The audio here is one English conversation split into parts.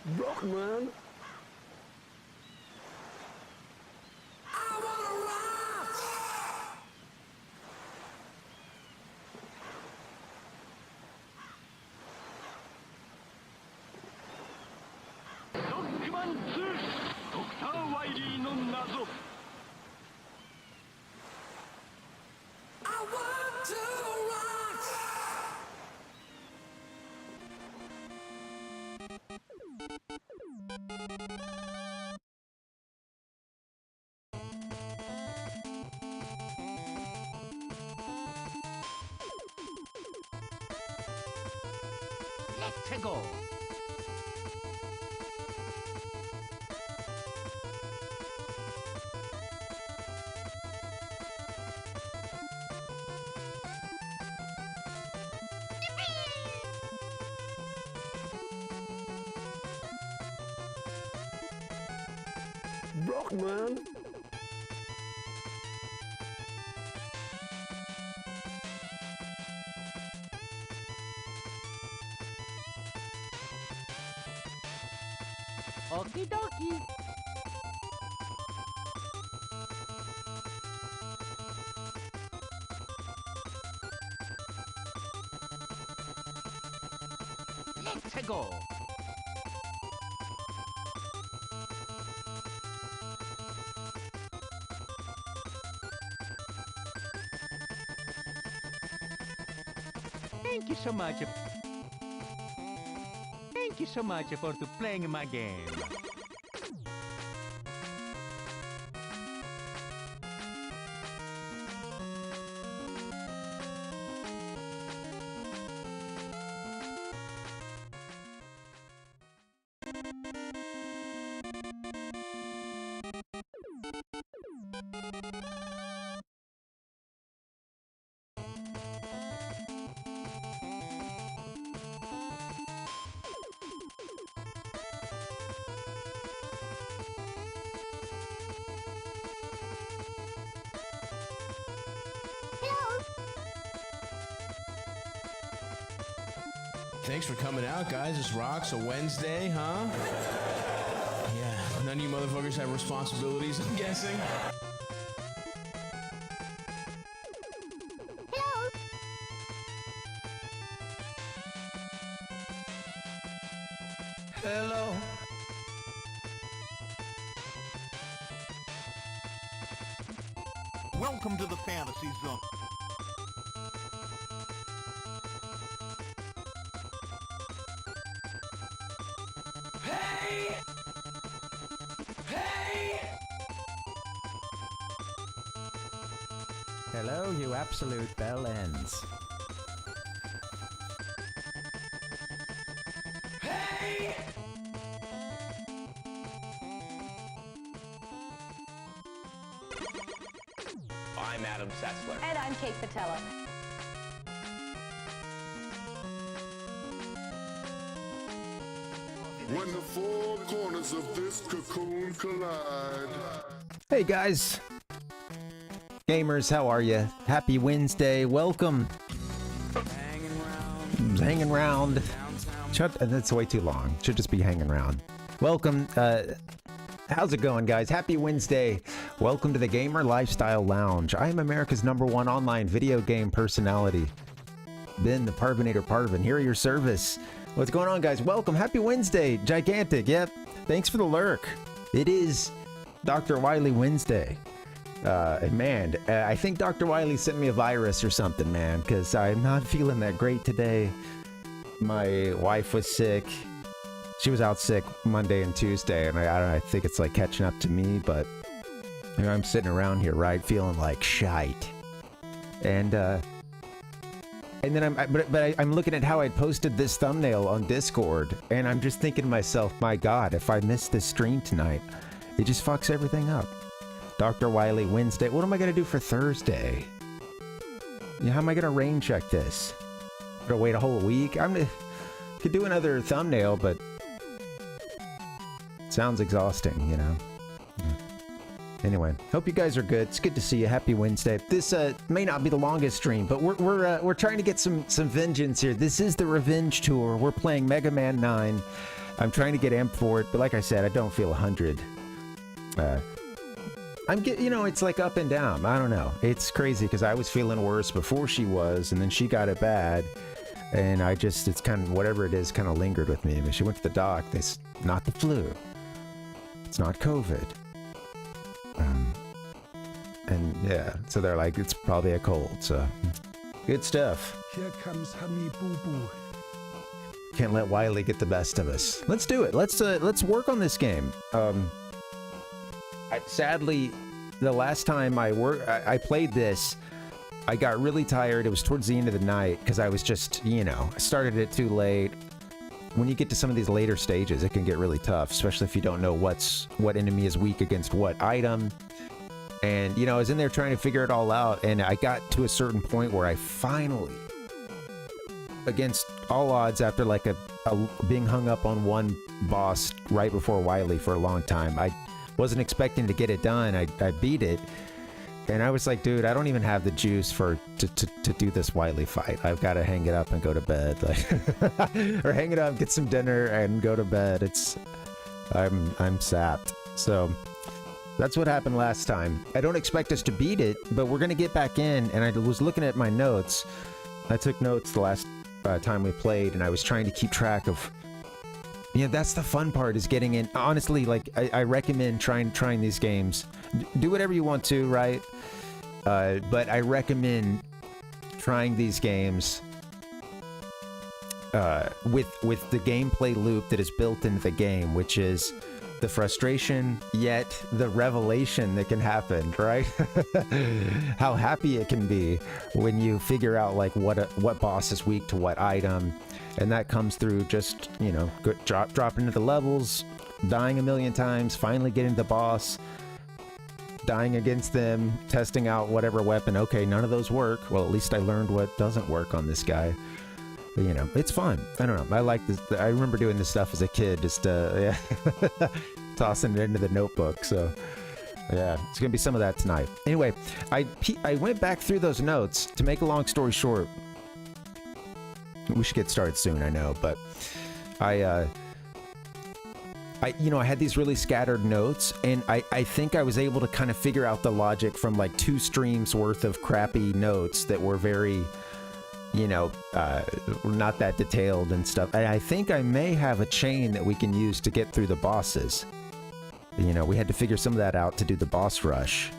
Brockman. Let's go. Brockman. Okie dokie. Let's go. Thank you so much. Thank you so much for playing my game. Thanks for coming out, guys. This rocks. A Wednesday, huh? Yeah, none of you motherfuckers have responsibilities, I'm guessing. Hello. Welcome to the fantasy zone. Hey! Hey! Hello, you absolute bellends. Hey! I'm Adam Sessler. And I'm Kate Patella. When the four corners of this cocoon collide. Hey guys, gamers, how are you? Happy Wednesday, welcome. Hanging round. That's way too long. Should just be hanging around. Welcome. How's it going, guys? Happy Wednesday. Welcome to the Gamer Lifestyle Lounge. I am America's #1 online video game personality. Ben, the Parvinator Parvin, here at your service. What's going on, guys? Welcome. Happy Wednesday. Gigantic. Yep. Thanks for the lurk. It is Dr. Wiley Wednesday. Man, I think Dr. Wiley sent me a virus or something, man, because I'm not feeling that great today. My wife was sick. She was out sick Monday and Tuesday, and I think it's like catching up to me, but you know, I'm sitting around here, right, feeling like shite. And then I'm looking at how I posted this thumbnail on Discord, and I'm just thinking to myself, my God, if I miss this stream tonight, it just fucks everything up. Dr. Wiley Wednesday. What am I gonna do for Thursday? Yeah, how am I gonna rain check this? Gotta wait a whole week? Could do another thumbnail, but it sounds exhausting, you know. Anyway, hope you guys are good. It's good to see you. Happy Wednesday. This may not be the longest stream, but we're trying to get some vengeance here. This is the revenge tour. We're playing Mega Man 9. I'm trying to get amped for it, but like I said, I don't feel 100. It's like up and down. I don't know. It's crazy because I was feeling worse before she was, and then she got it bad. And it's kind of, whatever it is, kind of lingered with me. I mean, she went to the doc. It's not the flu. It's not COVID. And yeah, so they're like, it's probably a cold. So good stuff. Here comes Honey Boo Boo. Can't let Wiley get the best of us. Let's do it. Let's work on this game. Sadly, the last time I played this, I got really tired. It was towards the end of the night because I was just, I started it too late. When you get to some of these later stages, it can get really tough, especially if you don't know what enemy is weak against what item. And, I was in there trying to figure it all out, and I got to a certain point where I finally, against all odds, after like a being hung up on one boss right before Wiley for a long time, I wasn't expecting to get it done. I beat it. And I was like, dude, I don't even have the juice to do this Wiley fight. I've got to hang it up and go to bed, or hang it up, get some dinner, and go to bed. I'm sapped. So that's what happened last time. I don't expect us to beat it, but we're gonna get back in. And I was looking at my notes. I took notes the last time we played, and I was trying to keep track of. That's the fun part, is getting in. Honestly, like I recommend trying these games. Do whatever you want to, right? But I recommend trying these games with the gameplay loop that is built into the game, which is the frustration, yet the revelation that can happen, right? How happy it can be when you figure out like what boss is weak to what item. And that comes through just, dropping into the levels, dying a million times, finally getting the boss, dying against them, testing out whatever weapon. Okay, none of those work. Well, at least I learned what doesn't work on this guy. But, it's fun. I don't know. I like this. I remember doing this stuff as a kid, just tossing it into the notebook. So, yeah, it's going to be some of that tonight. Anyway, I went back through those notes. To make a long story short, we should get started soon, I know, but I had these really scattered notes, and I think I was able to kind of figure out the logic from like 2 streams worth of crappy notes that were very, not that detailed and stuff. And I think I may have a chain that we can use to get through the bosses. We had to figure some of that out to do the boss rush.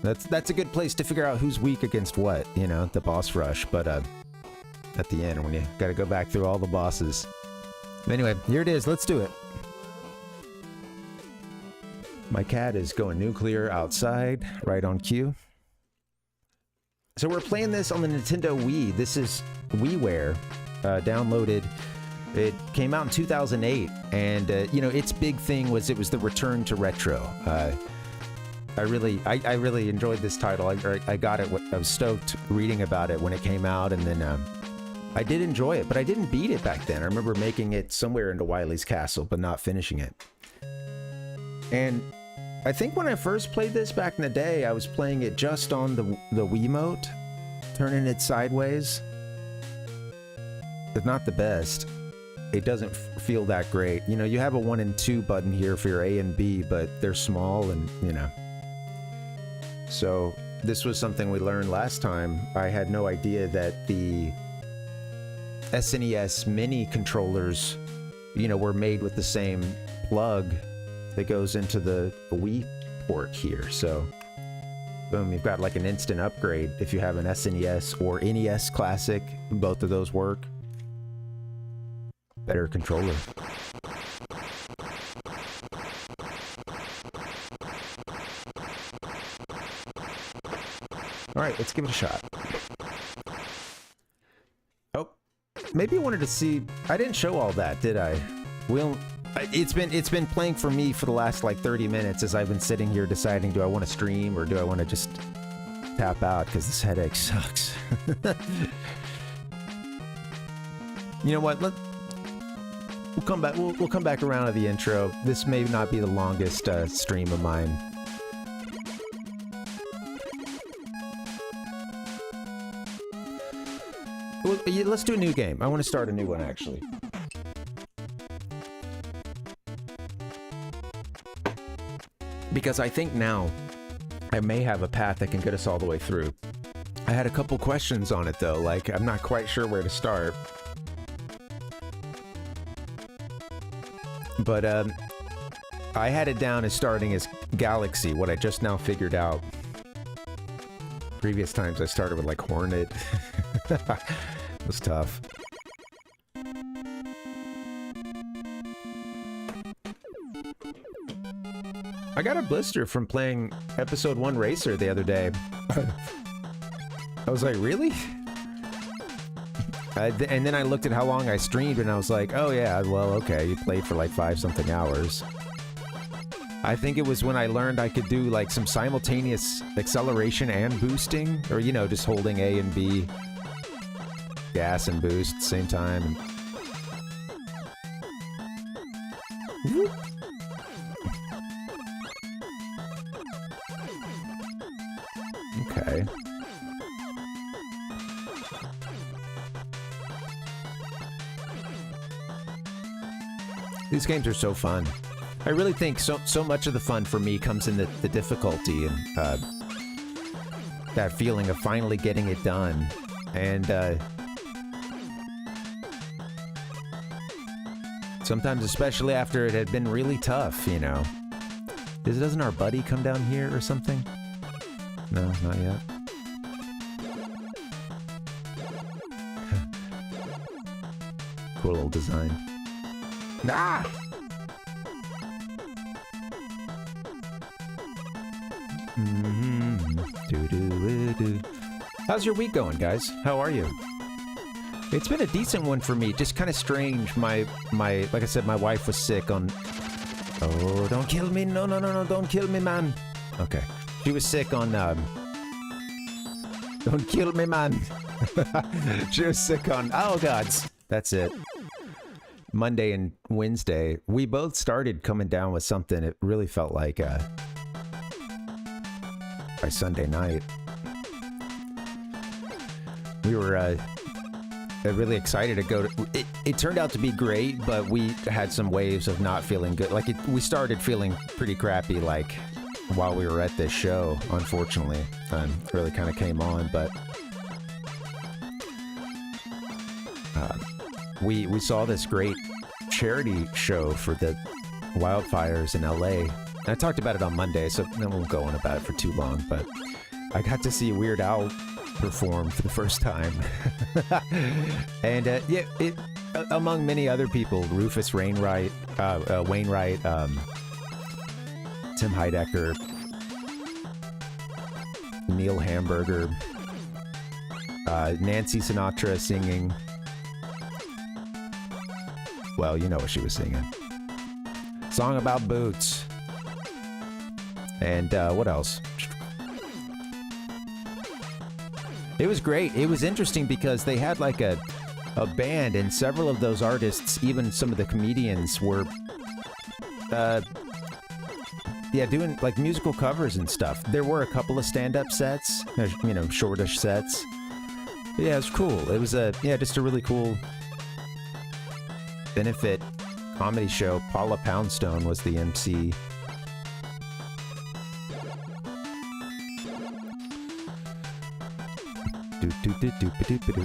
That's a good place to figure out who's weak against what, the boss rush, but at the end when you got to go back through all the bosses. Anyway, here it is. Let's do it. My cat is going nuclear outside, right on cue. So we're playing this on the Nintendo Wii. This is WiiWare, downloaded. It came out in 2008, and its big thing was it was the return to retro. I really enjoyed this title. I got it. I was stoked reading about it when it came out, and then I did enjoy it, but I didn't beat it back then. I remember making it somewhere into Wily's Castle, but not finishing it. And I think when I first played this back in the day, I was playing it just on the Wiimote, turning it sideways. It's not the best. It doesn't feel that great. You have a 1 and 2 button here for your A and B, but they're small and, So this was something we learned last time. I had no idea that the SNES mini controllers, were made with the same plug that goes into the Wii port here. So, boom, you've got like an instant upgrade if you have an SNES or NES Classic. Both of those work. Better controller. All right, let's give it a shot. Oh, maybe you wanted to see. I didn't show all that, did I? It's been playing for me for the last like 30 minutes as I've been sitting here deciding, do I want to stream or do I want to just tap out because this headache sucks. You know what? We'll come back. We'll come back around to the intro. This may not be the longest stream of mine. Let's do a new game. I want to start a new one, actually. because I think now I may have a path that can get us all the way through. I had a couple questions on it though, like I'm not quite sure where to start. But I had it down as starting as Galaxy, what I just now figured out. Previous times I started with like Hornet. It was tough. I got a blister from playing episode 1 Racer the other day. I was like, really? And then I looked at how long I streamed and I was like, oh yeah, well, okay, you played for like 5-something hours. I think it was when I learned I could do like some simultaneous acceleration and boosting, or you know, just holding A and B, gas and boost at the same time. Whoop. Okay. These games are so fun. I really think so much of the fun for me comes in the difficulty and that feeling of finally getting it done. And sometimes, especially after it had been really tough, you know. Doesn't our buddy come down here or something? No, not yet. Cool little design. Ah! How's your week going, guys? How are you? It's been a decent one for me. Just kind of strange. My like I said, my wife was sick on... Oh, don't kill me. No, don't kill me, man. Okay. She was sick on, Don't kill me, man. She was sick on... Oh, gods. That's it. Monday and Wednesday, we both started coming down with something. It really felt like, by Sunday night. We were, really excited to go to... It turned out to be great, but we had some waves of not feeling good. Like, we started feeling pretty crappy, like, while we were at this show, unfortunately. Really kind of came on, but... We saw this great charity show for the wildfires in LA. And I talked about it on Monday, so I won't go on about it for too long, but I got to see Weird Al perform for the first time. And yeah, among many other people, Rufus Wainwright, Tim Heidecker, Neil Hamburger, Nancy Sinatra singing. Well, you know what she was singing. Song about boots. And what else? It was great. It was interesting because they had like a band, and several of those artists, even some of the comedians, were yeah, doing like musical covers and stuff. There were a couple of stand-up sets, you know, shortish sets. But yeah, it was cool. It was just a really cool benefit comedy show. Paula Poundstone was the MC.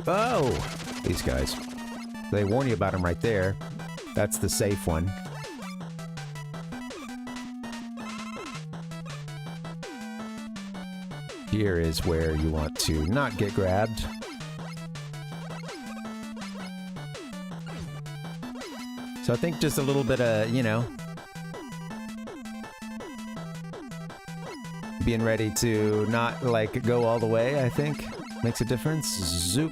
Oh! These guys. They warn you about them right there. That's the safe one. Here is where you want to not get grabbed. So I think just a little bit of, you know, being ready to not, like, go all the way, I think, makes a difference. Zoop.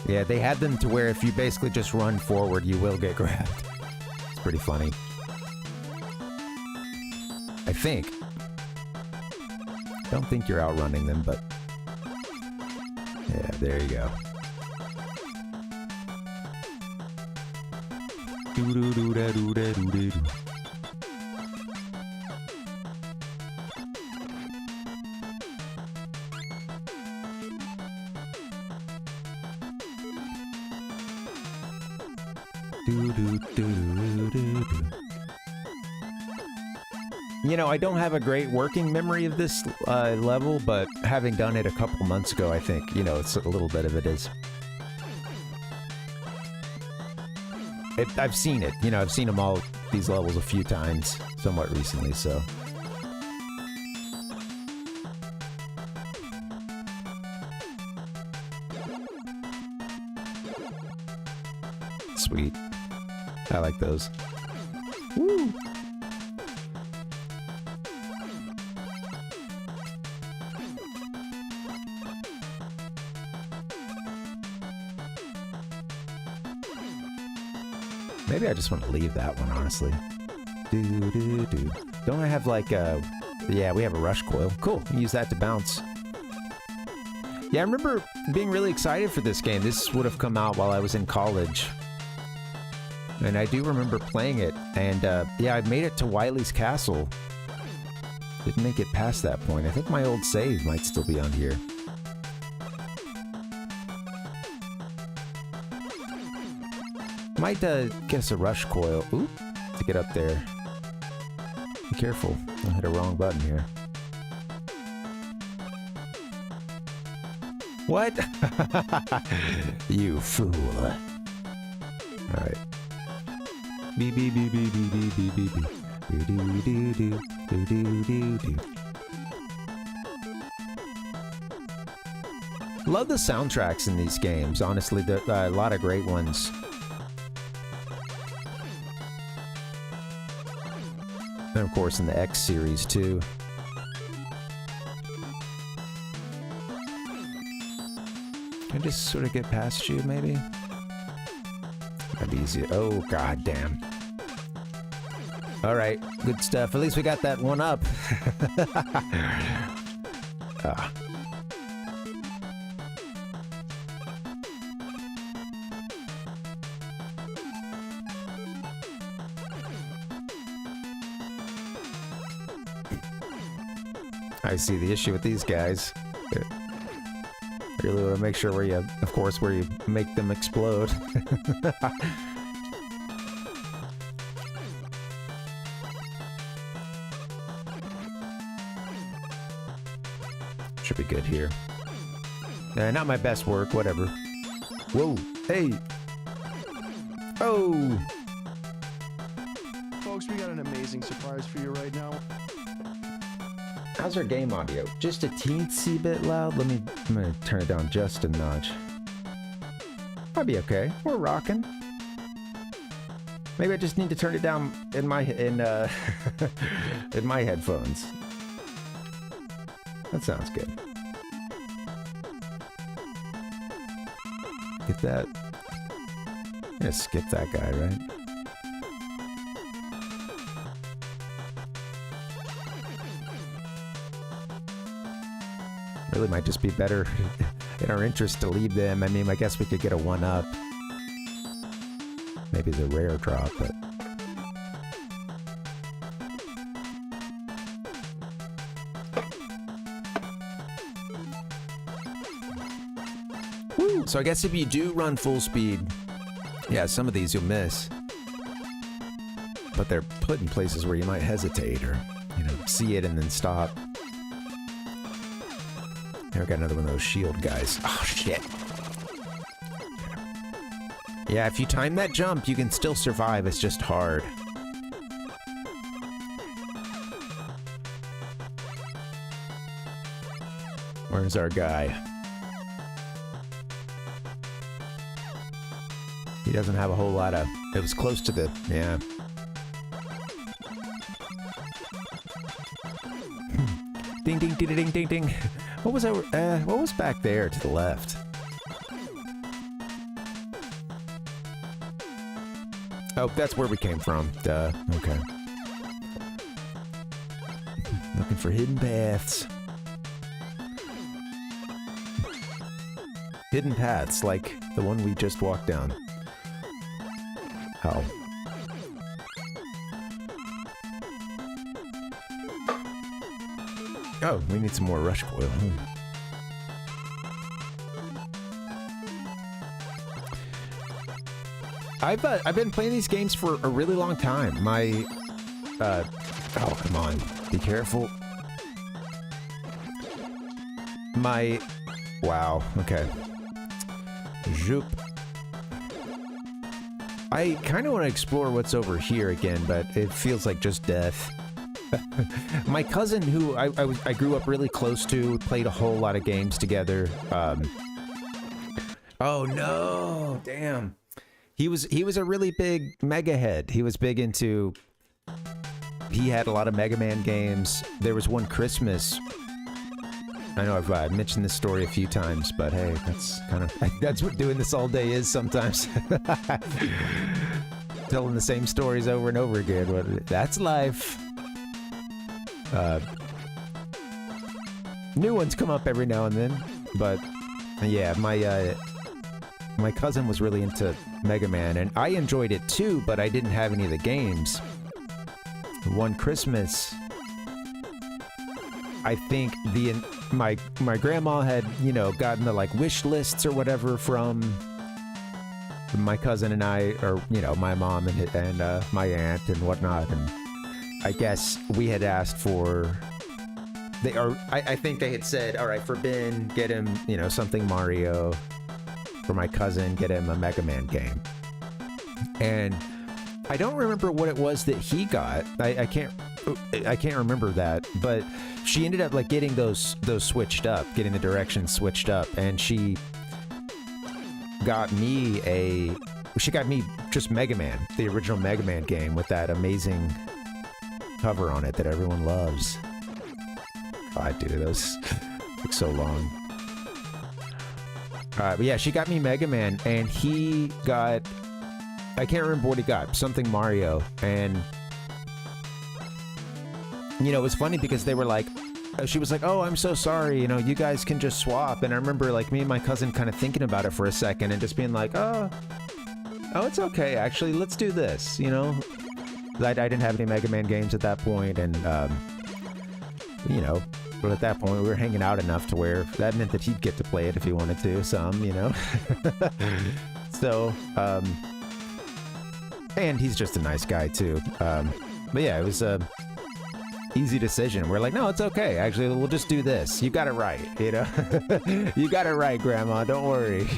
Yeah, they had them to where if you basically just run forward, you will get grabbed. It's pretty funny. I think. Don't think you're outrunning them, but... yeah, there you go. Do-do-do-da-do-da-do-da-do. You know, I don't have a great working memory of this level, but having done it a couple months ago, I think, you know, it's a little bit of it is. I've seen it, you know, I've seen them all, these levels a few times, somewhat recently, so. Sweet. I like those. Woo! Maybe I just want to leave that one, honestly. Don't I have like a... Yeah, we have a rush coil. Cool, use that to bounce. Yeah, I remember being really excited for this game. This would have come out while I was in college. And I do remember playing it. And yeah, I made it to Wily's Castle. Didn't make it past that point. I think my old save might still be on here. Might get us a rush coil. Ooh, to get up there. Be careful. I hit a wrong button here. What? You fool. Alright. Beep beep beep beep beep beep beep beep beep. Do do do do do do do do. Love the soundtracks in these games. Honestly, there are a lot of great ones. And of course in the X series too. Can I just sort of get past you, maybe? That'd be easy. Oh, god damn. Alright, good stuff. At least we got that one up. Ah. I see the issue with these guys. I really want to make sure where you, of course, where you make them explode. Should be good here. Not my best work, whatever. Whoa, hey! Oh! Folks, we got an amazing surprise for you right now. How's our game audio? Just a teensy bit loud? I'm gonna turn it down just a notch. I'll be okay. We're rocking. Maybe I just need to turn it down in my in my headphones. That sounds good. Get that. I'm gonna skip that guy, right? Really might just be better in our interest to leave them. I mean, I guess we could get a 1-up. Maybe the rare drop, but... Woo! So I guess if you do run full speed, yeah, some of these you'll miss. But they're put in places where you might hesitate or, you know, see it and then stop. Here, I got another one of those shield guys. Oh, shit. Yeah, if you time that jump, you can still survive. It's just hard. Where's our guy? He doesn't have a whole lot of... It was close to the... Yeah. Ding, ding, ding, ding, ding, ding. What was back there to the left? Oh, that's where we came from. Duh. Okay. Looking for hidden paths. Hidden paths, like the one we just walked down. How? Oh, we need some more rush coil. I've been playing these games for a really long time. My oh, come on. Be careful. Wow, okay. Zoop. I kind of want to explore what's over here again, but it feels like just death. My cousin, who I grew up really close to, played a whole lot of games together. Oh no, damn. He was a really big Mega head. He was big into. He had a lot of Mega Man games. There was one Christmas. I know I've mentioned this story a few times, but hey, that's what doing this all day is sometimes. Telling the same stories over and over again. But that's life. New ones come up every now and then, but yeah, my cousin was really into Mega Man, and I enjoyed it too, but I didn't have any of the games. One Christmas, I think my grandma had, you know, gotten the like wish lists or whatever from my cousin and I, or you know, my mom and my aunt and whatnot, and I guess we had asked for. I think they had said, all right, for Ben, get him, you know, something Mario. For my cousin, get him a Mega Man game. And I don't remember what it was that he got. I can't remember that, but she ended up like getting those switched up, getting the directions switched up, and she got me just Mega Man, the original Mega Man game with that amazing cover on it that everyone loves. God, dude, those took so long. But yeah, she got me Mega Man, and he got, I can't remember what he got, something Mario, and, you know, it was funny because they were like, she was like, oh, I'm so sorry, you know, you guys can just swap, and I remember, like, me and my cousin kind of thinking about it for a second, and just being like, oh, it's okay, actually, let's do this, you know? I didn't have any Mega Man games at that point, and, you know, but at that point, we were hanging out enough to where that meant that he'd get to play it if he wanted to, some, you know? So, and he's just a nice guy, too. But yeah, it was a easy decision. We're like, no, it's okay. Actually, we'll just do this. You got it right, you know? You got it right, Grandma. Don't worry.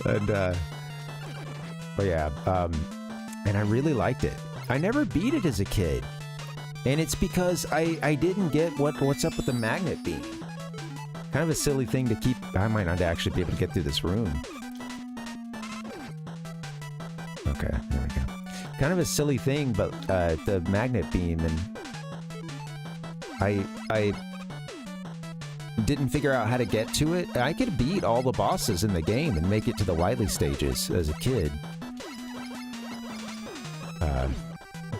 And, but yeah, and I really liked it. I never beat it as a kid. And it's because I didn't get what's up with the magnet beam. Kind of a silly thing to keep. I might not actually be able to get through this room. Okay, there we go. Kind of a silly thing, but the magnet beam, and I didn't figure out how to get to it. I could beat all the bosses in the game and make it to the Wily stages as a kid.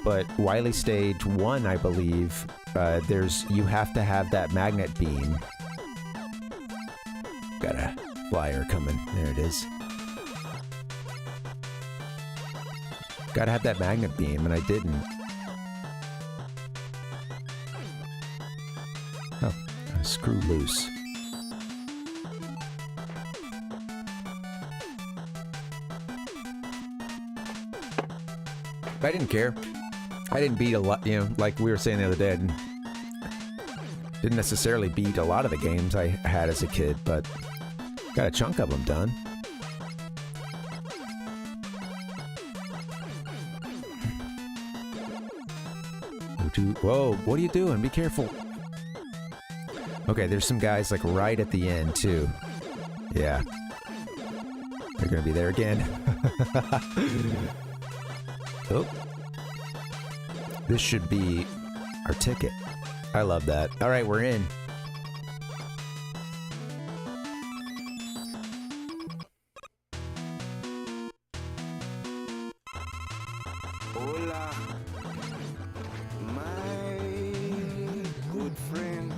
But Wily Stage 1, I believe, you have to have that magnet beam. Got a flyer coming. There it is. Gotta have that magnet beam, and I didn't. Oh, screw loose. I didn't care. I didn't beat a lot, you know, like we were saying the other day, I didn't necessarily beat a lot of the games I had as a kid, but got a chunk of them done. Whoa, what are you doing? Be careful. Okay, there's some guys like right at the end too. Yeah. They're gonna be there again. Oh. This should be our ticket. I love that. All right, we're in. Hola, my good friend.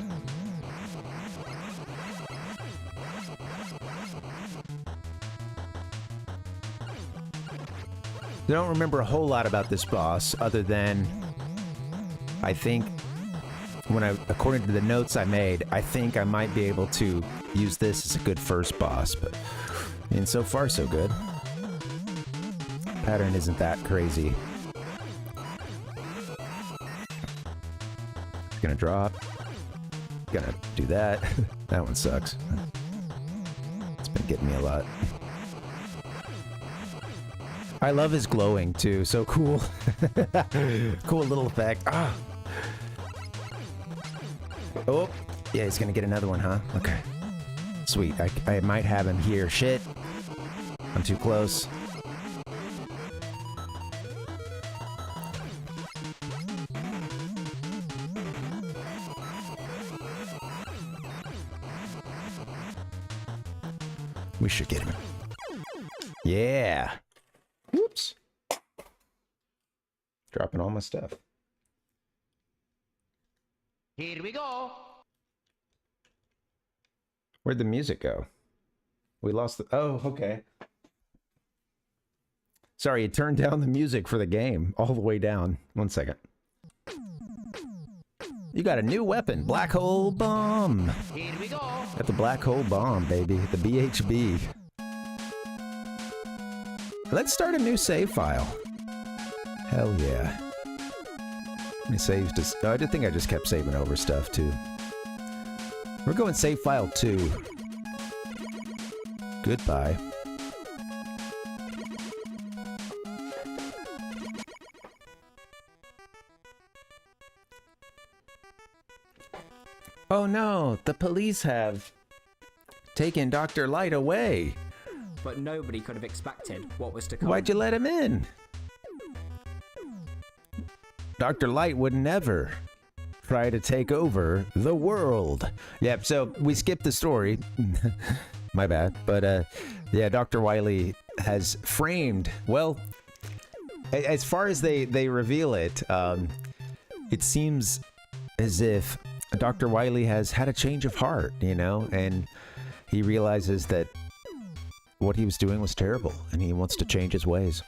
I don't remember a whole lot about this boss other than I think according to the notes I made, I think I might be able to use this as a good first boss, but and so far so good. Pattern isn't that crazy. Gonna drop. Gonna do that. That one sucks. It's been getting me a lot. I love his glowing too. So cool. Cool little effect. Ah. Oh, yeah, he's gonna get another one, huh? Okay. Sweet. I might have him here. Shit. I'm too close. We should get him. Yeah. Whoops. Dropping all my stuff. Here we go. Where'd the music go? We lost the... Oh, okay. Sorry, it turned down the music for the game. All the way down. 1 second. You got a new weapon. Black hole bomb. Here we go. Got the black hole bomb, baby. The BHB. Let's start a new save file. Hell yeah. Let me save this. Oh, I did think I just kept saving over stuff too. We're going save file 2. Goodbye. Oh no, the police have taken Dr. Light away. But nobody could have expected what was to come. Why'd you let him in? Dr. Light would never try to take over the world. Yep, so we skipped the story. My bad. But yeah, Dr. Wily has framed, well, as far as they reveal it, it seems as if Dr. Wily has had a change of heart, you know, and he realizes that what he was doing was terrible, and he wants to change his ways.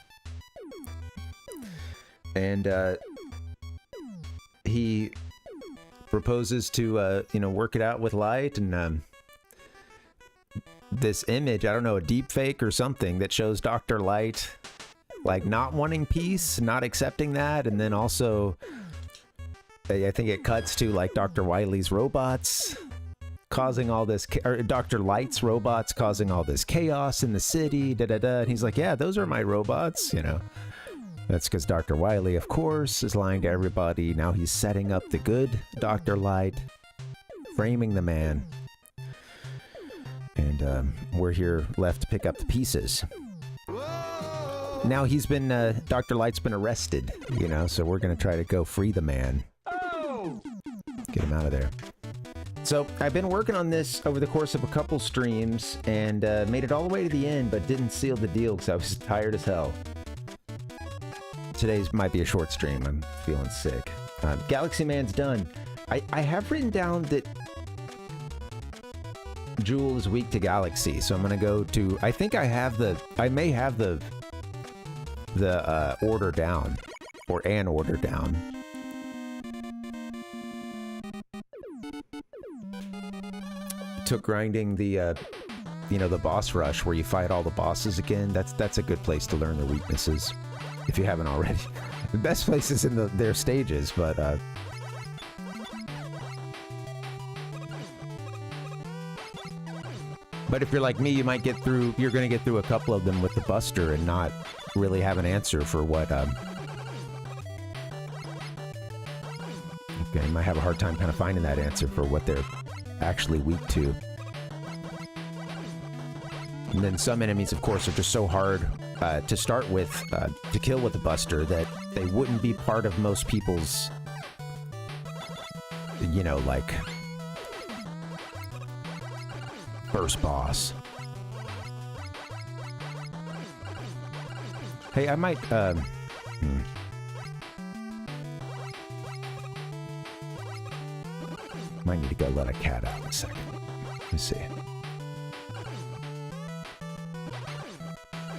And he proposes to, you know, work it out with Light, and this image, I don't know, a deep fake or something that shows Dr. Light, like, not wanting peace, not accepting that, and then also, I think it cuts to, like, Dr. Wily's robots causing all this, or Dr. Light's robots causing all this chaos in the city, da-da-da, and he's like, yeah, those are my robots, you know. That's because Dr. Wily, of course, is lying to everybody. Now he's setting up the good Dr. Light, framing the man. And we're here left to pick up the pieces. Now he's been, Dr. Light's been arrested, you know, so we're going to try to go free the man. Get him out of there. So I've been working on this over the course of a couple streams and made it all the way to the end, but didn't seal the deal because I was tired as hell. Today's might be a short stream. I'm feeling sick. Galaxy Man's done. I have written down that Jewel is weak to Galaxy, so I'm gonna go to. I think I have the. I may have the order down, or an order down. Took grinding the, you know, the boss rush where you fight all the bosses again. That's a good place to learn their weaknesses. If you haven't already. The best place is in their stages, but if you're like me, you might get through, you're going to get through a couple of them with the Buster and not really have an answer for what, okay, you might have a hard time kind of finding that answer for what they're actually weak to. And then some enemies, of course, are just so hard to start with, to kill with the Buster, that they wouldn't be part of most people's, you know, like, first boss. Hey, I might, might need to go let a cat out in a second. Let me see.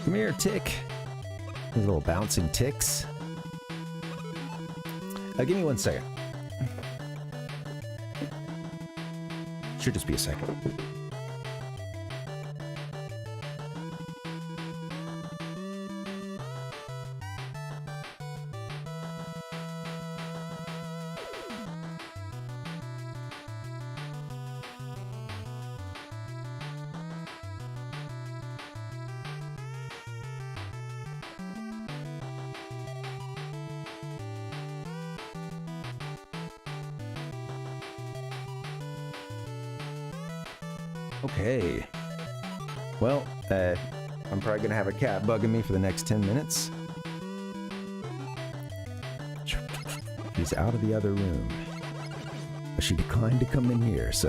Come here, tick. These little bouncing ticks. Give me 1 second. Should just be a second. Okay. Well, I'm probably gonna have a cat bugging me for the next 10 minutes. She's out of the other room. But she declined to come in here, so...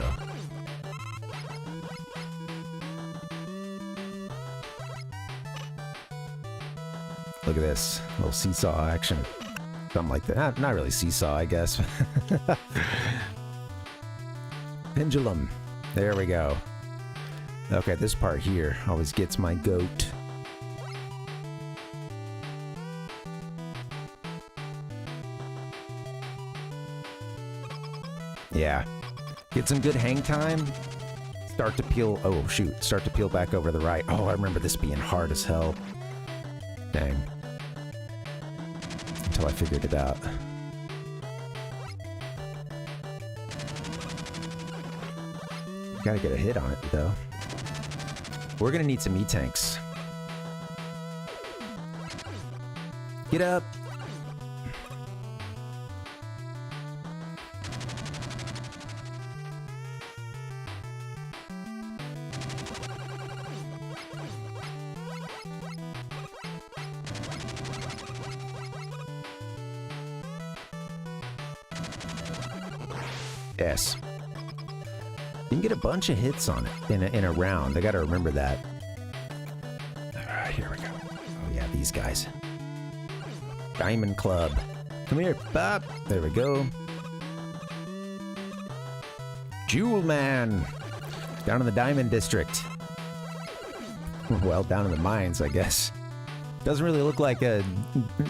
Look at this. Little seesaw action. Something like that. Not really seesaw, I guess. Pendulum. There we go. Okay, this part here always gets my goat. Yeah. Get some good hang time. Start to peel. Oh, shoot. Start to peel back over to the right. Oh, I remember this being hard as hell. Dang. Until I figured it out. Gotta get a hit on it, though. We're gonna need some E-tanks. Get up! Yes. You can get a bunch of hits on it in a round. I gotta remember that. Alright, here we go. Oh yeah, these guys. Diamond Club. Come here, Bob. There we go. Jewel Man. Down in the Diamond District. Well, down in the mines, I guess. Doesn't really look like a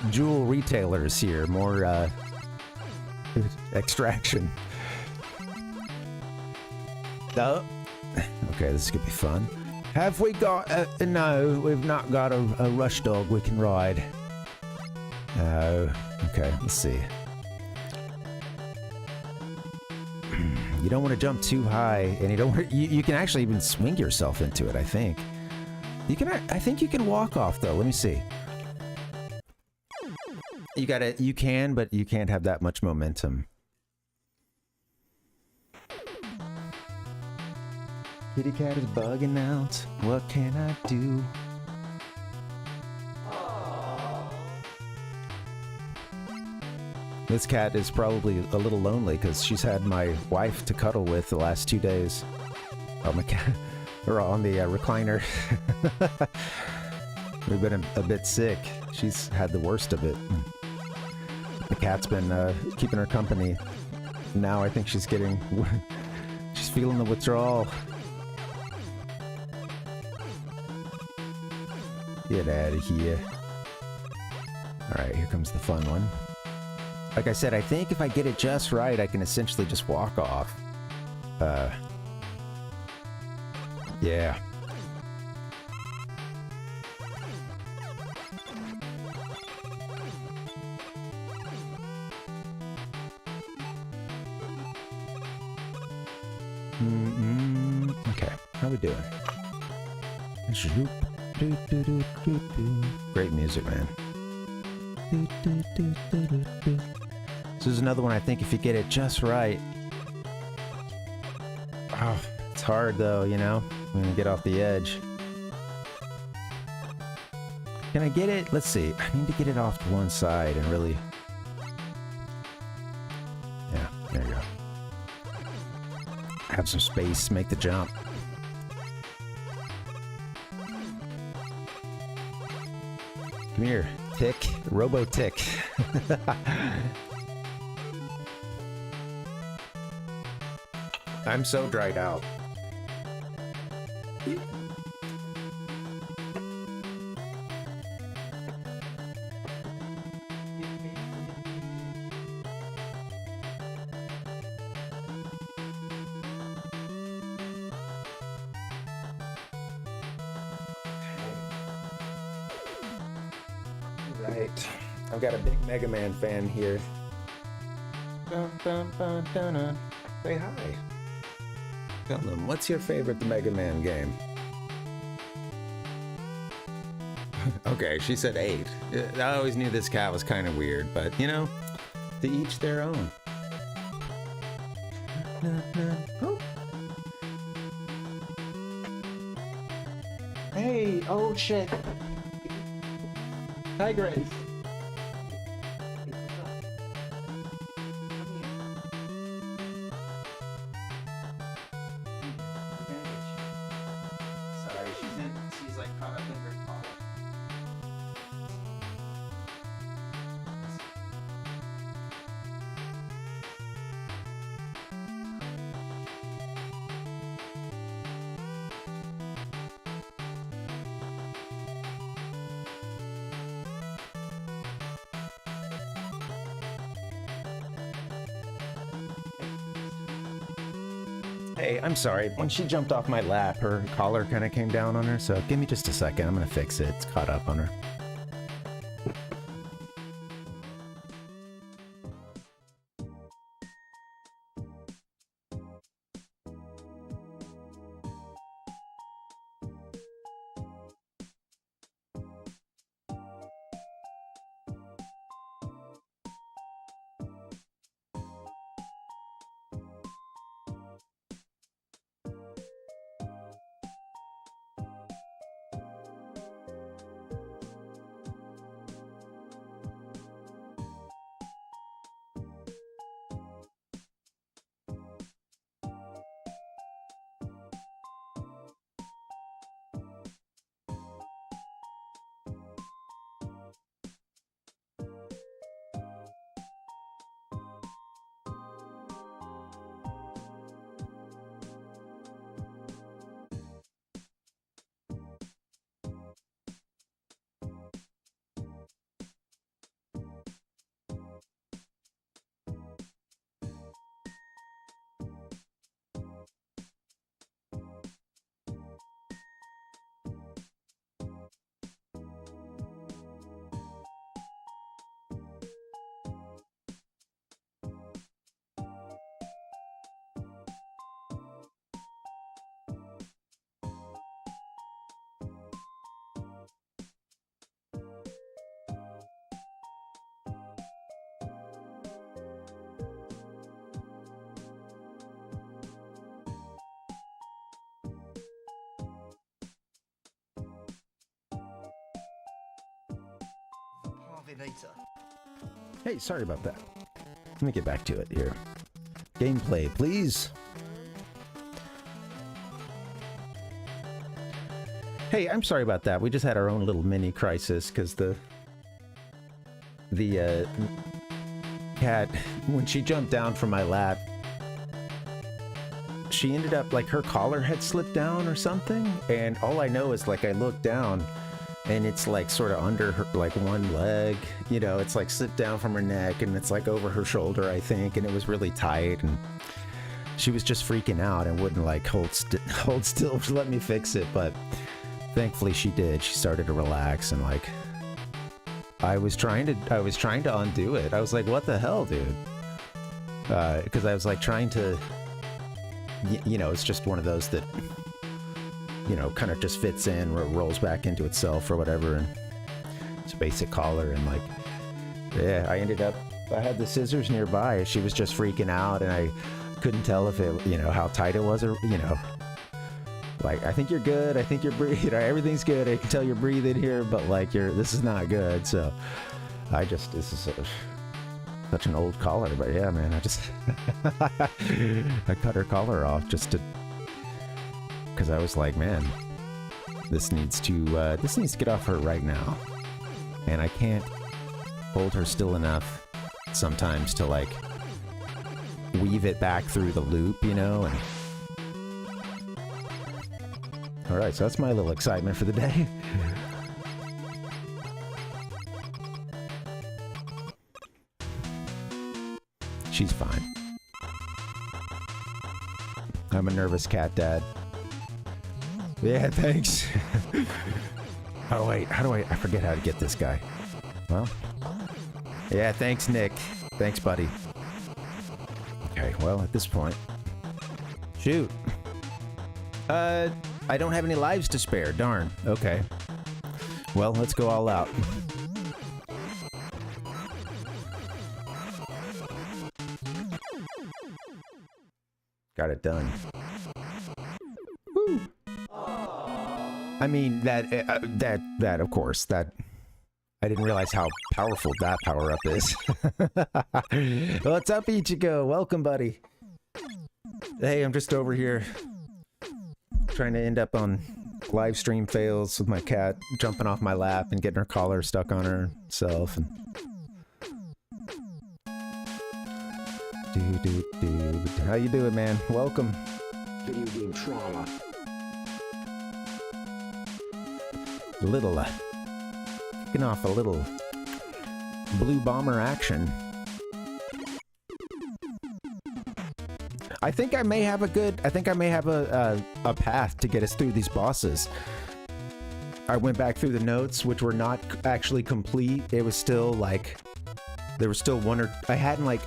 jewel retailers here. More, extraction. Oh. Okay, this could be fun. Have we got no, we've not got a rush dog we can ride. No. Okay, let's see. You don't want to jump too high, and you don't want to, you can actually even swing yourself into it, I think. I think you can walk off though. Let me see. You can, but you can't have that much momentum. Kitty cat is bugging out. What can I do? This cat is probably a little lonely because she's had my wife to cuddle with the last 2 days. Oh, my cat. We're on the recliner. We've been a bit sick. She's had the worst of it. The cat's been keeping her company. Now I think she's getting... she's feeling the withdrawal. Get out of here. Alright, here comes the fun one. Like I said, I think if I get it just right, I can essentially just walk off. Yeah. Okay, how we doing? Great music, man. This is another one I think if you get it just right. Oh, it's hard though, you know? I'm gonna get off the edge. Can I get it? Let's see. I need to get it off to one side and really... Yeah, there you go. Have some space, make the jump. Come here, Tick. Robo-Tick. I'm so dried out. Right. I've got a big Mega Man fan here. Dun, dun, dun, dun, dun. Say hi. Tell them, what's your favorite Mega Man game? Okay, she said 8. I always knew this cat was kind of weird, but, you know, to each their own. Oh. Hey, oh shit. Hi, Grace. Sorry, she's like caught up in her collar. Hey, I'm sorry. When she jumped off my lap, her collar kind of came down on her, so give me just a second. I'm gonna fix it. It's caught up on her. Parvinator. Hey, sorry about that. Let me get back to it here. Gameplay, please. Hey, I'm sorry about that. We just had our own little mini crisis because the cat, when she jumped down from my lap, she ended up like her collar had slipped down or something, and all I know is like I looked down and it's like sort of under her, like one leg, you know, it's like slipped down from her neck and it's like over her shoulder, I think, and it was really tight, and she was just freaking out and wouldn't like hold still to let me fix it, but thankfully she did. She started to relax, and like I was trying to undo it. I was like, what the hell, dude? Because I was like trying to, you know, it's just one of those that, you know, kind of just fits in or rolls back into itself or whatever, and it's a basic collar, and like, yeah, I had the scissors nearby. She was just freaking out, and I couldn't tell if it, you know, how tight it was, or, you know, like, I think you're good, I think you're breathing, you know, everything's good, I can tell you're breathing here, but like, this is not good. So this is such an old collar, but yeah, man, I cut her collar off just to, because I was like, man, this needs to get off her right now, and I can't hold her still enough sometimes to like weave it back through the loop, you know. And all right, so that's my little excitement for the day. She's fine. I'm a nervous cat dad. Yeah, thanks. Oh wait, I forget how to get this guy. Well, yeah, thanks, Nick. Thanks, buddy. Okay, well, at this point, shoot. I don't have any lives to spare, darn. Okay. Well, let's go all out. Got it done. Woo! I mean, that of course, that I didn't realize how powerful that power-up is. What's up, Ichigo? Welcome, buddy. Hey, I'm just over here trying to end up on live stream fails with my cat jumping off my lap and getting her collar stuck on herself. And how you doing, man? Welcome. Video game trauma. Kicking off a little blue bomber action. I think I may have a path to get us through these bosses. I went back through the notes, which were not actually complete. It was still like, there was still one or, I hadn't like,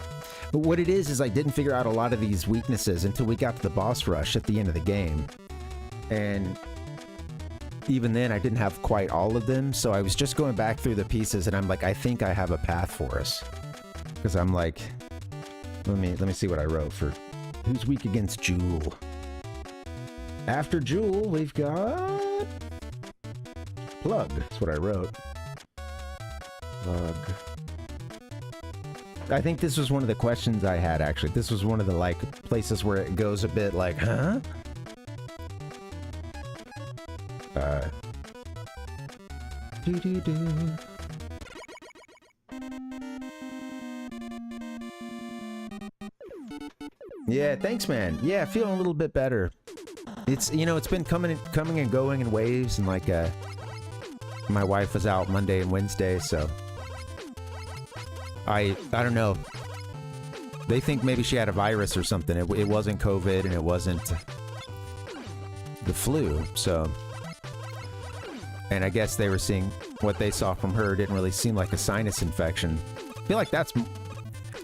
but what it is I didn't figure out a lot of these weaknesses until we got to the boss rush at the end of the game. And even then I didn't have quite all of them. So I was just going back through the pieces and I'm like, I think I have a path for us. Cause I'm like, let me see what I wrote for who's weak against Jewel. After Jewel, we've got Plug. That's what I wrote. Plug. I think this was one of the questions I had, actually. This was one of the, like, places where it goes a bit like, huh? Yeah, thanks, man. Yeah, feeling a little bit better. It's, you know, it's been coming and going in waves, and like, my wife was out Monday and Wednesday, so I don't know. They think maybe she had a virus or something. It wasn't COVID and it wasn't the flu, so. And I guess they were seeing what they saw from her didn't really seem like a sinus infection. I feel like that's,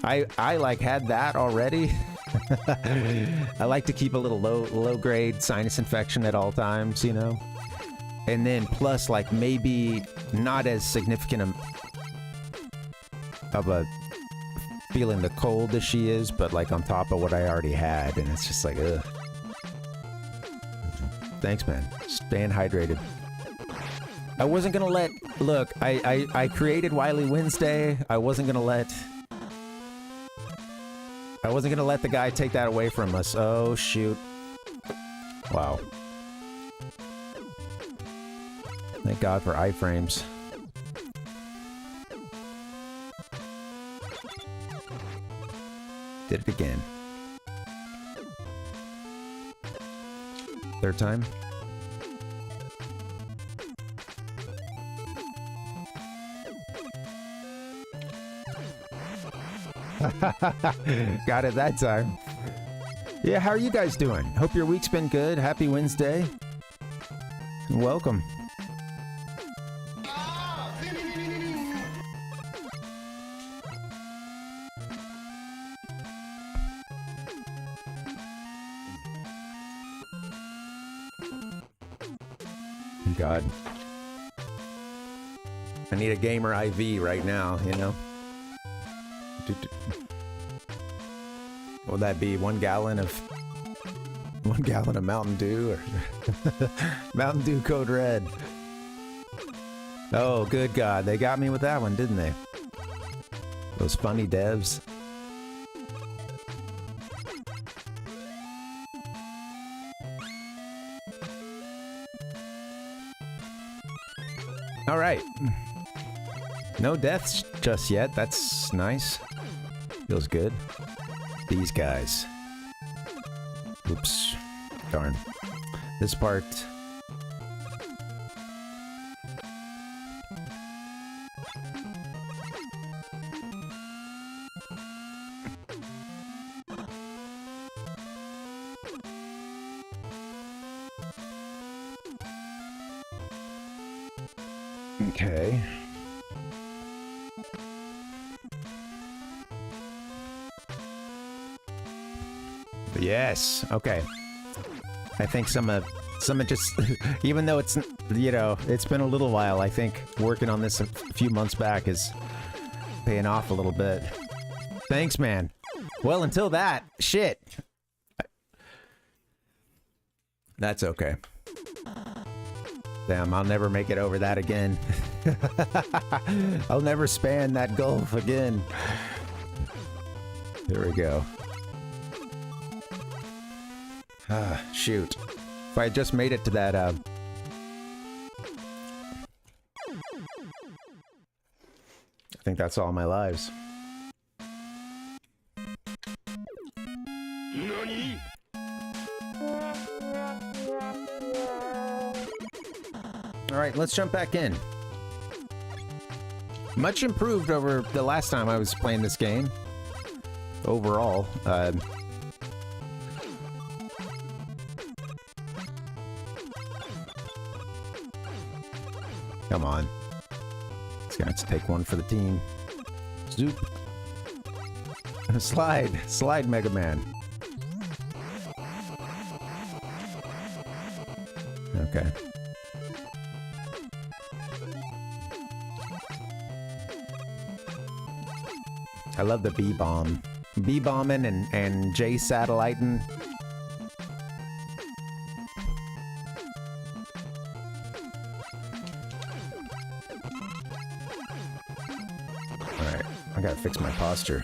I like had that already. I like to keep a little low grade sinus infection at all times, you know? And then plus like maybe not as significant of a feeling the cold as she is, but like on top of what I already had, and it's just like, ugh. Thanks, man. Staying hydrated. I wasn't gonna let, look, I created Wily Wednesday. I wasn't gonna let the guy take that away from us. Oh, shoot. Wow. Thank God for iframes. Did it again. Third time. Got it that time. Yeah, how are you guys doing? Hope your week's been good. Happy Wednesday. And welcome. God. I need a gamer IV right now, you know? What would that be? 1 gallon of Mountain Dew or Mountain Dew Code Red? Oh, good God. They got me with that one, didn't they? Those funny devs. All right. No deaths just yet. That's nice. Feels good. These guys. Oops. Darn. This part. Okay. Yes. Okay. I think some of just, even though it's, you know, it's been a little while, I think working on this a few months back is paying off a little bit. Thanks, man. Well, until that, shit. That's okay. Damn, I'll never make it over that again. I'll never span that gulf again. There we go. Ah, shoot. If I had just made it to that, I think that's all my lives. Alright, let's jump back in. Much improved over the last time I was playing this game. Overall. Come on. It's gonna have to take one for the team. Zoop. Slide. Slide, Mega Man. Okay. I love the B-bomb. B-bombing and J-satelliting. Alright, I gotta fix my posture.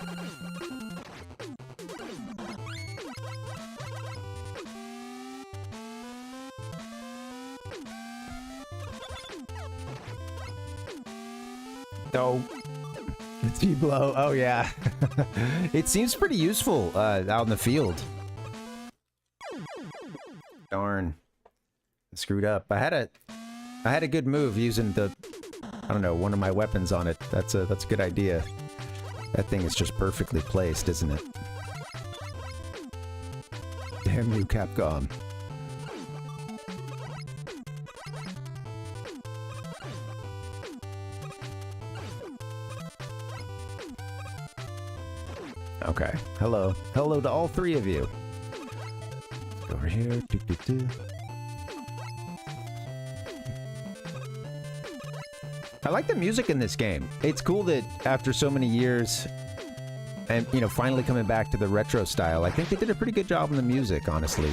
Oh. T-blow. Oh, yeah. It seems pretty useful out in the field. Darn. I screwed up. I had a good move using the, I don't know, one of my weapons on it. That's a good idea. That thing is just perfectly placed, isn't it? Damn you, Capcom. Okay. Hello. Hello to all three of you. Over here. I like the music in this game. It's cool that after so many years and, you know, finally coming back to the retro style, I think they did a pretty good job on the music, honestly.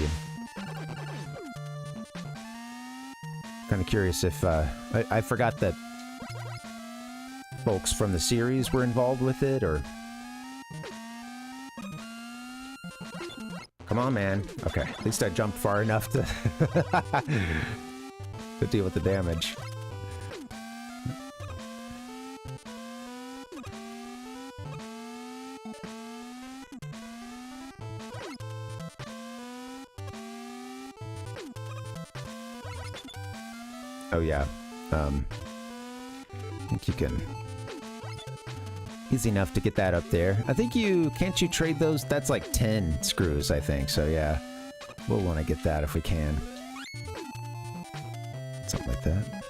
Kind of curious if, I forgot that folks from the series were involved with it, or... Come on, man. Okay, at least I jumped far enough to to deal with the damage. Oh yeah. I think you can... Easy enough to get that up there. I think can't you trade those? That's like 10 screws, I think. So yeah, we'll want to get that if we can. Something like that.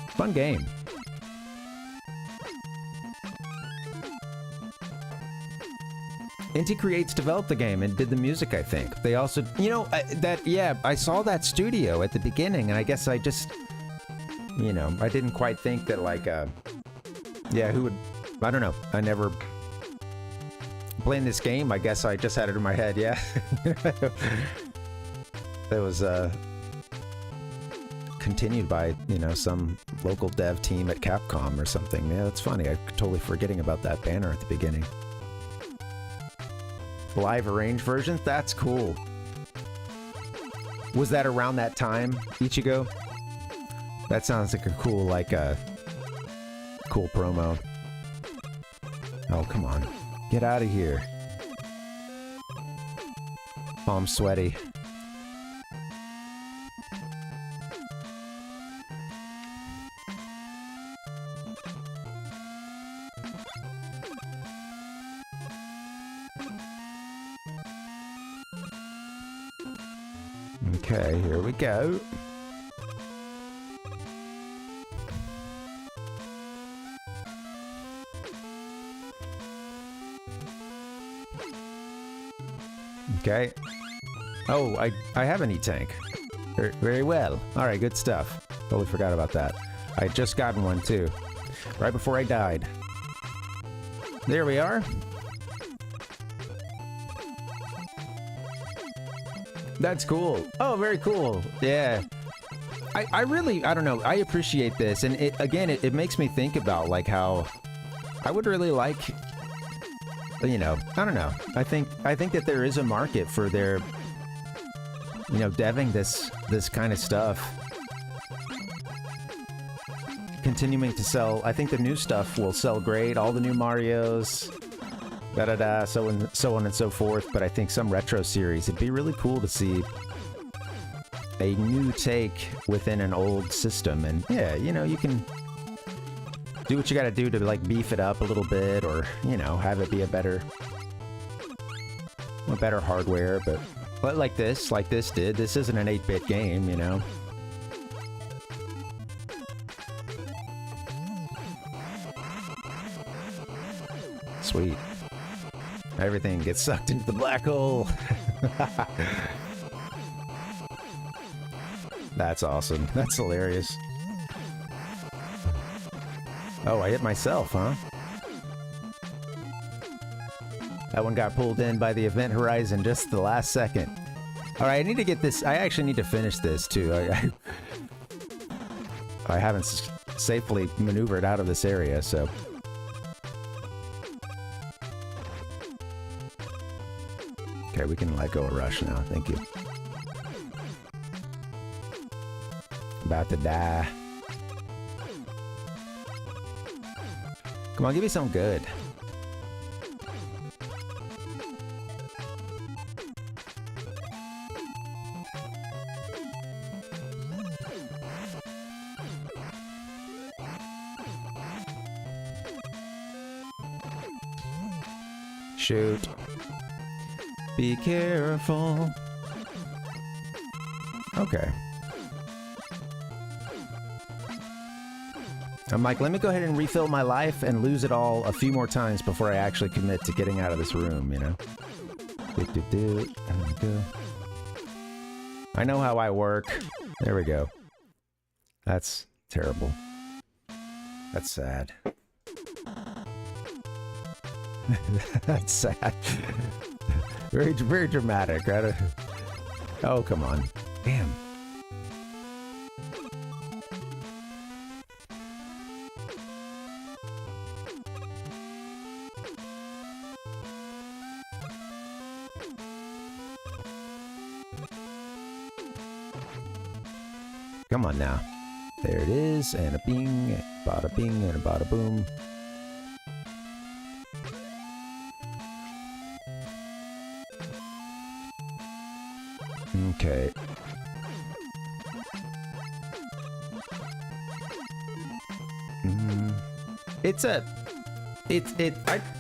Fun game. Inti Creates developed the game and did the music, I think. They also, you know, I saw that studio at the beginning, and I guess I just, you know, I didn't quite think that, like, yeah, who would... I don't know. I never... Playing this game, I guess I just had it in my head, yeah. That was, continued by, you know, some local dev team at Capcom or something. Yeah, that's funny. I'm totally forgetting about that banner at the beginning. Live arranged versions? That's cool. Was that around that time, Ichigo? That sounds like a cool, like, cool promo. Oh, come on. Get out of here. Oh, I'm sweaty. Okay, here we go. Okay. Oh, I have an E-Tank. Very well. Alright, good stuff. Totally forgot about that. I had just gotten one, too. Right before I died. There we are. That's cool. Oh, very cool. Yeah. I really, I don't know, I appreciate this, and it makes me think about like how I would really like, you know, I don't know. I think that there is a market for their, you know, deving this kind of stuff. Continuing to sell, I think the new stuff will sell great. All the new Marios, so on and so forth. But I think some retro series, it'd be really cool to see a new take within an old system. And yeah, you know, you can do what you got to do to like beef it up a little bit, or you know, have it be a better hardware. But like this did. This isn't an 8-bit game, you know. Sweet. Everything gets sucked into the black hole. That's awesome. That's hilarious. Oh, I hit myself, huh? That one got pulled in by the event horizon just the last second. All right, I need to get this. I actually need to finish this too. I haven't safely maneuvered out of this area, so. Okay, we can let go of Rush now. Thank you. About to die. Come on, give me something good. Shoot. Be careful. Okay. I'm like, let me go ahead and refill my life and lose it all a few more times before I actually commit to getting out of this room, you know? I know how I work. There we go. That's terrible. That's sad. That's sad. Very, very dramatic, right? Oh, come on. Damn. Come on now. There it is, and a bing, bada bing, and a bada boom. Okay.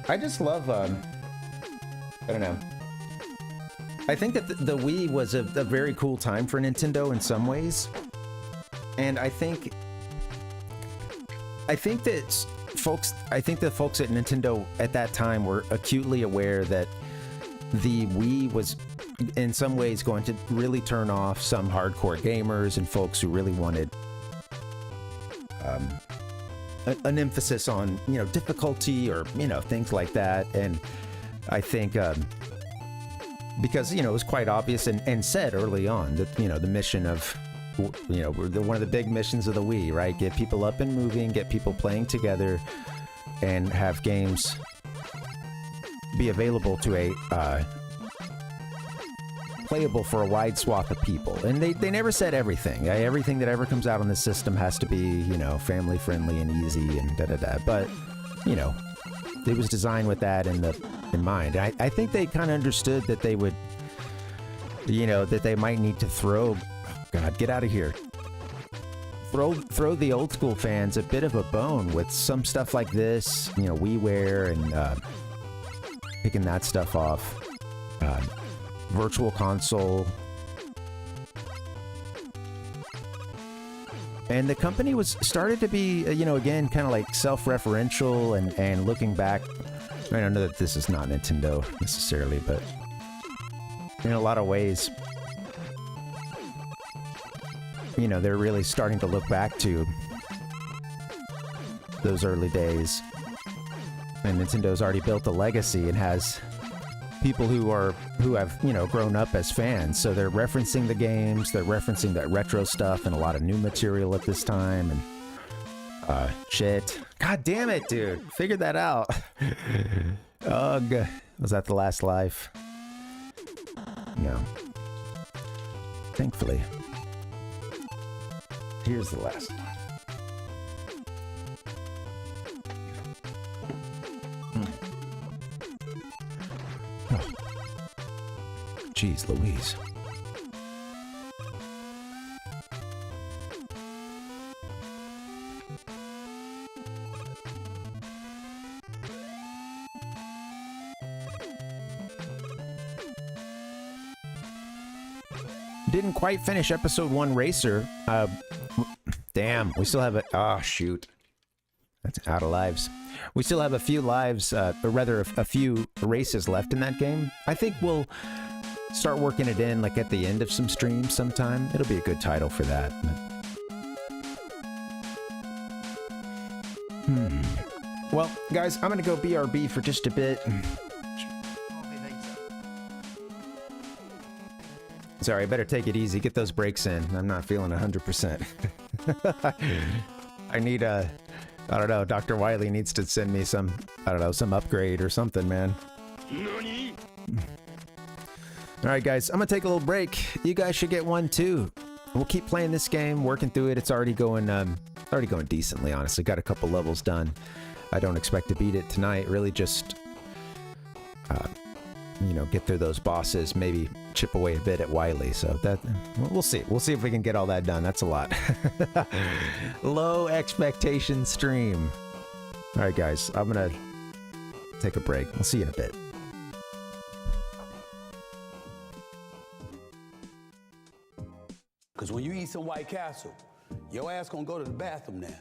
I just love, I don't know. I think that the Wii was a very cool time for Nintendo in some ways. And I think the folks at Nintendo at that time were acutely aware that the Wii was in some ways going to really turn off some hardcore gamers and folks who really wanted an emphasis on, you know, difficulty or, you know, things like that. And I think because, you know, it was quite obvious and said early on that, you know, the mission of, you know, one of the big missions of the Wii, right? Get people up and moving, get people playing together, and have games be available to a playable for a wide swath of people. And they never said everything. Everything that ever comes out on the system has to be, you know, family friendly and easy and da-da-da. But, you know, it was designed with that in mind. And I think they kind of understood that they would, you know, that they might need to throw, God, get out of here. Throw the old school fans a bit of a bone with some stuff like this, you know, WiiWare and picking that stuff off. Virtual console. And the company started to be, you know, again, kind of like self-referential and looking back. I don't know that this is not Nintendo necessarily, but in a lot of ways, you know, they're really starting to look back to those early days. And Nintendo's already built a legacy and has people who have, you know, grown up as fans. So they're referencing the games, they're referencing that retro stuff and a lot of new material at this time and shit. God damn it, dude. Figured that out. Ugh. Was that the last life? No. Thankfully. Here's the last life. Oh. Jeez Louise. Didn't quite finish episode 1 Racer. Damn, we still have a... Oh, shoot. That's out of lives. We still have a few lives, or rather a few races left in that game. I think we'll start working it in, like, at the end of some streams sometime. It'll be a good title for that. Well, guys, I'm gonna go BRB for just a bit. Sorry, I better take it easy. Get those brakes in. I'm not feeling 100%. I need I don't know, Dr. Wiley needs to send me some, I don't know, some upgrade or something, man. Alright, guys, I'm gonna take a little break. You guys should get one, too. We'll keep playing this game, working through it. It's already going decently, honestly. Got a couple levels done. I don't expect to beat it tonight. Really just... you know, get through those bosses, maybe chip away a bit at Wiley. So that, we'll see. We'll see if we can get all that done. That's a lot. Low expectation stream. All right, guys, I'm gonna take a break. We'll see you in a bit. Because when you eat some White Castle, your ass gonna go to the bathroom now.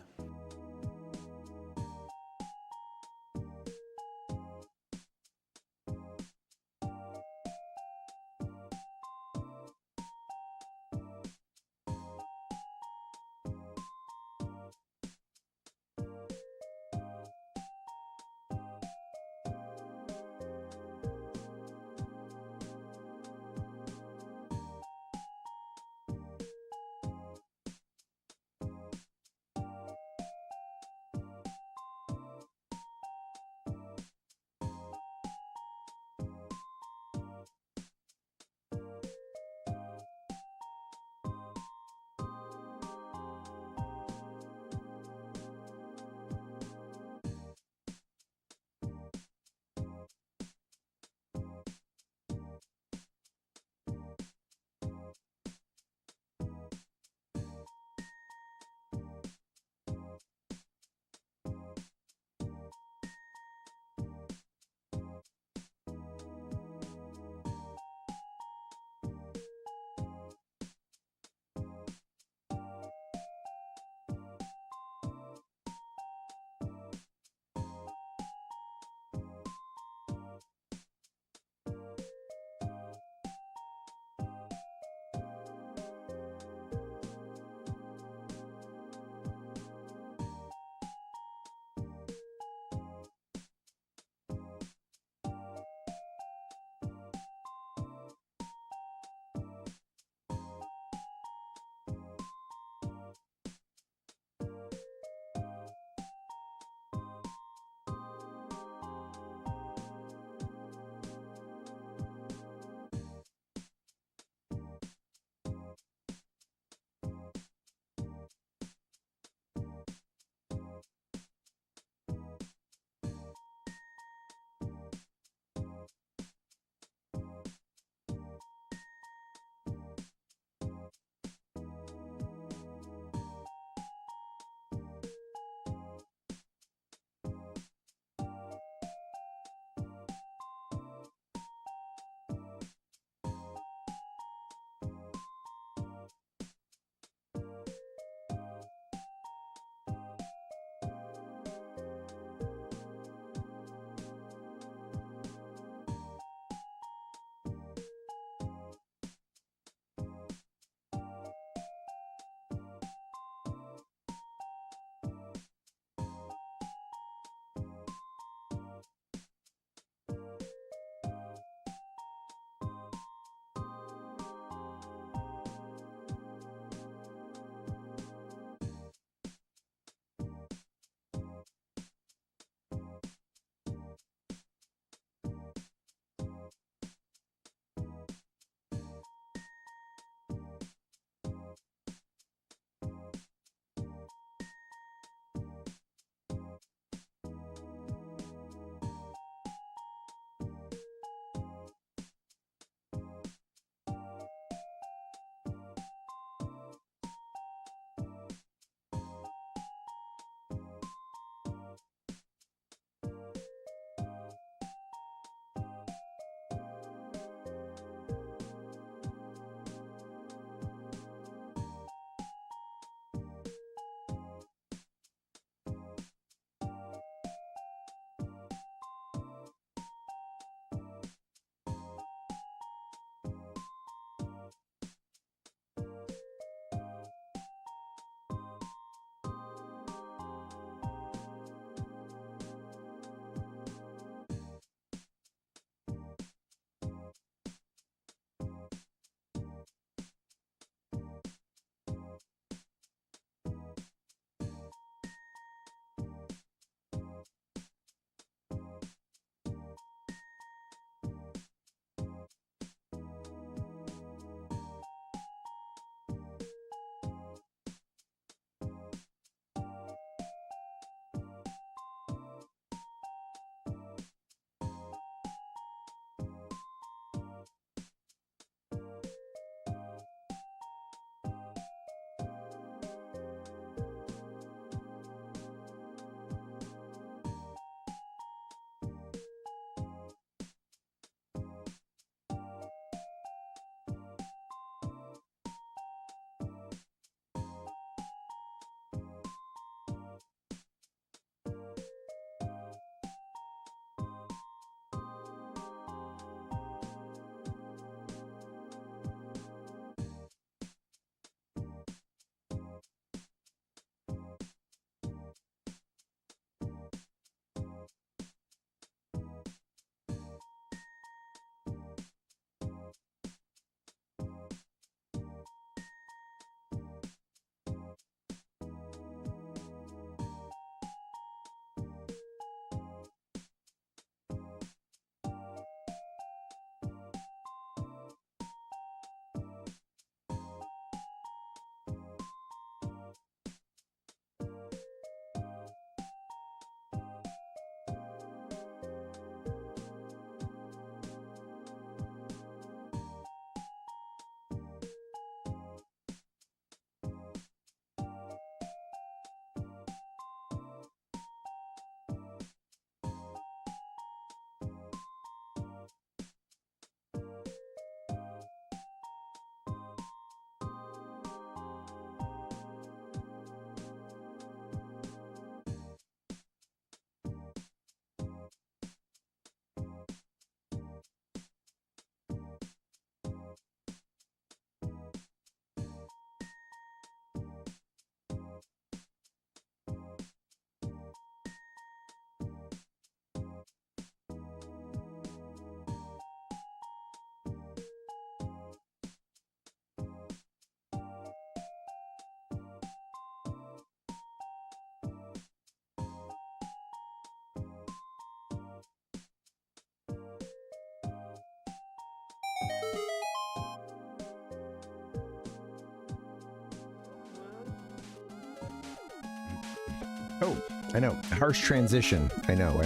Oh, I know. Harsh transition. I know.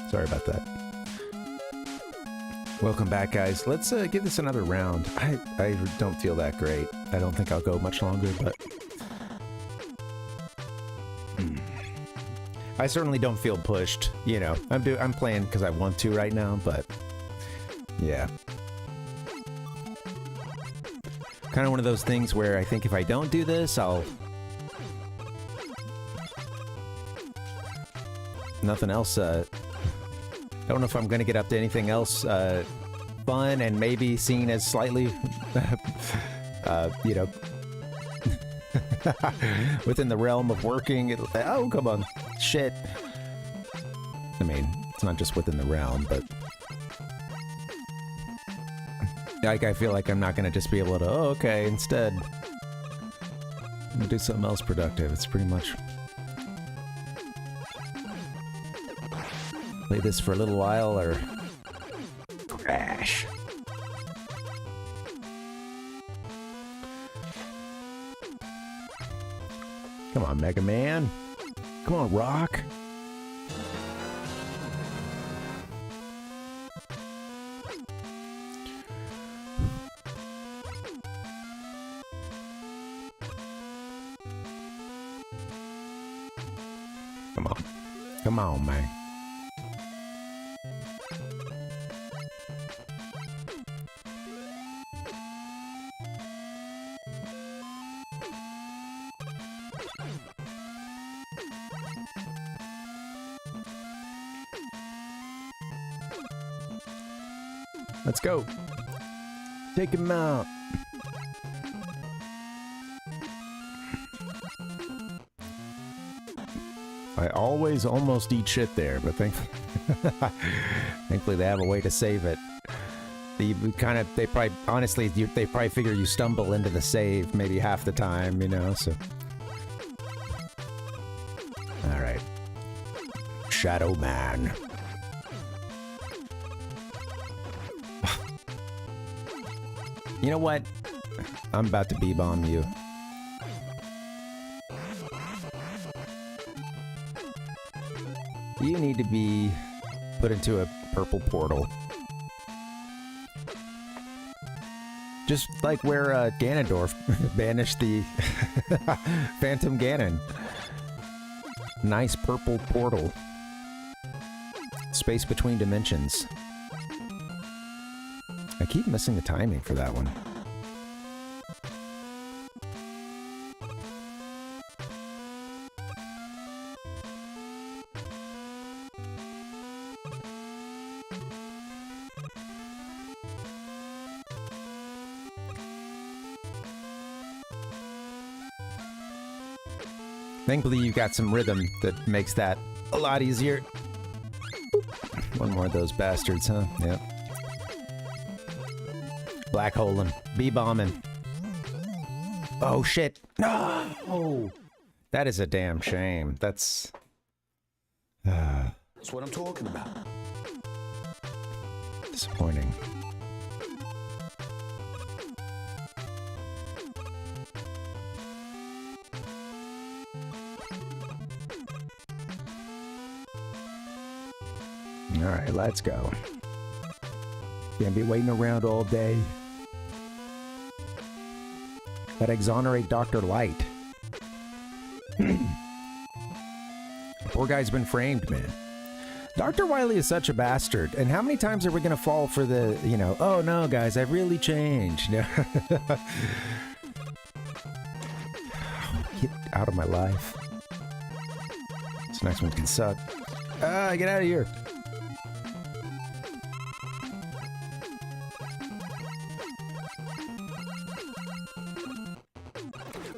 Sorry about that. Welcome back, guys. Let's give this another round. I don't feel that great. I don't think I'll go much longer, but... I certainly don't feel pushed, you know. I'm playing because I want to right now, but... Yeah. Kind of one of those things where I think if I don't do this, I'll... Nothing else, I don't know if I'm going to get up to anything else fun and maybe seen as slightly, you know, within the realm of working. Oh, come on. Shit. I mean, it's not just within the realm, but... Like, I feel like I'm not going to just be able to, oh, okay, instead, I'm going to do something else productive. It's pretty much... Play this for a little while, or... Crash. Come on, Mega Man. Come on, Rock. Come on. Come on, man. Let's go. Take him out. I always almost eat shit there, but thankfully they have a way to save it. They probably figure you stumble into the save maybe half the time, you know, so. Alright. Shadow Man. You know what? I'm about to B-bomb you. You need to be put into a purple portal. Just like where Ganondorf banished the Phantom Ganon. Nice purple portal. Space between dimensions. I keep missing the timing for that one. Thankfully, you got some rhythm that makes that a lot easier. One more of those bastards, huh? Yep. Black holing. B-bombing. Oh, shit. No! That is a damn shame. That's what I'm talking about. Disappointing. Alright, let's go. Can't be waiting around all day. Gotta exonerate Dr. Light. Poor guy's been framed, man. Dr. Wily is such a bastard. And how many times are we gonna fall for the, you know, oh no, guys, I've really changed. Get out of my life. This next one can suck. Get out of here.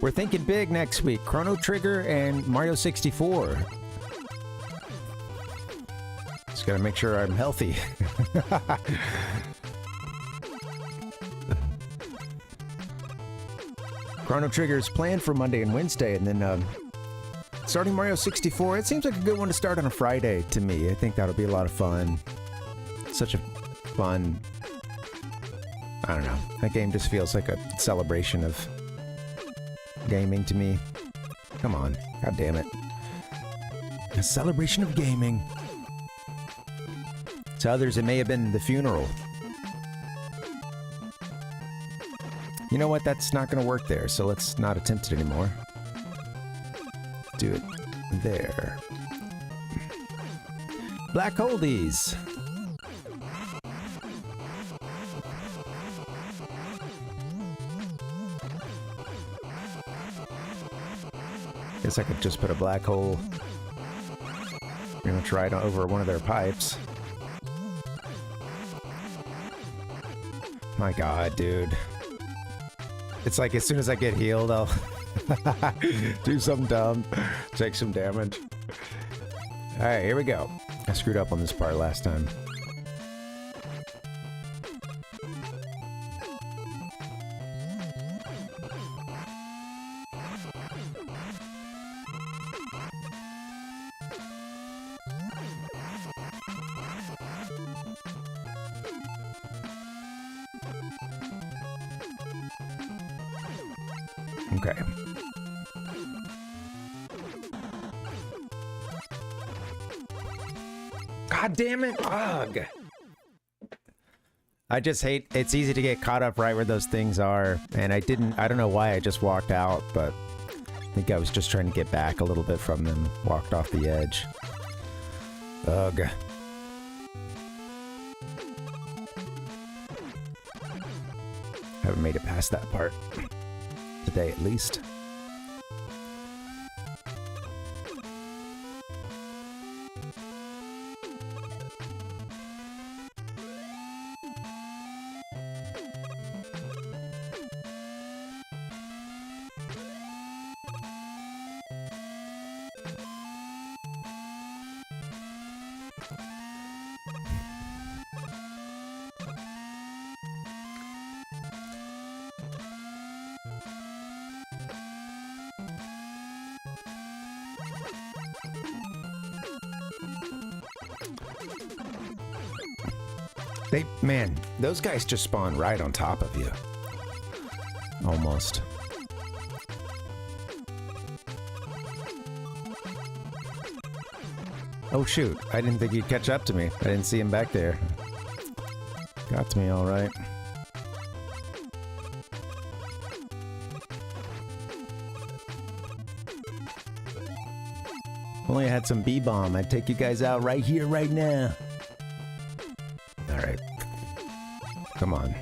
We're thinking big next week. Chrono Trigger and Mario 64. Just gotta make sure I'm healthy. Chrono Trigger is planned for Monday and Wednesday, and then starting Mario 64. It seems like a good one to start on a Friday to me. I think that'll be a lot of fun. Such a fun... I don't know. That game just feels like a celebration of gaming to me. Come on. God damn it. A celebration of gaming. To others, it may have been the funeral. You know what? That's not going to work there, so let's not attempt it anymore. Do it there. Black Holdies. Guess I could just put a black hole pretty much right over one of their pipes. My god, dude. It's like as soon as I get healed, I'll do something dumb, take some damage. Alright, here we go. I screwed up on this part last time. Okay. God damn it! Ugh. I just hate, it's easy to get caught up right where those things are, and I don't know why I just walked out, but I think I was just trying to get back a little bit from them, walked off the edge. Ugh. Haven't made it past that part. Today, at least. Man, those guys just spawn right on top of you. Almost. Oh shoot, I didn't think he'd catch up to me. I didn't see him back there. Got to me all right. If only I had some B-bomb, I'd take you guys out right here, right now. Alright. Come on.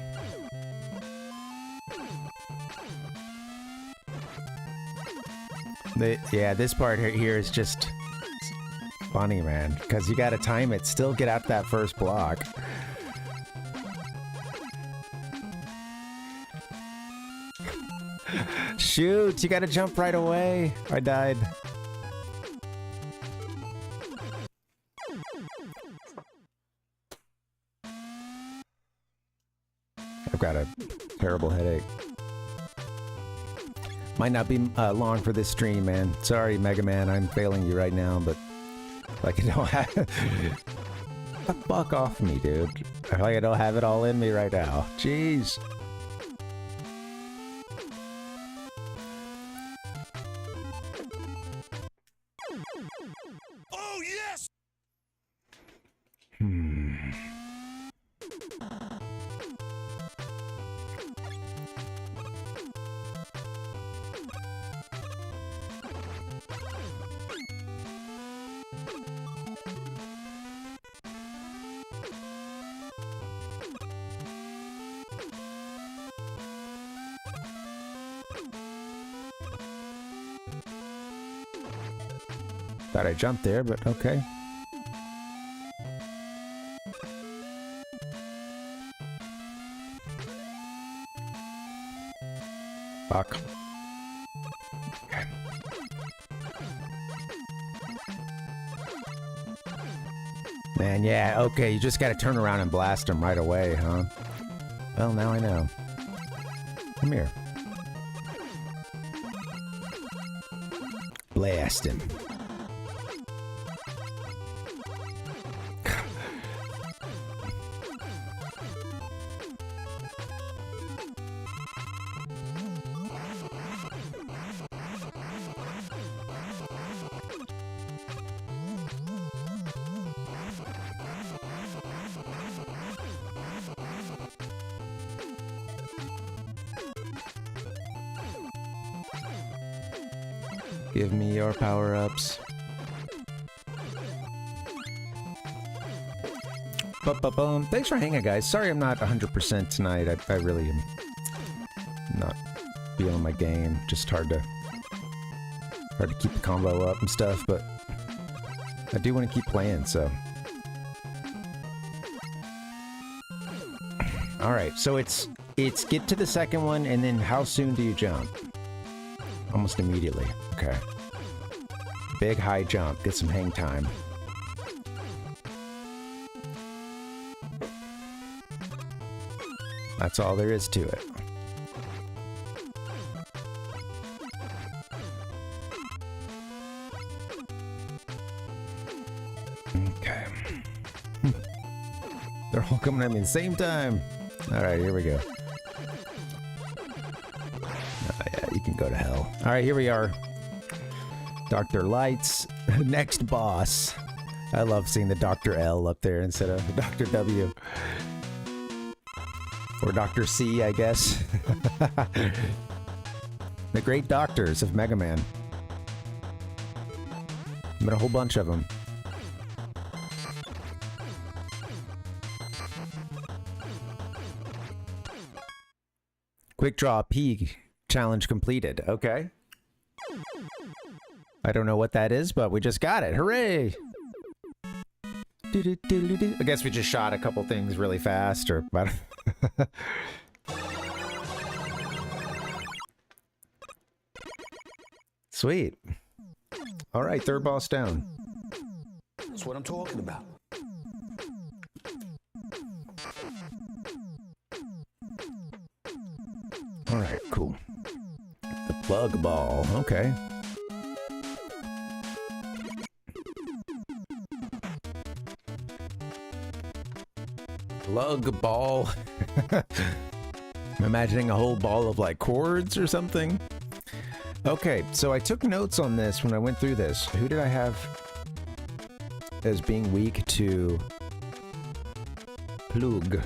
Yeah, this part here is just funny, man. Because you gotta time it. Still get out that first block. Shoot, you gotta jump right away. I died. I've got a terrible headache. Might not be long for this stream, man. Sorry, Mega Man, I'm failing you right now, but like I don't have... the fuck off me, dude. Like I don't have it all in me right now. Jeez. Oh, yes! Thought I jumped there, but okay. Fuck. Okay. Man, yeah, okay, you just gotta turn around and blast him right away, huh? Well, now I know. Come here. Blast him. Give me your power-ups. Boom. Thanks for hanging, guys. Sorry I'm not 100% tonight. I really am not feeling my game. Just hard to keep the combo up and stuff, but I do want to keep playing, so. Alright, so it's get to the second one, and then how soon do you jump? Almost immediately. Okay. Big high jump. Get some hang time. That's all there is to it. Okay. They're all coming at me at the same time. Alright, here we go. Oh yeah, you can go to hell. Alright, here we are. Dr. Lights. Next boss. I love seeing the Dr. L up there instead of Dr. W. Or Dr. C, I guess. The great doctors of Mega Man. Been a whole bunch of them. Quick draw P challenge completed. Okay. I don't know what that is, but we just got it. Hooray! I guess we just shot a couple things really fast, or... Sweet. All right, third boss down. That's what I'm talking about. All right, cool. The plug ball. Okay. Plug ball. I'm imagining a whole ball of like cords or something. Okay, so I took notes on this when I went through this. Who did I have as being weak to plug?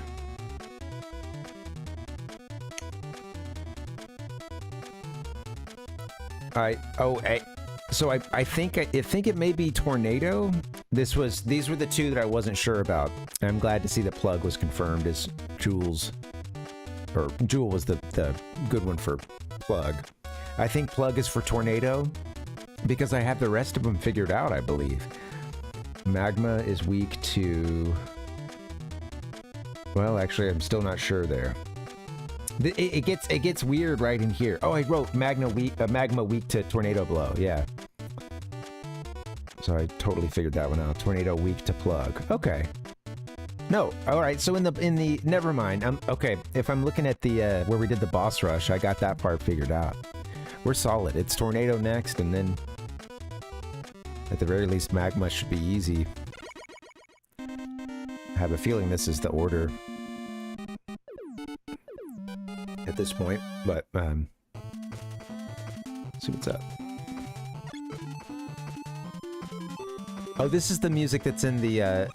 So I think it may be Tornado. These were the two that I wasn't sure about. And I'm glad to see that Plug was confirmed as Jules, or Jewel was the good one for Plug. I think Plug is for Tornado because I have the rest of them figured out, I believe. Magma is weak to... Well, actually, I'm still not sure there. It gets weird right in here. Oh, I wrote Magma weak to Tornado Blow. Yeah. So I totally figured that one out. Tornado weak to Plug. Okay. No. All right. So in the never mind. Okay. If I'm looking at the where we did the boss rush, I got that part figured out. We're solid. It's Tornado next, and then at the very least, Magma should be easy. I have a feeling this is the order at this point, but see what's up. Oh, this is the music that's in the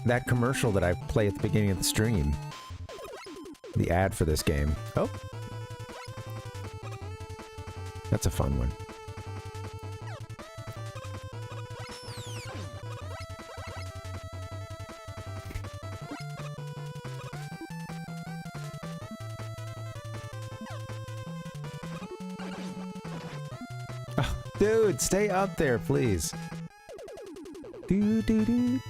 that commercial that I play at the beginning of the stream. The ad for this game. Oh. That's a fun one. Oh, dude, stay up there, please. Do do do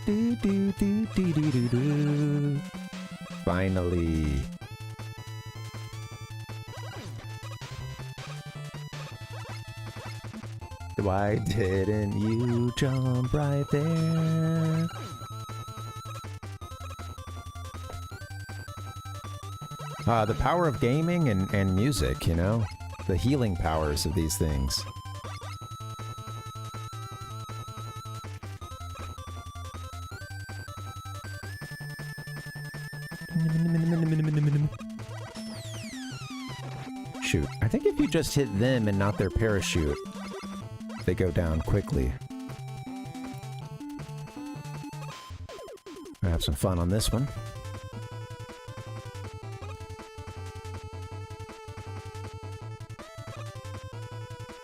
do do do do do do do. Finally. Why didn't you jump right there? The power of gaming and music, you know? The healing powers of these things. Shoot, I think if you just hit them and not their parachute, they go down quickly. I'll have some fun on this one.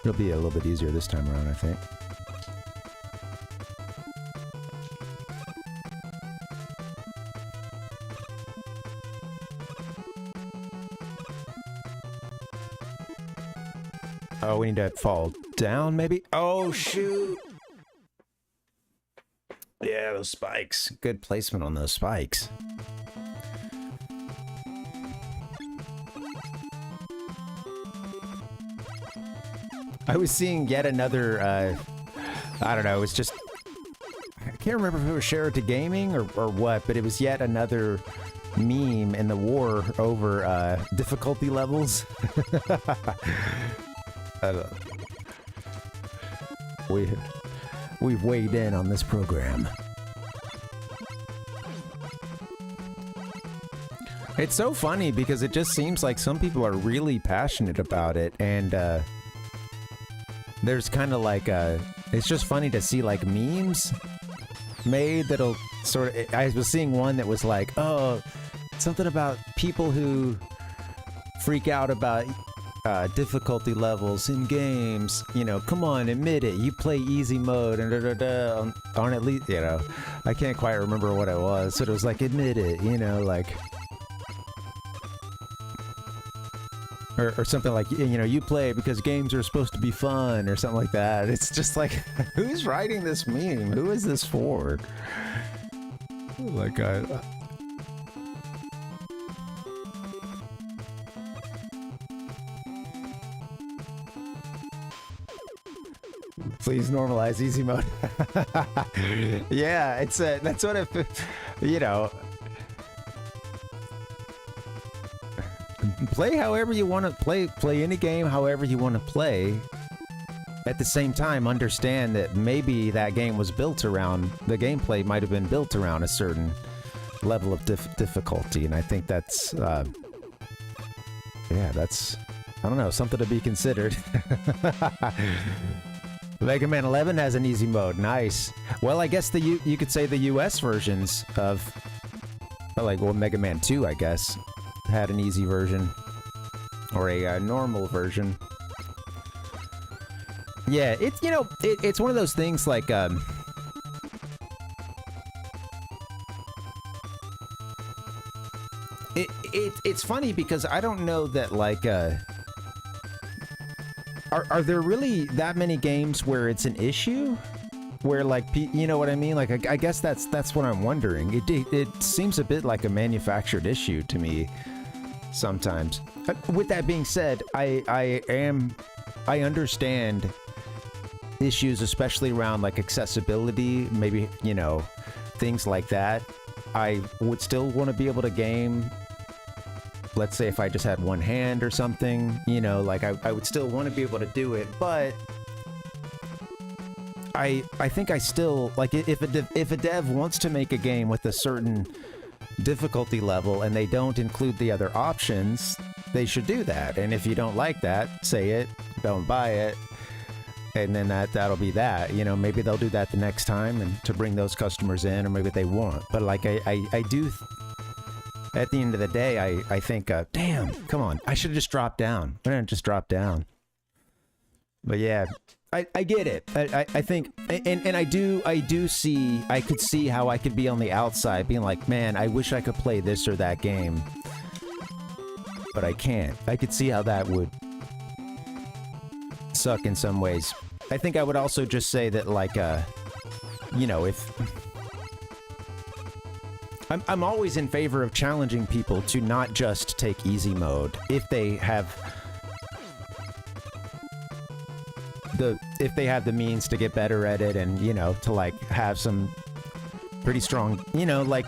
It'll be a little bit easier this time around, I think. Oh, we need to fall down, maybe? Oh, shoot! Yeah, those spikes. Good placement on those spikes. I was seeing yet another, I don't know, it was just... I can't remember if it was retrogaming or what, but it was yet another meme in the war over difficulty levels. I don't know. We've weighed in on this program. It's so funny because it just seems like some people are really passionate about it, and there's kind of like it's just funny to see like memes made that'll sort of... I was seeing one that was like, oh, something about people who freak out about difficulty levels in games, you know, come on, admit it, you play easy mode and on at least, you know, I can't quite remember what it was, so it was like, admit it, you know, like, or something like, you know, you play because games are supposed to be fun or something like that. It's just like, who's writing this meme? Who is this for? Like, please normalize easy mode. Yeah, it's that's what it, you know. Play however you want to play. Play any game however you want to play. At the same time, understand that maybe that game was built around, the gameplay might have been built around a certain level of difficulty, and I think that's, yeah, that's, I don't know, something to be considered. Mega Man 11 has an easy mode. Nice. Well, I guess you could say the US versions of, like, well, Mega Man 2, I guess, had an easy version or a normal version. Yeah, it's, you know, it's one of those things like it's funny because I don't know that, like, are there really that many games where it's an issue? Where, like, you know what I mean? Like, I guess that's what I'm wondering. It seems a bit like a manufactured issue to me sometimes. With that being said, I understand issues, especially around, like, accessibility, maybe, you know, things like that. I would still want to be able to game, let's say if I just had one hand or something, you know, like, I would still want to be able to do it, but I think I still, like, if a dev wants to make a game with a certain difficulty level and they don't include the other options, they should do that. And if you don't like that, say it, don't buy it, and then that'll be that. You know, maybe they'll do that the next time and to bring those customers in, or maybe they won't. But, like, I do, at the end of the day, I think, damn, come on, I should have just dropped down. Why didn't I just drop down? But yeah, I get it. I think, and I do see, I could see how I could be on the outside being like, man, I wish I could play this or that game, but I can't. I could see how that would suck in some ways. I think I would also just say that, like, you know, if I'm always in favor of challenging people to not just take easy mode if they have the means to get better at it, and, you know, to, like, have some pretty strong, you know, like,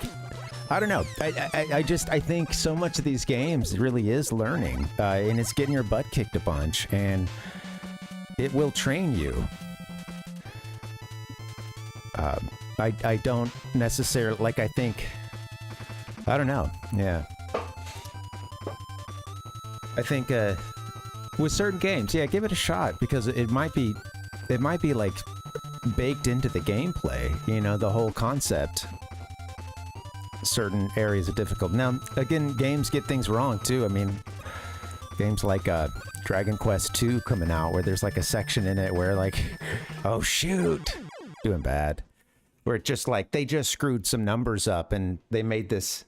I don't know. I think so much of these games really is learning, and it's getting your butt kicked a bunch, and it will train you. I don't necessarily, like, I think, I don't know. Yeah. I think, with certain games, yeah, give it a shot, because it might be like baked into the gameplay, you know, the whole concept. Certain areas of difficulty. Now, again, games get things wrong too. I mean, games like Dragon Quest 2 coming out where there's like a section in it where like, oh shoot, doing bad. Where it just like, they just screwed some numbers up and they made this,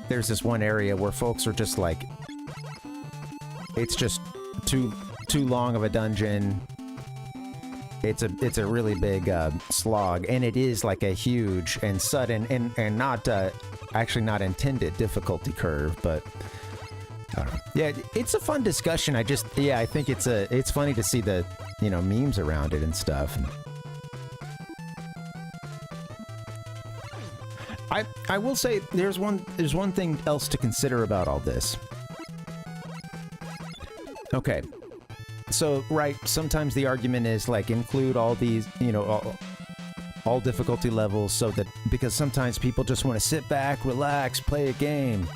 there's this one area where folks are just like, it's just too long of a dungeon. It's a really big slog, and it is like a huge and sudden and not actually not intended difficulty curve, but I don't know. Yeah, it's a fun discussion. I think it's funny to see the memes around it and stuff. I will say there's one thing else to consider about all this. Okay. So, right, sometimes the argument is like include all these, all difficulty levels so that, because sometimes people just want to sit back, relax, play a game.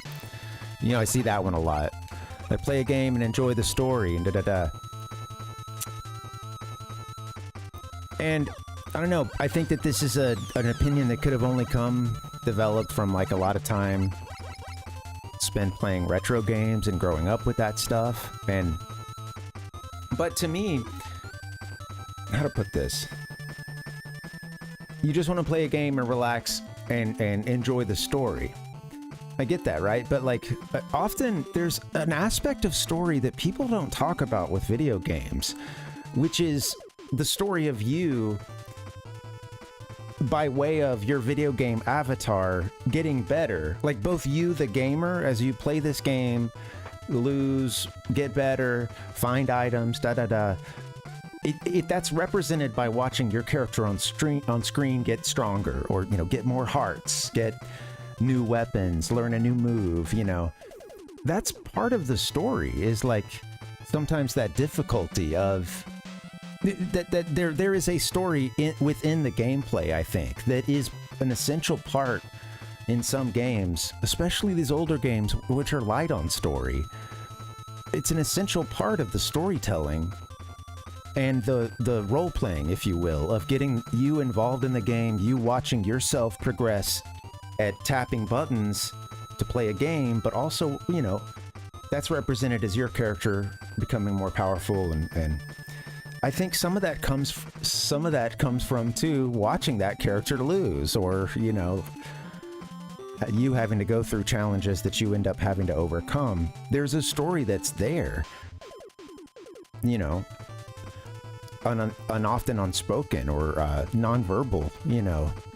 I see that one a lot. Like play a game and enjoy the story and da-da-da. And I don't know, I think that this is an opinion that could have only developed from like a lot of time spent playing retro games and growing up with that stuff. But to me, how to put this? You just want to play a game and relax and enjoy the story. I get that, right? But like, often there's an aspect of story that people don't talk about with video games, which is the story of you by way of your video game avatar getting better. Like both you, the gamer, as you play this game, lose, get better, find items, da-da-da. That's represented by watching your character on screen get stronger, or get more hearts, get new weapons, learn a new move. That's part of the story, is like sometimes that difficulty of that there is a story within the gameplay, I think, that is an essential part in some games, especially these older games which are light on story. It's an essential part of the storytelling and the role-playing, if you will, of getting you involved in the game, you watching yourself progress at tapping buttons to play a game, but also, that's represented as your character becoming more powerful, and I think some of that comes from too watching that character lose, or you having to go through challenges that you end up having to overcome. There's a story that's there, an often unspoken or nonverbal,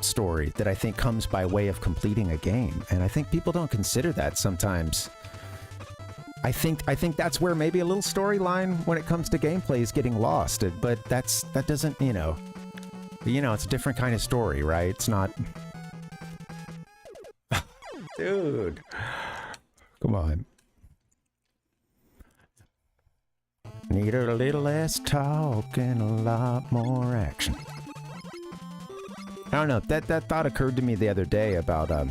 story that I think comes by way of completing a game, and I think people don't consider that sometimes. I think that's where maybe a little storyline when it comes to gameplay is getting lost, but that doesn't, it's a different kind of story, right? It's not. Dude, come on. Need a little less talk and a lot more action. I don't know, that thought occurred to me the other day about, I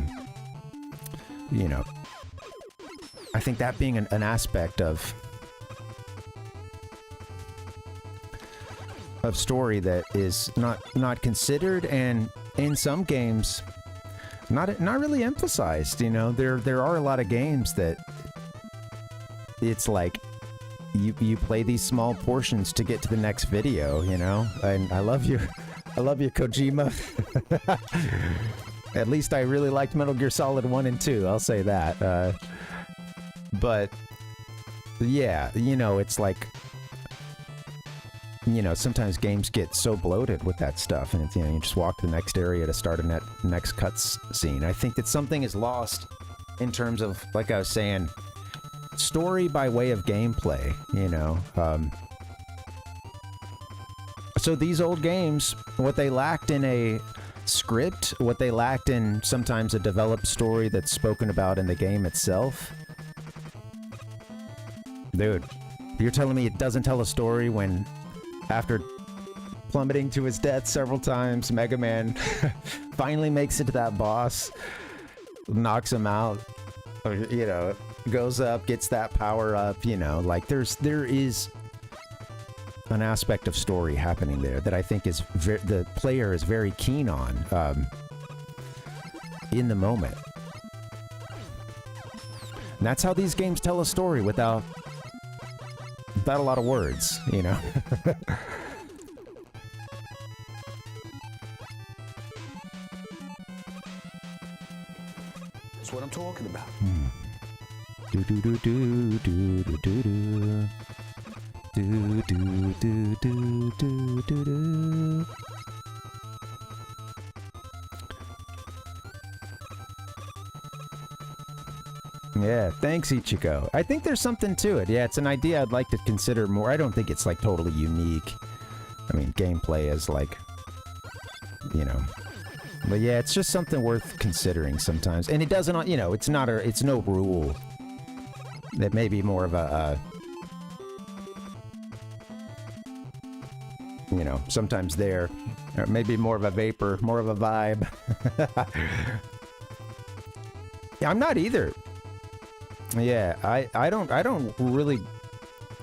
think that being an aspect of story that is not considered, and in some games not really emphasized. There are a lot of games that it's like you play these small portions to get to the next video, and I love you Kojima. At least I really liked Metal Gear Solid 1 and 2, I'll say that. But yeah, it's like, sometimes games get so bloated with that stuff, and it's, you just walk to the next area to start a next cutscene. I think that something is lost in terms of, like I was saying, story by way of gameplay, So these old games, what they lacked in a script, what they lacked in sometimes a developed story that's spoken about in the game itself. Dude, you're telling me it doesn't tell a story when, after plummeting to his death several times, Mega Man finally makes it to that boss, knocks him out, or, goes up, gets that power up, like there is an aspect of story happening there that I think is the player is very keen on in the moment. And that's how these games tell a story without without a lot of words, you know? That's what I'm talking about. Do do do do do do do do. Do do do do do do do. Yeah, thanks Ichiko. I think there's something to it. Yeah, it's an idea I'd like to consider more. I don't think it's like totally unique. I mean, gameplay is like, you know. But yeah, it's just something worth considering sometimes. And it doesn't, you know, it's not a, it's no rule. That may be more of a, you know, sometimes there, or maybe more of a vapor, more of a vibe. Yeah, I'm not either. Yeah, I don't really,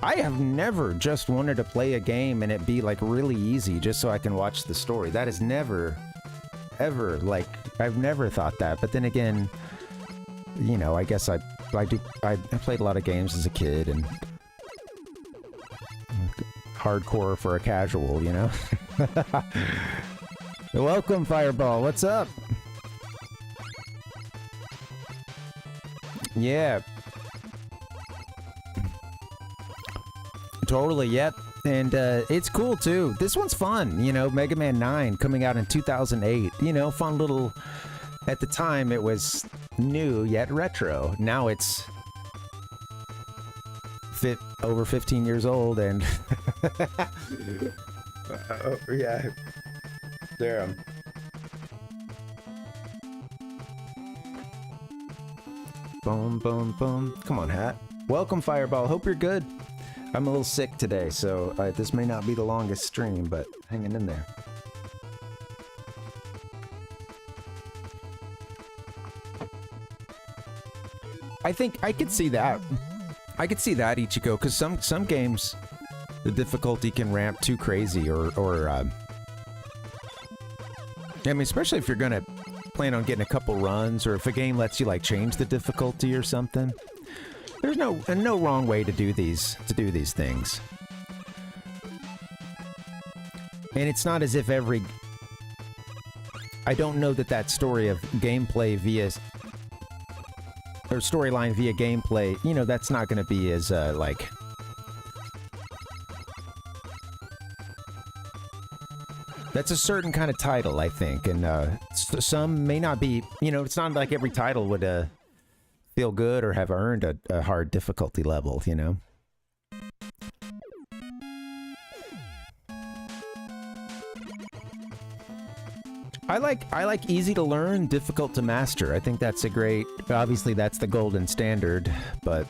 I have never just wanted to play a game and it be like really easy just so I can watch the story. That is never, ever, like, I've never thought that. But then again, you know, I guess I played a lot of games as a kid and hardcore for a casual, you know? Welcome, Fireball. What's up? Yeah. Totally, yep. And it's cool, too. This one's fun, you know, Mega Man 9 coming out in 2008. You know, fun little... At the time, it was new, yet retro. Now it's... over 15 years old, and... oh, yeah. There, Boom, boom, boom. Come on, Hat. Welcome, Fireball. Hope you're good. I'm a little sick today, so this may not be the longest stream, but hanging in there. I think I could see that. I could see that, Ichiko, because some games, the difficulty can ramp too crazy, or I mean, especially if you're gonna plan on getting a couple runs, or if a game lets you like change the difficulty or something. There's no wrong way to do these things. And it's not as if every... I don't know that story of gameplay via... or storyline via gameplay, you know, that's not going to be as, like... That's a certain kind of title, I think, and some may not be, you know, it's not like every title would feel good or have earned a hard difficulty level, you know? I like easy to learn, difficult to master. I think that's a great, obviously that's the golden standard, but...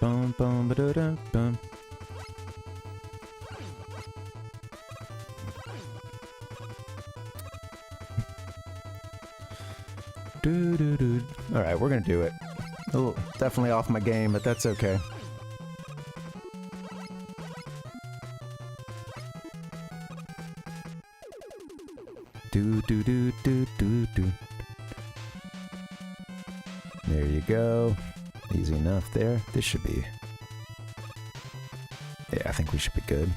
Bum, bum, ba-da-da, bum. Alright, we're gonna do it. Oh, definitely off my game, but that's okay. Do. There you go. Easy enough there. This should be... Yeah, I think we should be good.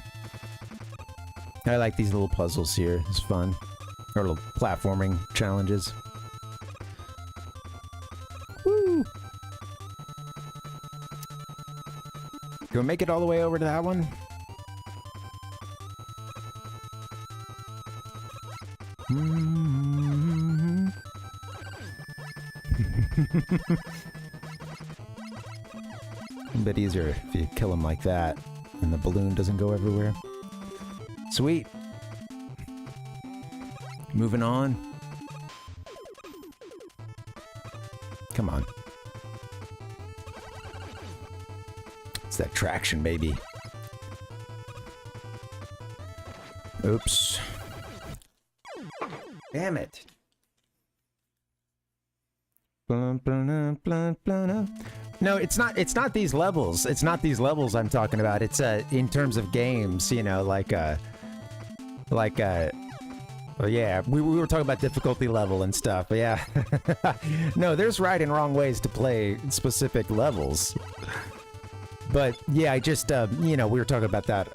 I like these little puzzles here. It's fun. Or little platforming challenges. Woo! Go make it all the way over to that one? A bit easier if you kill him like that and the balloon doesn't go everywhere. Sweet. Moving on. Come on. It's that traction, baby. Oops. Damn it. No, it's not these levels. It's not these levels I'm talking about. It's in terms of games, you know, like Oh, yeah, we were talking about difficulty level and stuff, but yeah. No, there's right and wrong ways to play specific levels. But yeah, I just, you know, we were talking about that,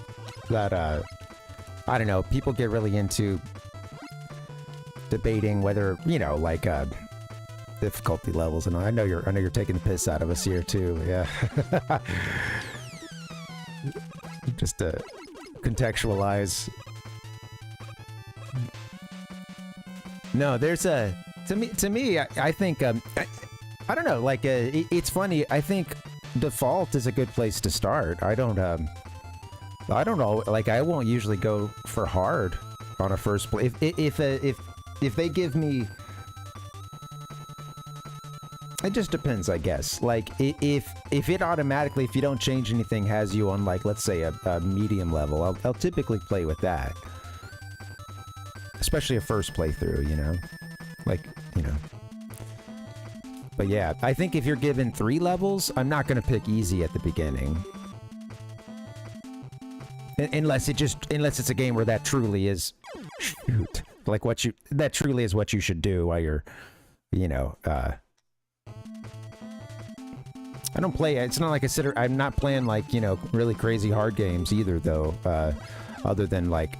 I don't know, people get really into debating whether, you know, like, difficulty levels, and I know you're taking the piss out of us here too, yeah. Just to contextualize. No, there's a to me. I think I don't know. Like it's funny. I think default is a good place to start. I don't know. Like I won't usually go for hard on a first play. If they give me, it just depends, I guess. Like if it automatically, if you don't change anything, has you on like let's say a medium level, I'll typically play with that. Especially a first playthrough, you know? Like, you know. But yeah, I think if you're given 3 levels, I'm not going to pick easy at the beginning. Unless it's a game where that truly is... Shoot. Like that truly is what you should do while you're, you know, I don't play... It's not like I'm not playing like, you know, really crazy hard games either, though. Other than like...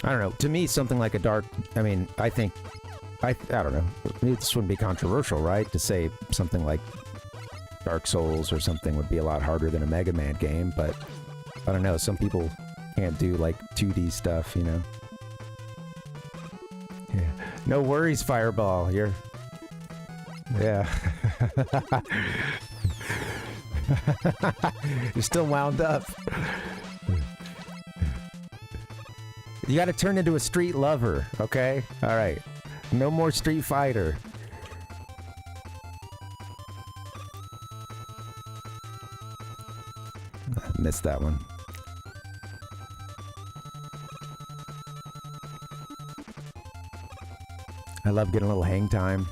I don't know. To me, something like a dark... I mean, I think... I don't know. This wouldn't be controversial, right? To say something like Dark Souls or something would be a lot harder than a Mega Man game, but... I don't know. Some people can't do, like, 2D stuff, you know? Yeah. No worries, Fireball. You're... Yeah. You're still wound up. You gotta turn into a street lover, okay? Alright. No more Street Fighter. Missed that one. I love getting a little hang time.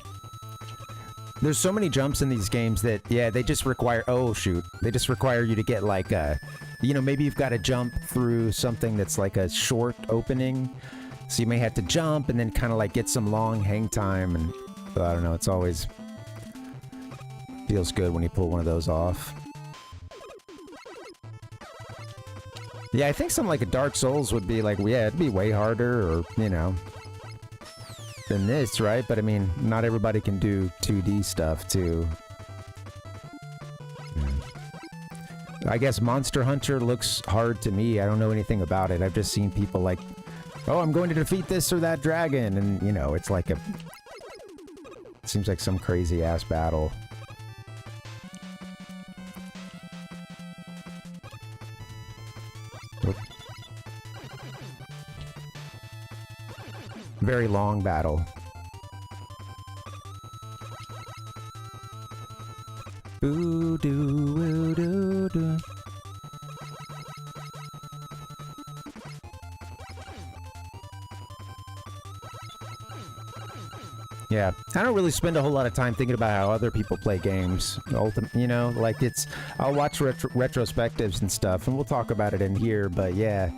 There's so many jumps in these games that, yeah, they just require... Oh, shoot. They just require you to get, like, you know, maybe you've got to jump through something that's like a short opening. So you may have to jump and then kind of like get some long hang time. And I don't know, it's always feels good when you pull one of those off. Yeah, I think something like a Dark Souls would be like, yeah, it'd be way harder or, you know, than this, right? But I mean, not everybody can do 2D stuff too. I guess Monster Hunter looks hard to me. I don't know anything about it. I've just seen people like, oh, I'm going to defeat this or that dragon. And, you know, it's like it seems like some crazy ass battle. Very long battle. Boo doo woo doo doo. Yeah, I don't really spend a whole lot of time thinking about how other people play games. You know, like I'll watch retrospectives and stuff, and we'll talk about it in here. But yeah,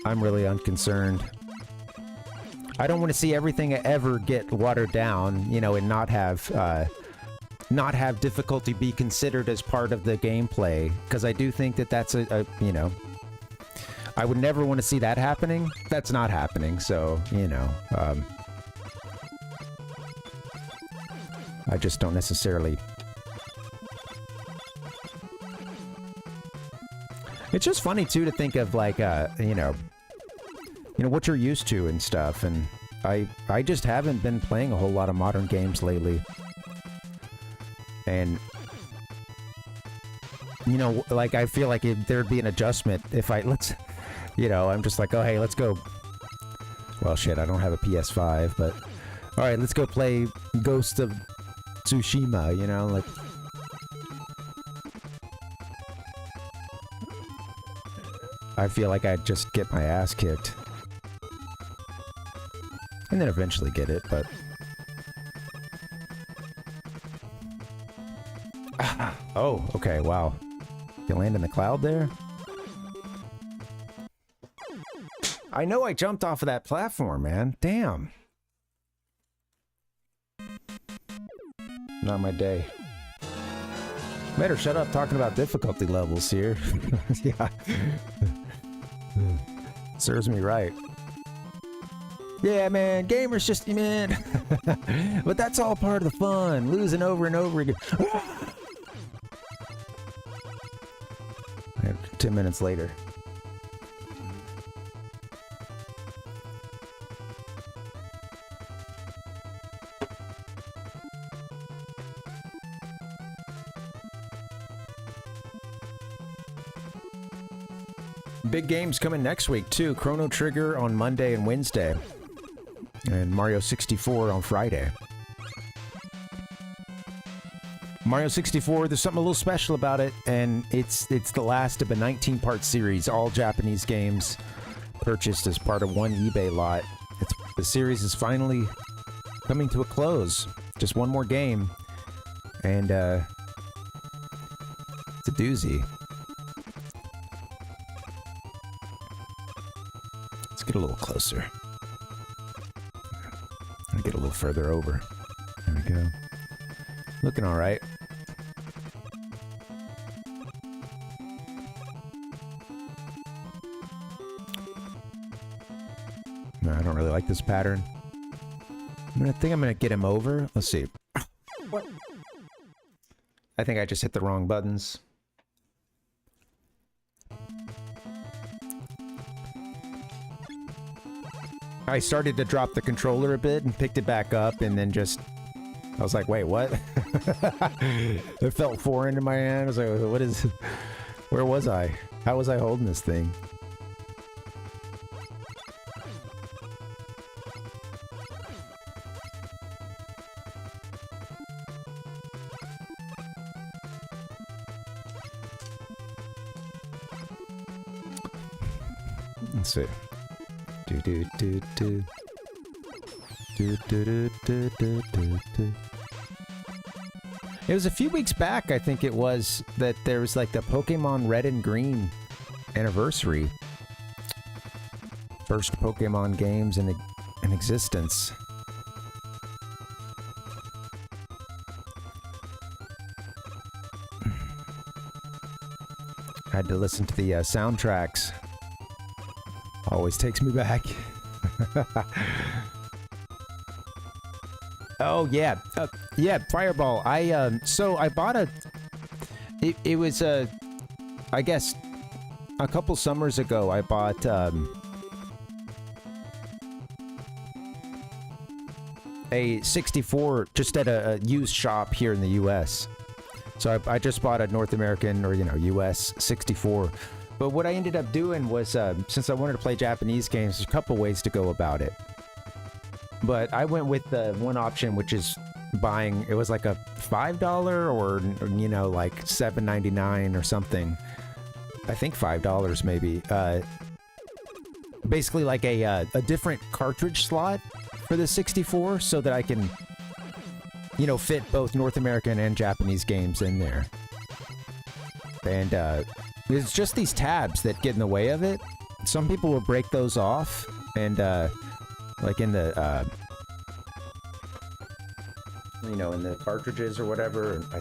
I'm really unconcerned. I don't want to see everything ever get watered down, you know, and not have difficulty be considered as part of the gameplay, because I do think that that's you know, I would never want to see that happening. That's not happening, so, you know, I just don't necessarily... It's just funny, too, to think of, like, you know, what you're used to and stuff, and I just haven't been playing a whole lot of modern games lately. And, you know, like, I feel like there'd be an adjustment if you know, I'm just like, oh, hey, let's go. Well, shit, I don't have a PS5, but... Alright, let's go play Ghost of Tsushima, you know, like... I feel like I'd just get my ass kicked. And then eventually get it, but... Oh, okay, wow. You land in the cloud there? I know I jumped off of that platform, man. Damn. Not my day. Better shut up talking about difficulty levels here. Yeah. Serves me right. Yeah, man. Gamers just, man. But that's all part of the fun. Losing over and over again. 10 minutes later. Big games coming next week, too. Chrono Trigger on Monday and Wednesday. And Mario 64 on Friday. Mario 64, there's something a little special about it, and it's the last of a 19-part series, all Japanese games purchased as part of one eBay lot. The series is finally coming to a close. Just one more game, and it's a doozy. Let's get a little closer. I'll get a little further over. There we go. Looking all right. No, I don't really like this pattern. I think I'm gonna get him over. Let's see. What? I think I just hit the wrong buttons. I started to drop the controller a bit and picked it back up, and then just... I was like, wait, what? It felt foreign in my hand. I was like, what is... Where was I? How was I holding this thing? Let's see. Do do do do. Do do do do do do do. It was a few weeks back, I think it was, that there was like the Pokemon Red and Green anniversary. First Pokemon games in existence. I had to listen to the soundtracks. Always takes me back. Oh yeah, yeah, Fireball. So I bought a. It was I guess a couple summers ago. I bought a 64 just at a used shop here in the U.S. So I just bought a North American or U.S. 64. But what I ended up doing was, since I wanted to play Japanese games, there's a couple ways to go about it. But I went with the one option, which is buying, it was like a $5 or like $7.99 or something. I think $5 maybe. Basically like a different cartridge slot for the 64 so that I can, fit both North American and Japanese games in there. And, it's just these tabs that get in the way of it. Some people will break those off, and like in the in the cartridges or whatever. I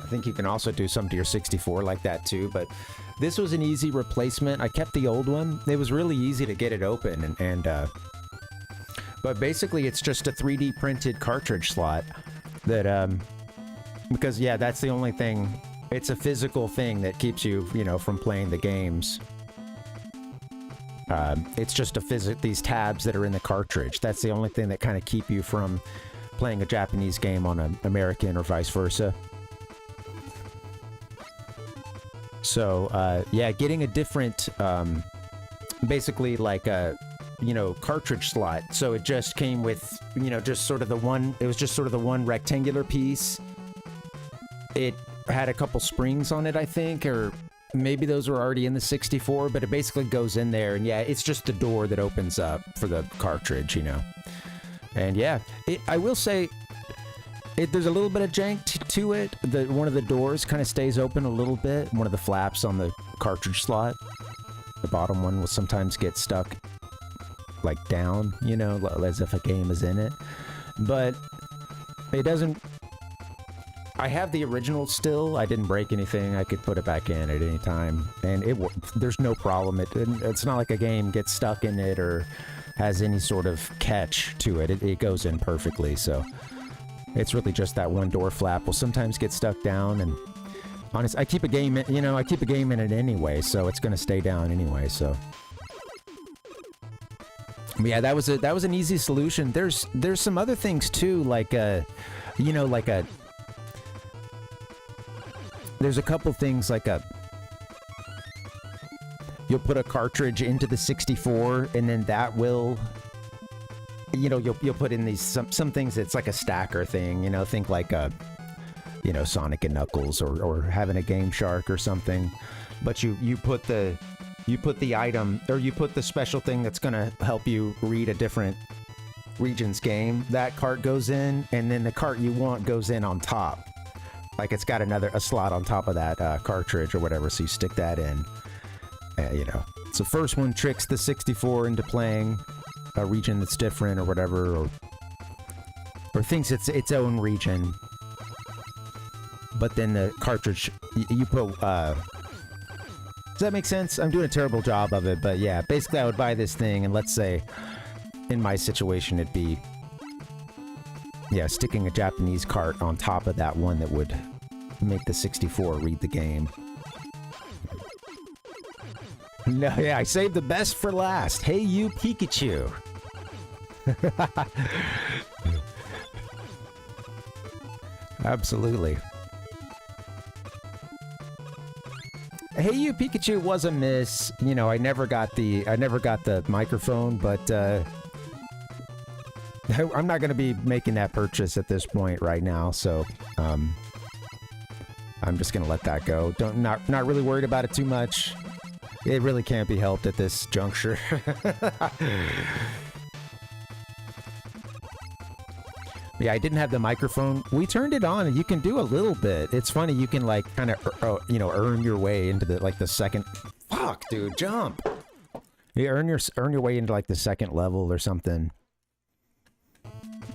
think you can also do some to your 64 like that too. But this was an easy replacement. I kept the old one. It was really easy to get it open, but basically it's just a 3D printed cartridge slot that because yeah, that's the only thing. It's a physical thing that keeps you, from playing the games. It's just these tabs that are in the cartridge. That's the only thing that kind of keep you from playing a Japanese game on an American or vice versa. So, yeah, getting a different, basically like a, cartridge slot. So it just came with, just sort of the one, it was just sort of the one rectangular piece. It had a couple springs on it, I think, or maybe those were already in the 64, but it basically goes in there, and yeah, it's just the door that opens up for the cartridge, And yeah, I will say, there's a little bit of jank to it. One of the doors kind of stays open a little bit. One of the flaps on the cartridge slot, the bottom one, will sometimes get stuck like down, you know, as if a game is in it. But it doesn't... I have the original still. I didn't break anything. I could put it back in at any time, and there's no problem. It's not like a game gets stuck in it or has any sort of catch to it. It goes in perfectly, so it's really just that one door flap will sometimes get stuck down. And honest, I keep a game in, you know, I keep a game in it anyway, so it's gonna stay down anyway. So but yeah, that was an easy solution. There's some other things too, like you know, like there's a couple things like you'll put a cartridge into the 64, and then that will, you know, you'll put in these some things. It's like a stacker thing, you know. Think like you know, Sonic and Knuckles or having a Game Shark or something. But you put the item, or you put the special thing that's gonna help you read a different region's game. That cart goes in, and then the cart you want goes in on top. Like it's got a slot on top of that cartridge or whatever, so you stick that in. You know, so first one tricks the 64 into playing a region that's different or whatever, or thinks it's its own region. But then the cartridge, you put. Does that make sense? I'm doing a terrible job of it, but yeah, basically I would buy this thing, and let's say, in my situation, it'd be, yeah, sticking a Japanese cart on top of that one that would make the 64 read the game. No, yeah, I saved the best for last. Hey, you Pikachu. Absolutely. Hey, you Pikachu was a miss. You know, I never got the microphone, but I'm not going to be making that purchase at this point right now, so I'm just going to let that go. Not really worried about it too much. It really can't be helped at this juncture. Yeah, I didn't have the microphone. We turned it on, and you can do a little bit. It's funny, you can like kind of you know, earn your way into the second. Fuck, dude, jump. You earn your way into like the second level or something,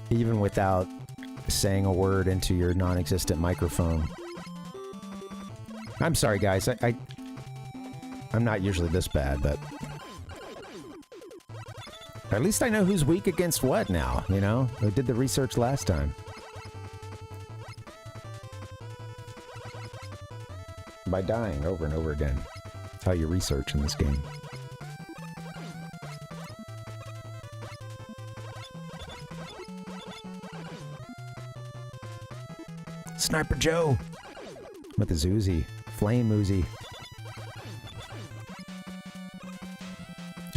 even without saying a word into your non-existent microphone. I'm sorry, guys. I'm not usually this bad, but at least I know who's weak against what now, you know? I did the research last time. By dying over and over again. That's how you research in this game. Sniper Joe! With his Uzi. Flame Uzi.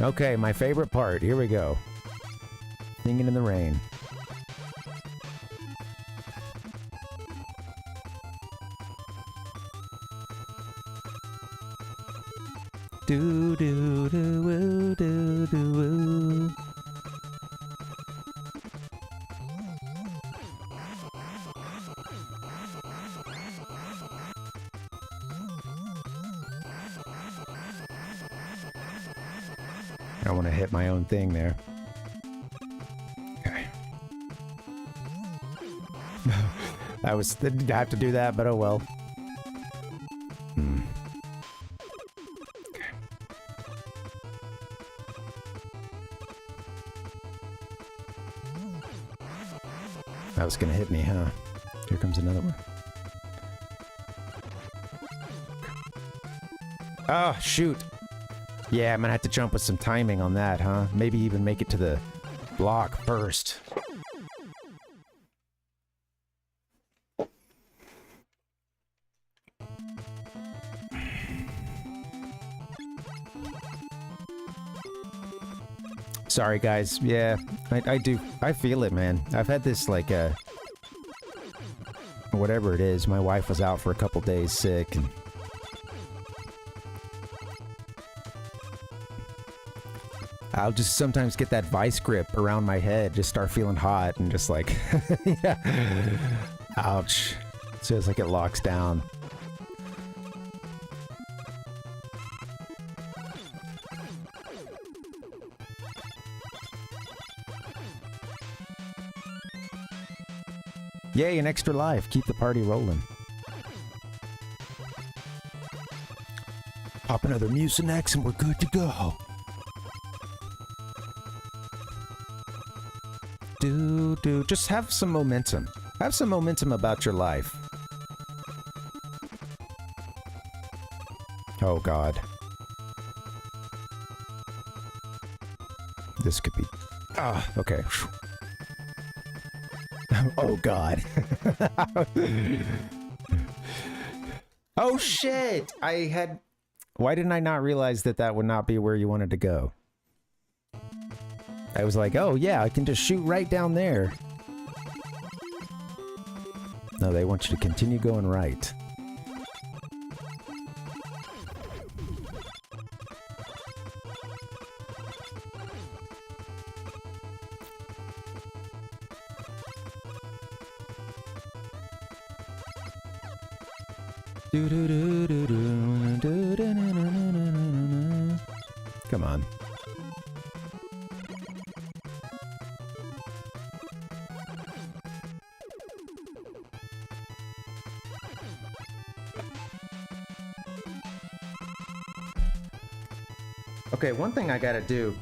Okay, my favorite part. Here we go. Singing in the rain. Do do do woo do do woo. I want to hit my own thing there. Okay. Didn't have to do that, but oh well. Okay. That was gonna hit me, huh? Here comes another one. Oh, shoot. Yeah, I'm gonna have to jump with some timing on that, huh? Maybe even make it to the block first. Sorry, guys. Yeah, I feel it, man. I've had this, like, whatever it is. My wife was out for a couple days sick, and I'll just sometimes get that vice grip around my head, just start feeling hot and just like, yeah. Ouch. It feels like it locks down. Yay, an extra life. Keep the party rolling. Pop another Mucinex and we're good to go. Just have some momentum. Have some momentum about your life. Oh, God. This could be... Ah, okay. Oh, God. Oh, shit! I had... Why didn't I not realize that that would not be where you wanted to go? I was like, oh, yeah, I can just shoot right down there. No, they want you to continue going right. Come on. Okay, one thing I gotta do.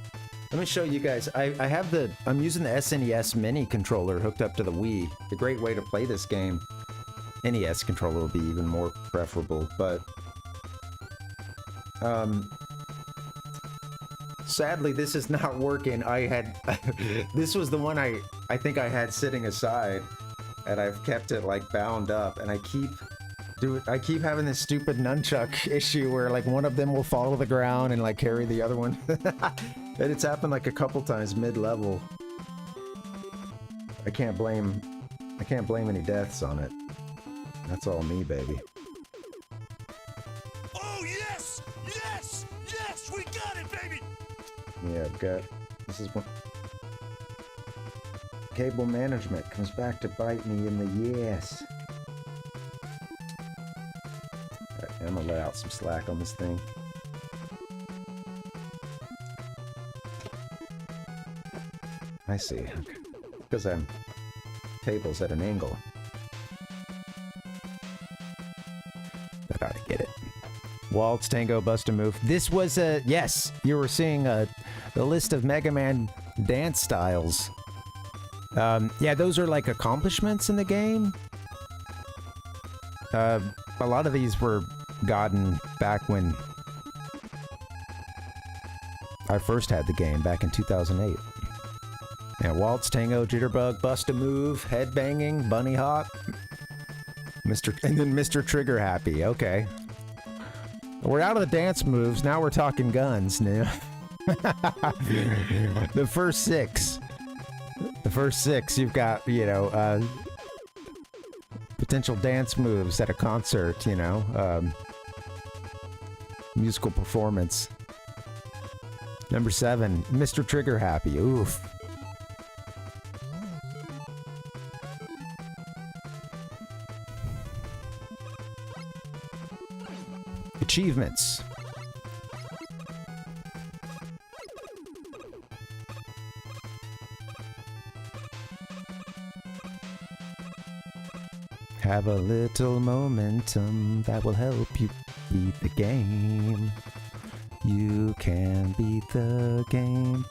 Let me show you guys. I'm using the SNES Mini controller hooked up to the Wii. A great way to play this game. NES controller would be even more preferable, but sadly this is not working. This was the one I think I had sitting aside, and I've kept it like bound up, and I keep having this stupid nunchuck issue where like one of them will fall to the ground and like carry the other one. And it's happened like a couple times mid-level. I can't blame any deaths on it. That's all me, baby. Oh, yes! Yes! Yes! We got it, baby! Yeah, this is one. Cable management comes back to bite me in the ass. Alright, I'm gonna let out some slack on this thing. I see. Okay. Because I'm table's at an angle. That ought to get it. Waltz, Tango, Bust a Move. This was a... Yes, you were seeing the list of Mega Man dance styles. Yeah, those are like accomplishments in the game. A lot of these were gotten back when I first had the game, back in 2008. Yeah, Waltz, Tango, Jitterbug, Bust a Move, Headbanging, Bunny Hop, and then Mr. Trigger Happy. Okay. We're out of the dance moves, now we're talking guns now. The first six. The first six, you've got, you know, potential dance moves at a concert, you know, musical performance. Number 7, Mr. Trigger Happy. Oof. Achievements. Have a little momentum that will help you beat the game. You can beat the game.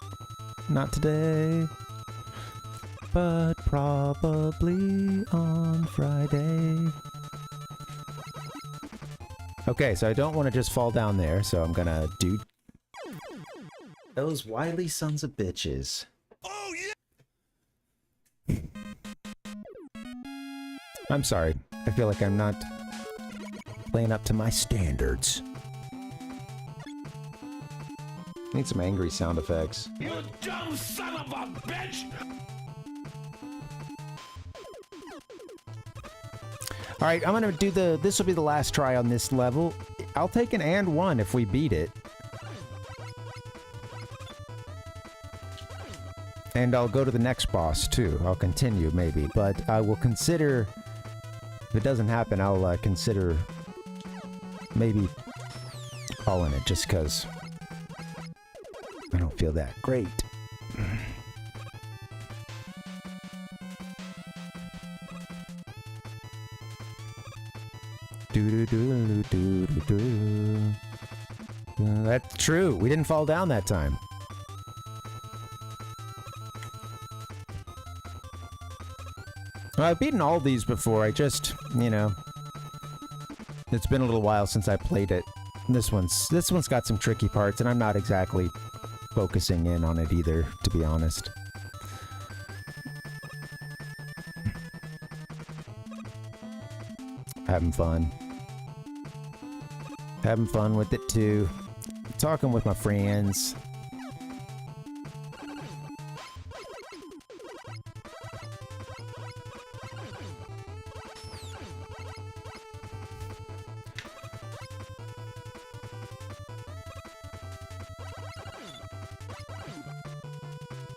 Not today, but probably on Friday. Okay, so I don't want to just fall down there, so I'm gonna do those wily sons of bitches. Oh, yeah! I'm sorry. I feel like I'm not playing up to my standards. Need some angry sound effects. You dumb son of a bitch! Alright, I'm gonna do this will be the last try on this level. I'll take an and 1 if we beat it. And I'll go to the next boss, too. I'll continue, maybe. But I will consider... If it doesn't happen, I'll consider... maybe calling it, just because... I don't feel that great. That's true. We didn't fall down that time. Well, I've beaten all these before. I just, you know, it's been a little while since I played it. This one's got some tricky parts, and I'm not exactly focusing in on it either, to be honest. Having fun. Having fun with it too. Talking with my friends.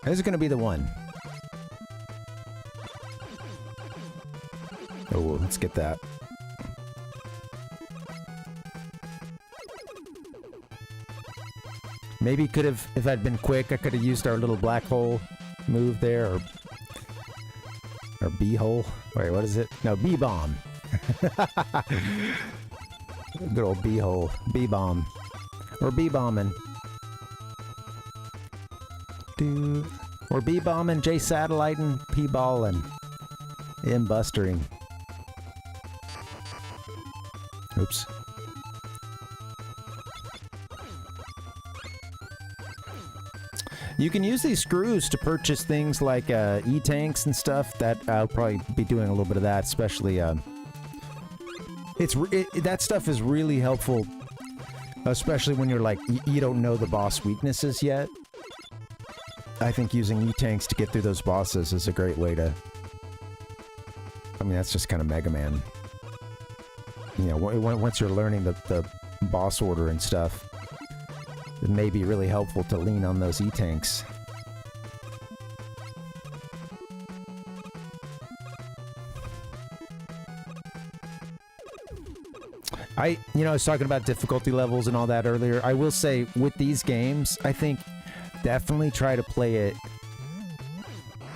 This is gonna be the one. Oh, let's get that. Maybe could have, if I'd been quick, I could have used our little black hole move there, or B-hole. Wait, what is it? No, B-bomb. Good old B-hole. B-bomb. Or B-bombing. Or B-bombing, J-satelliting, P-balling. M-bustering. Oops. You can use these screws to purchase things like E-tanks and stuff. That I'll probably be doing a little bit of that, especially. That stuff is really helpful, especially when you're like you don't know the boss weaknesses yet. I think using E-tanks to get through those bosses is a great way to. I mean, that's just kind of Mega Man. You know, once you're learning the boss order and stuff. It may be really helpful to lean on those E-tanks. I was talking about difficulty levels and all that earlier. I will say, with these games, I think definitely try to play it.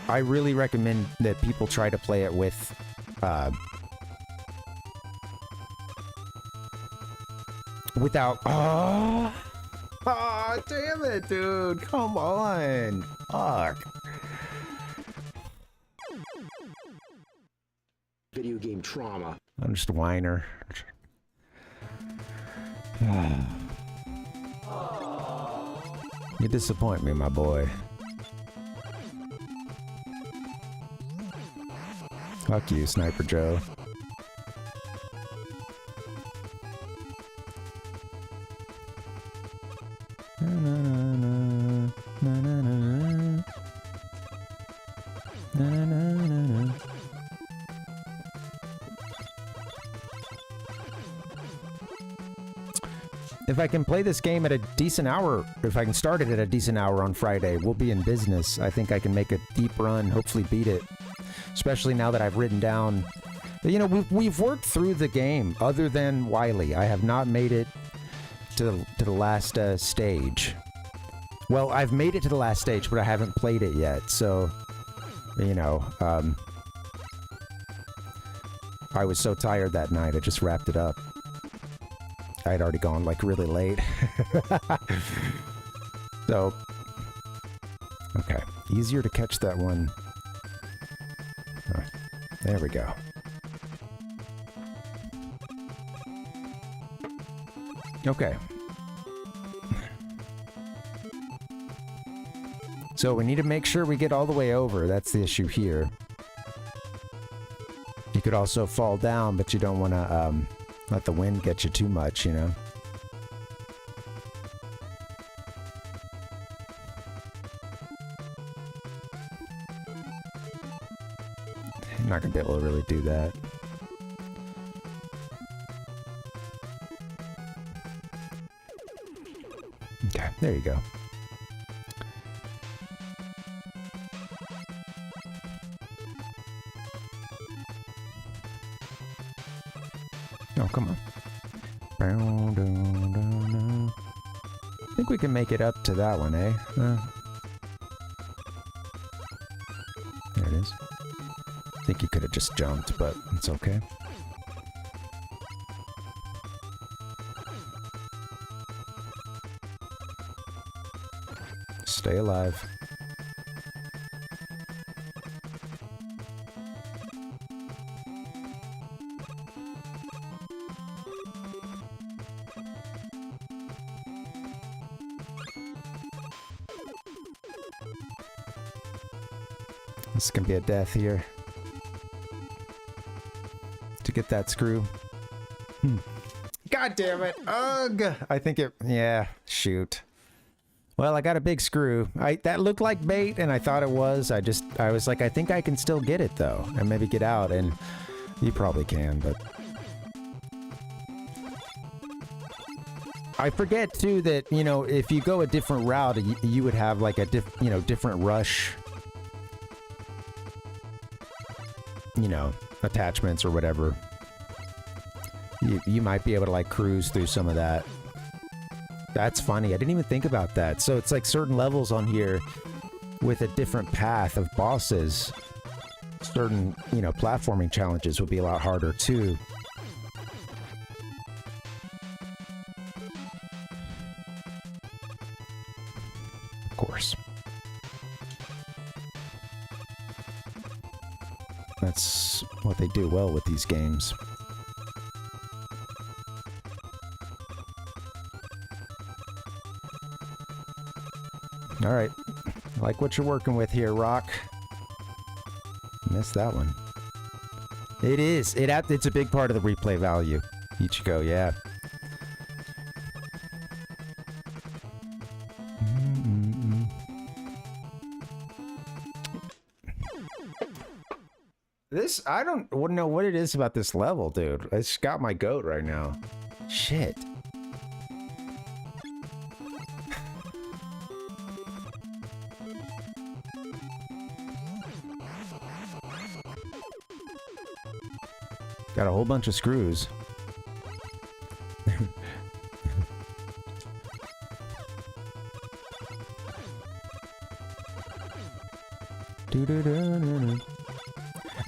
I really recommend that people try to play it with, without, Aw, damn it, dude. Come on. Fuck. Video game trauma. I'm just a whiner. You disappoint me, my boy. Fuck you, Sniper Joe. If I can play this game at a decent hour, if I can start it at a decent hour on Friday, we'll be in business. I think I can make a deep run, hopefully beat it. Especially now that I've written down... You know, we've worked through the game, other than Wily. I have not made it to the last stage. Well, I've made it to the last stage, but I haven't played it yet, so... You know, I was so tired that night, I just wrapped it up. I had already gone, like, really late. So... Okay. Easier to catch that one. There we go. Okay. So we need to make sure we get all the way over. That's the issue here. You could also fall down, but you don't want to let the wind get you too much, you know? I'm not going to be able to really do that. Okay, there you go. Oh, come on. I think we can make it up to that one, eh? There it is. I think he could have just jumped, but it's okay. Stay alive. This can be a death here. To get that screw. God damn it. Ugh. I think it... Yeah. Shoot. Well, I got a big screw. That looked like bait, and I thought it was. I was like, I think I can still get it, though. And maybe get out, and you probably can, but... I forget, too, that, you know, if you go a different route, you would have, like, a different rush... you know, attachments or whatever. You might be able to like cruise through some of that. That's funny. I didn't even think about that. So it's like certain levels on here with a different path of bosses. Certain, you know, platforming challenges would be a lot harder too. Of course. That's what they do well with these games. All right. I like what you're working with here, Rock. Missed that one. It is. It's a big part of the replay value. Ichigo, yeah. I don't know what it is about this level, dude. It's got my goat right now. Shit. Got a whole bunch of screws.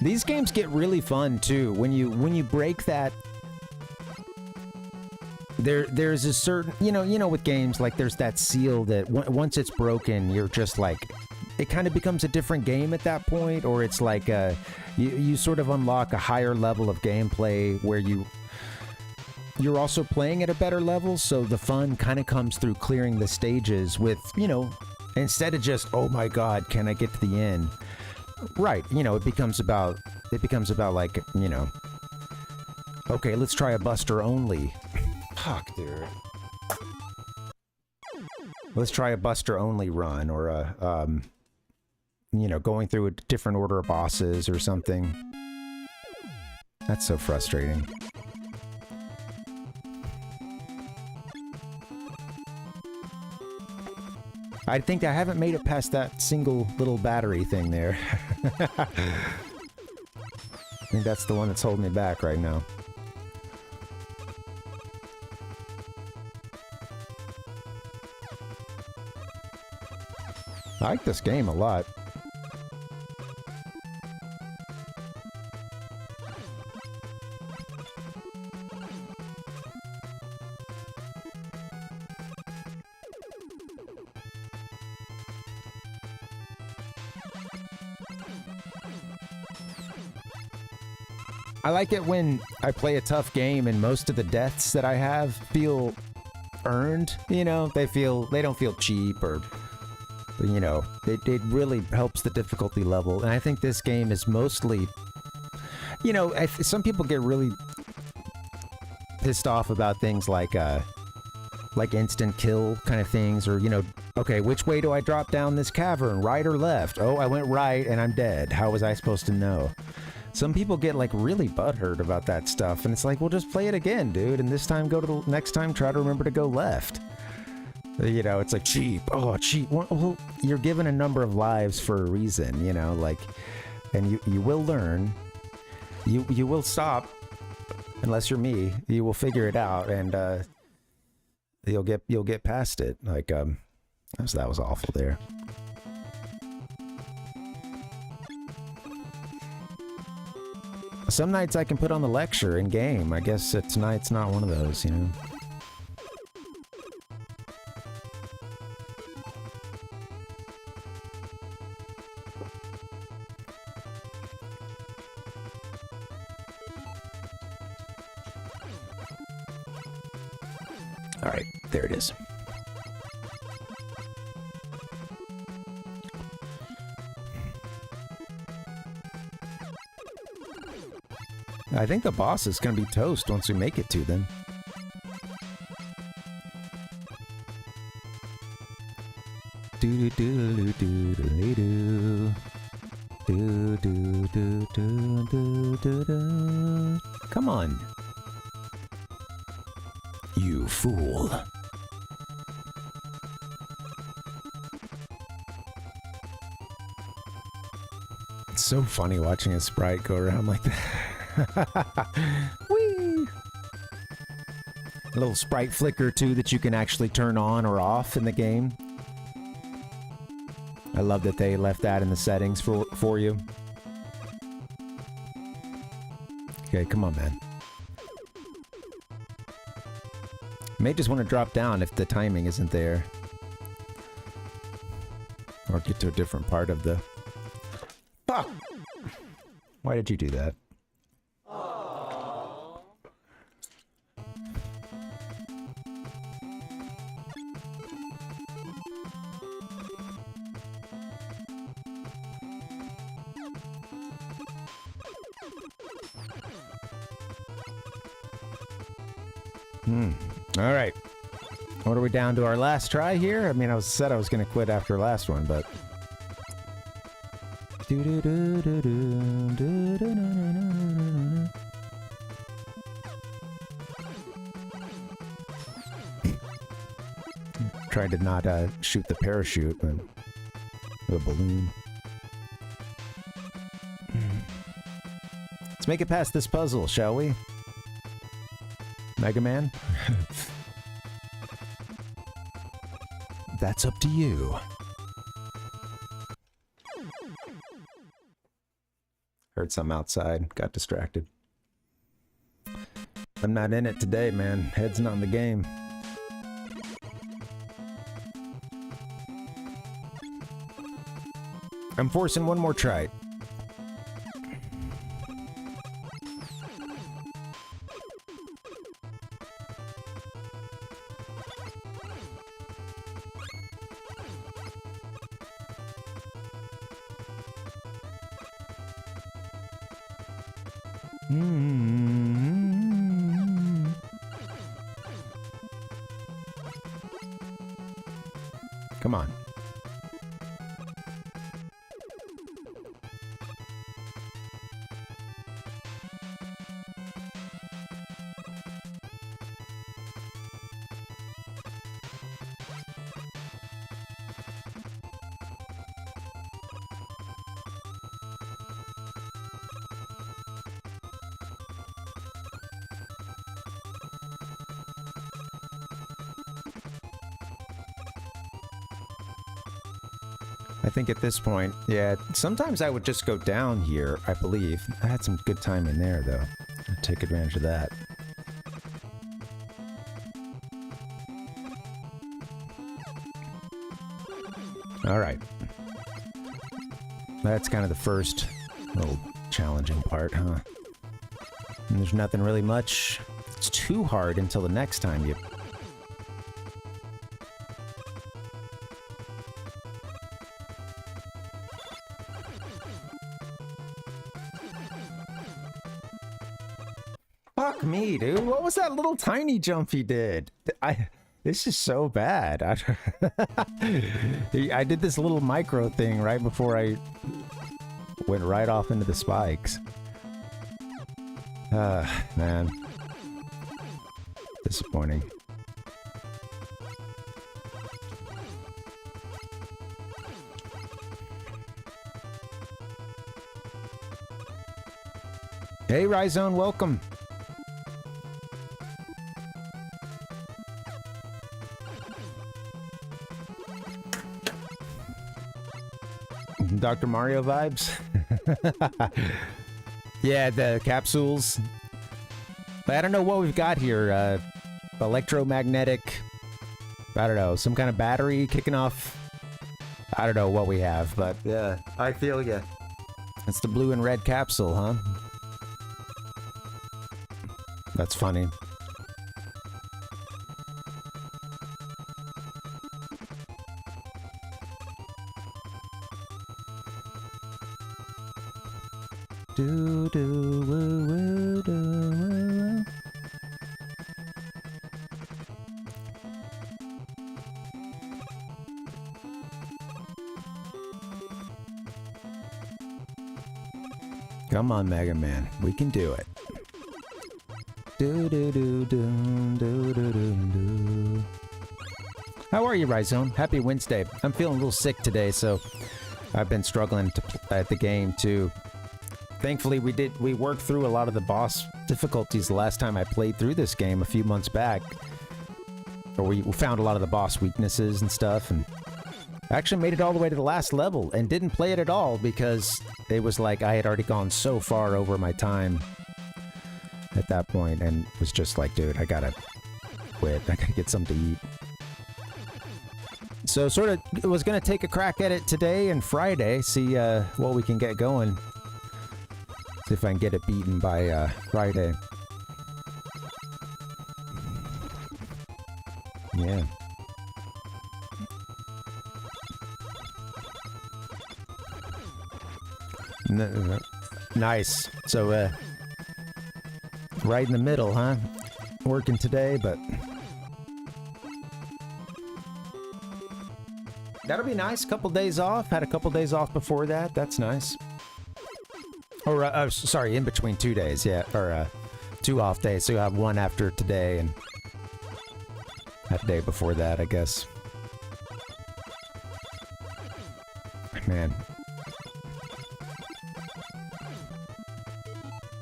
These games get really fun too when you break that. There's a certain you know with games like there's that seal that once it's broken you're just like it kind of becomes a different game at that point, or it's like you sort of unlock a higher level of gameplay where you're also playing at a better level, so the fun kind of comes through clearing the stages with, you know, instead of just, oh my god, can I get to the end? Right, you know, it becomes about like, you know, okay, let's try a buster only. Fuck, dude. Let's try a buster only run, or a, you know, going through a different order of bosses or something. That's so frustrating. I think I haven't made it past that single little battery thing there. I think that's the one that's holding me back right now. I like this game a lot. I like it when I play a tough game and most of the deaths that I have feel earned, you know? They don't feel cheap, or, you know, it really helps the difficulty level. And I think this game is mostly, you know, some people get really pissed off about things like instant kill kind of things, or, you know, okay, which way do I drop down this cavern, right or left? Oh, I went right and I'm dead. How was I supposed to know? Some people get like really butthurt about that stuff, and it's like, well, just play it again, dude, and this time go to the next time, try to remember to go left. You know, it's like cheap. Oh, cheap. Well, you're given a number of lives for a reason, you know, like, and you will learn. You will stop Unless you're me, you will figure it out, and you'll get past it. Like that was awful there. Some nights I can put on the lecture in game. I guess tonight's not one of those, you know. All right, there it is. I think the boss is going to be toast once we make it to them. Do do do do do do do do do do do do. Come on, you fool! It's so funny watching a sprite go around like that. Whee! A little sprite flicker too that you can actually turn on or off in the game. I love that they left that in the settings for you. Okay, come on, man. May just want to drop down if the timing isn't there. Or get to a different part of the... Fuck! Why did you do that? All right. What are we down to our last try here? I mean, I said I was going to quit after the last one, but... Tried to not shoot the parachute with a balloon. Let's make it past this puzzle, shall we? Mega Man? That's up to you. Heard some outside, got distracted. I'm not in it today, man. Head's not in the game. I'm forcing one more try. Come on. I think at this point, yeah, sometimes I would just go down here, I believe. I had some good time in there, though. I'll take advantage of that. All right. That's kind of the first little challenging part, huh? And there's nothing really much. It's too hard until the next time you... Fuck me, dude. What was that little tiny jump he did? This is so bad. I did this little micro thing right before I went right off into the spikes. Man. Disappointing. Hey, Rhizone, welcome. Dr. Mario vibes. Yeah, the capsules. I don't know what we've got here. Electromagnetic. I don't know. Some kind of battery kicking off. I don't know what we have, but yeah, I feel ya. It's the blue and red capsule, huh? That's funny. Do do woo woo do woo woo. Come on, Mega Man, we can do it. Do do do do do do do do. How are you, Rhizome? Happy Wednesday. I'm feeling a little sick today, so I've been struggling to at the game too. Thankfully, we worked through a lot of the boss difficulties the last time I played through this game a few months back. Or we found a lot of the boss weaknesses and stuff, and actually made it all the way to the last level and didn't play it at all because it was like I had already gone so far over my time at that point and was just like, dude, I gotta quit. I gotta get something to eat. So sort of was gonna take a crack at it today and Friday, see what we can get going. See if I can get it beaten by Friday. Yeah. Nice. So, right in the middle, huh? Working today, but that'll be nice. Couple days off. Had a couple days off before that. That's nice. Or, sorry, in between 2 days, yeah. Or, 2 off days. So you have one after today and that day before that, I guess. Man.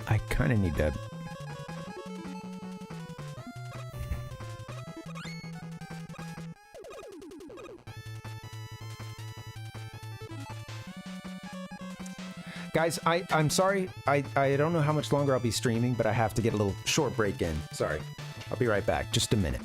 I kind of need to... Guys, I'm sorry. I don't know how much longer I'll be streaming, but I have to get a little short break in. Sorry. I'll be right back. Just a minute.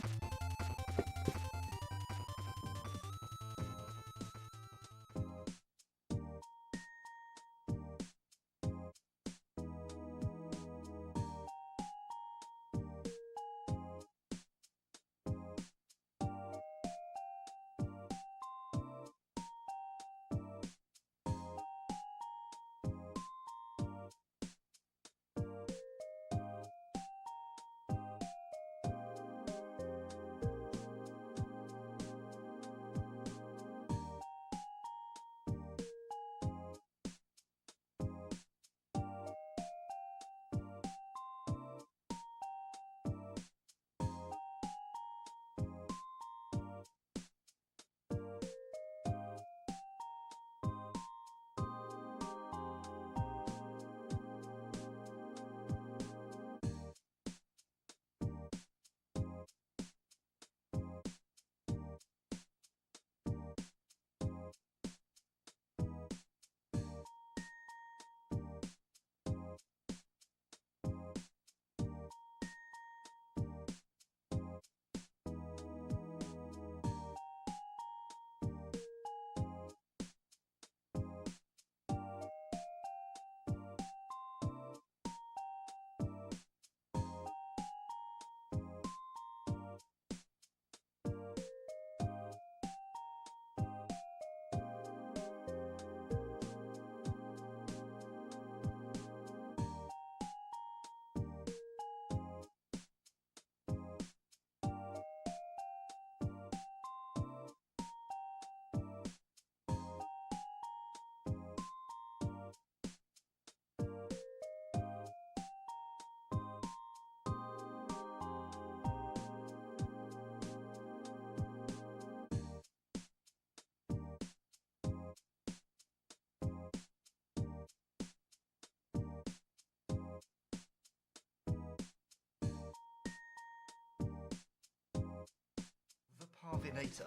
Parvinator.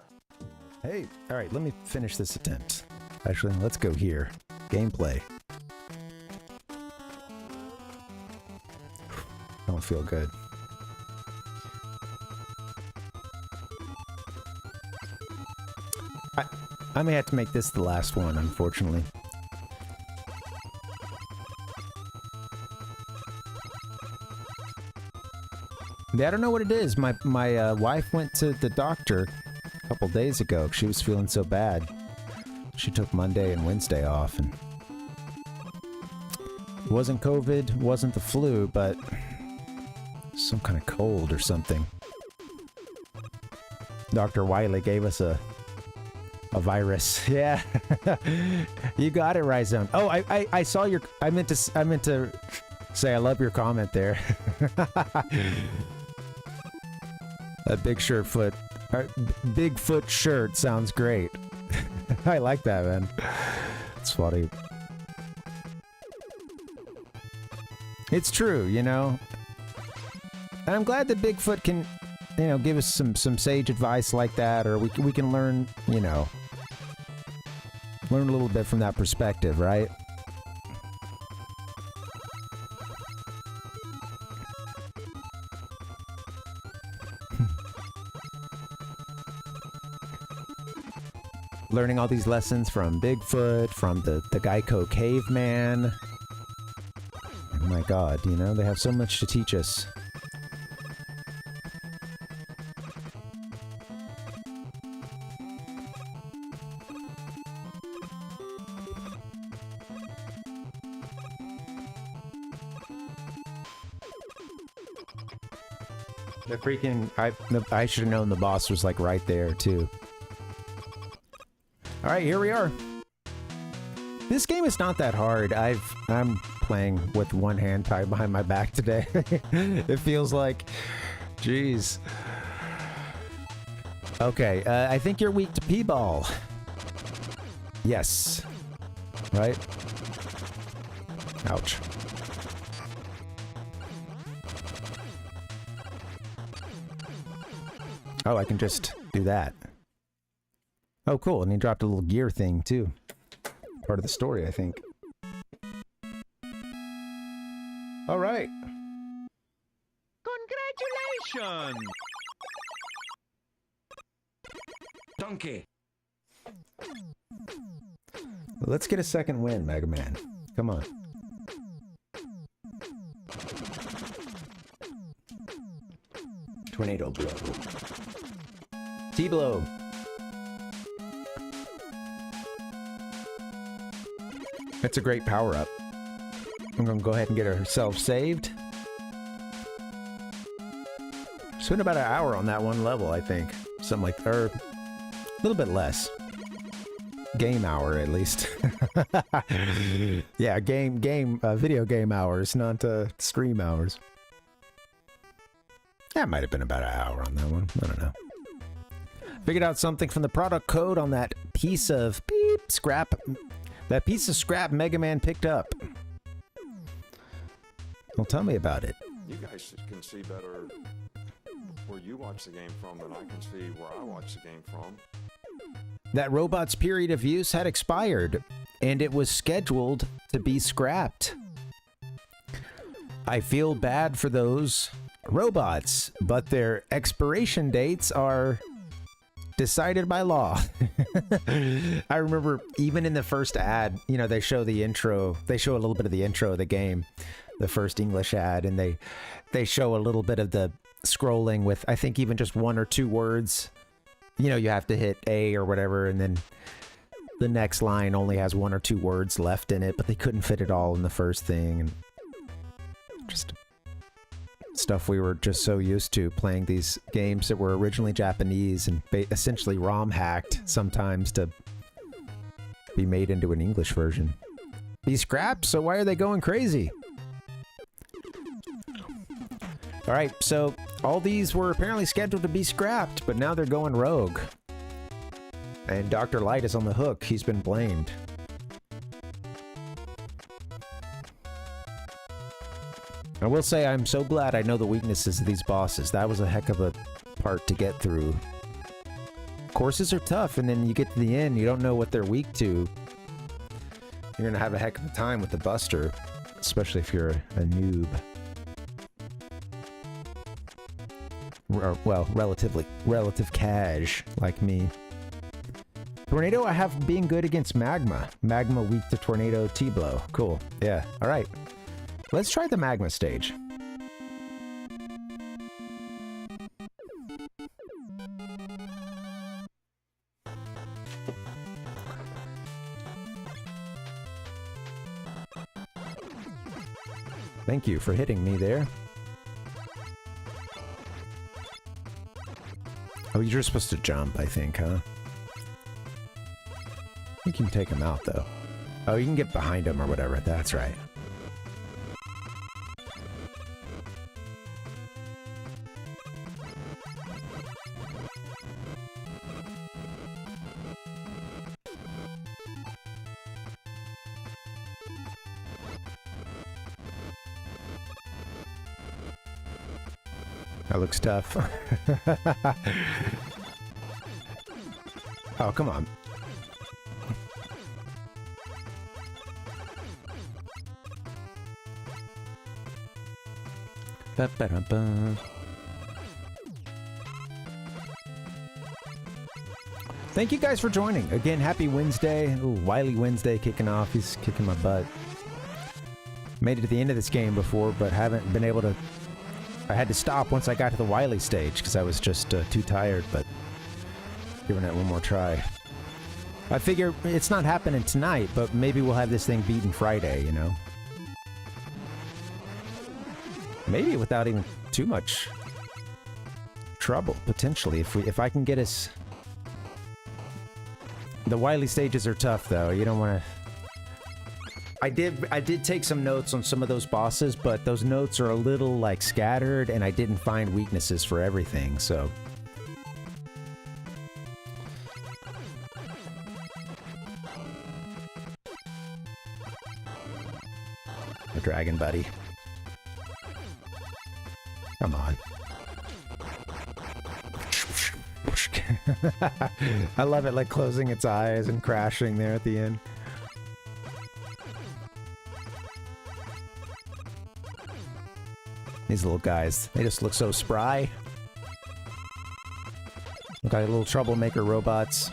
Hey, alright, let me finish this attempt. Actually, let's go here. Gameplay. Don't feel good. I may have to make this the last one, unfortunately. Yeah, I don't know what it is. My wife went to the doctor a couple days ago. She was feeling so bad. She took Monday and Wednesday off, and it wasn't COVID, wasn't the flu, but some kind of cold or something. Dr. Wiley gave us a virus. Yeah. You got it, Rhizome. Oh, I saw your... I meant to say I love your comment there. A Bigfoot shirt sounds great. I like that, man. It's funny. It's true, you know. And I'm glad that Bigfoot can, you know, give us some sage advice like that, or we can learn, you know, learn a little bit from that perspective, right? Learning all these lessons from Bigfoot, from the Geico caveman. Oh my god, you know, they have so much to teach us. The freaking... I should have known the boss was like right there too. Alright, here we are. This game is not that hard. I'm playing with one hand tied behind my back today. It feels like... Jeez. Okay, I think you're weak to P-ball. Yes. Right? Ouch. Oh, I can just do that. Oh, cool. And he dropped a little gear thing, too. Part of the story, I think. All right. Congratulations! Donkey. Let's get a second win, Mega Man. Come on. Tornado blow. T-blow. That's a great power-up. I'm gonna go ahead and get ourselves saved. Spent about an hour on that one level, I think. Something like, or a little bit less. Game hour, at least. Yeah, video game hours, not stream hours. That might have been about an hour on that one. I don't know. Figured out something from the product code on that piece of scrap. That piece of scrap Mega Man picked up. Well, tell me about it. You guys can see better where you watch the game from than I can see where I watch the game from. That robot's period of use had expired, and it was scheduled to be scrapped. I feel bad for those robots, but their expiration dates are decided by law. I remember even in the first ad, you know, they show the intro, they show a little bit of the intro of the game, the first English ad, and they show a little bit of the scrolling with, I think, even just one or two words. You know, you have to hit A or whatever, and then the next line only has one or two words left in it, but they couldn't fit it all in the first thing. And just stuff we were just so used to, playing these games that were originally Japanese and essentially ROM hacked sometimes to be made into an English version. Be scrapped? So why are they going crazy? Alright, so all these were apparently scheduled to be scrapped, but now they're going rogue. And Dr. Light is on the hook. He's been blamed. I will say I'm so glad I know the weaknesses of these bosses. That was a heck of a part to get through. Courses are tough, and then you get to the end, you don't know what they're weak to. You're gonna have a heck of a time with the Buster, especially if you're a noob. Well, relative cash, like me. Tornado, I have being good against Magma. Magma weak to Tornado T-Blow. Cool. Yeah, alright. Let's try the Magma stage. Thank you for hitting me there. Oh, you're supposed to jump, I think, huh? I think you can take him out, though. Oh, you can get behind him or whatever. That's right. That looks tough. Oh, come on. Ba-ba-da-ba. Thank you guys for joining. Again, happy Wednesday. Ooh, Wily Wednesday kicking off. He's kicking my butt. Made it to the end of this game before, but haven't been able to... I had to stop once I got to the Wily stage because I was just too tired, but giving it one more try. I figure it's not happening tonight, but maybe we'll have this thing beaten Friday, you know? Maybe without even too much trouble, potentially. If I can get us... The Wily stages are tough, though. You don't want to... I did take some notes on some of those bosses, but those notes are a little, like, scattered, and I didn't find weaknesses for everything, so... The dragon buddy. Come on. I love it, like, closing its eyes and crashing there at the end. These little guys, they just look so spry. Look like little troublemaker robots.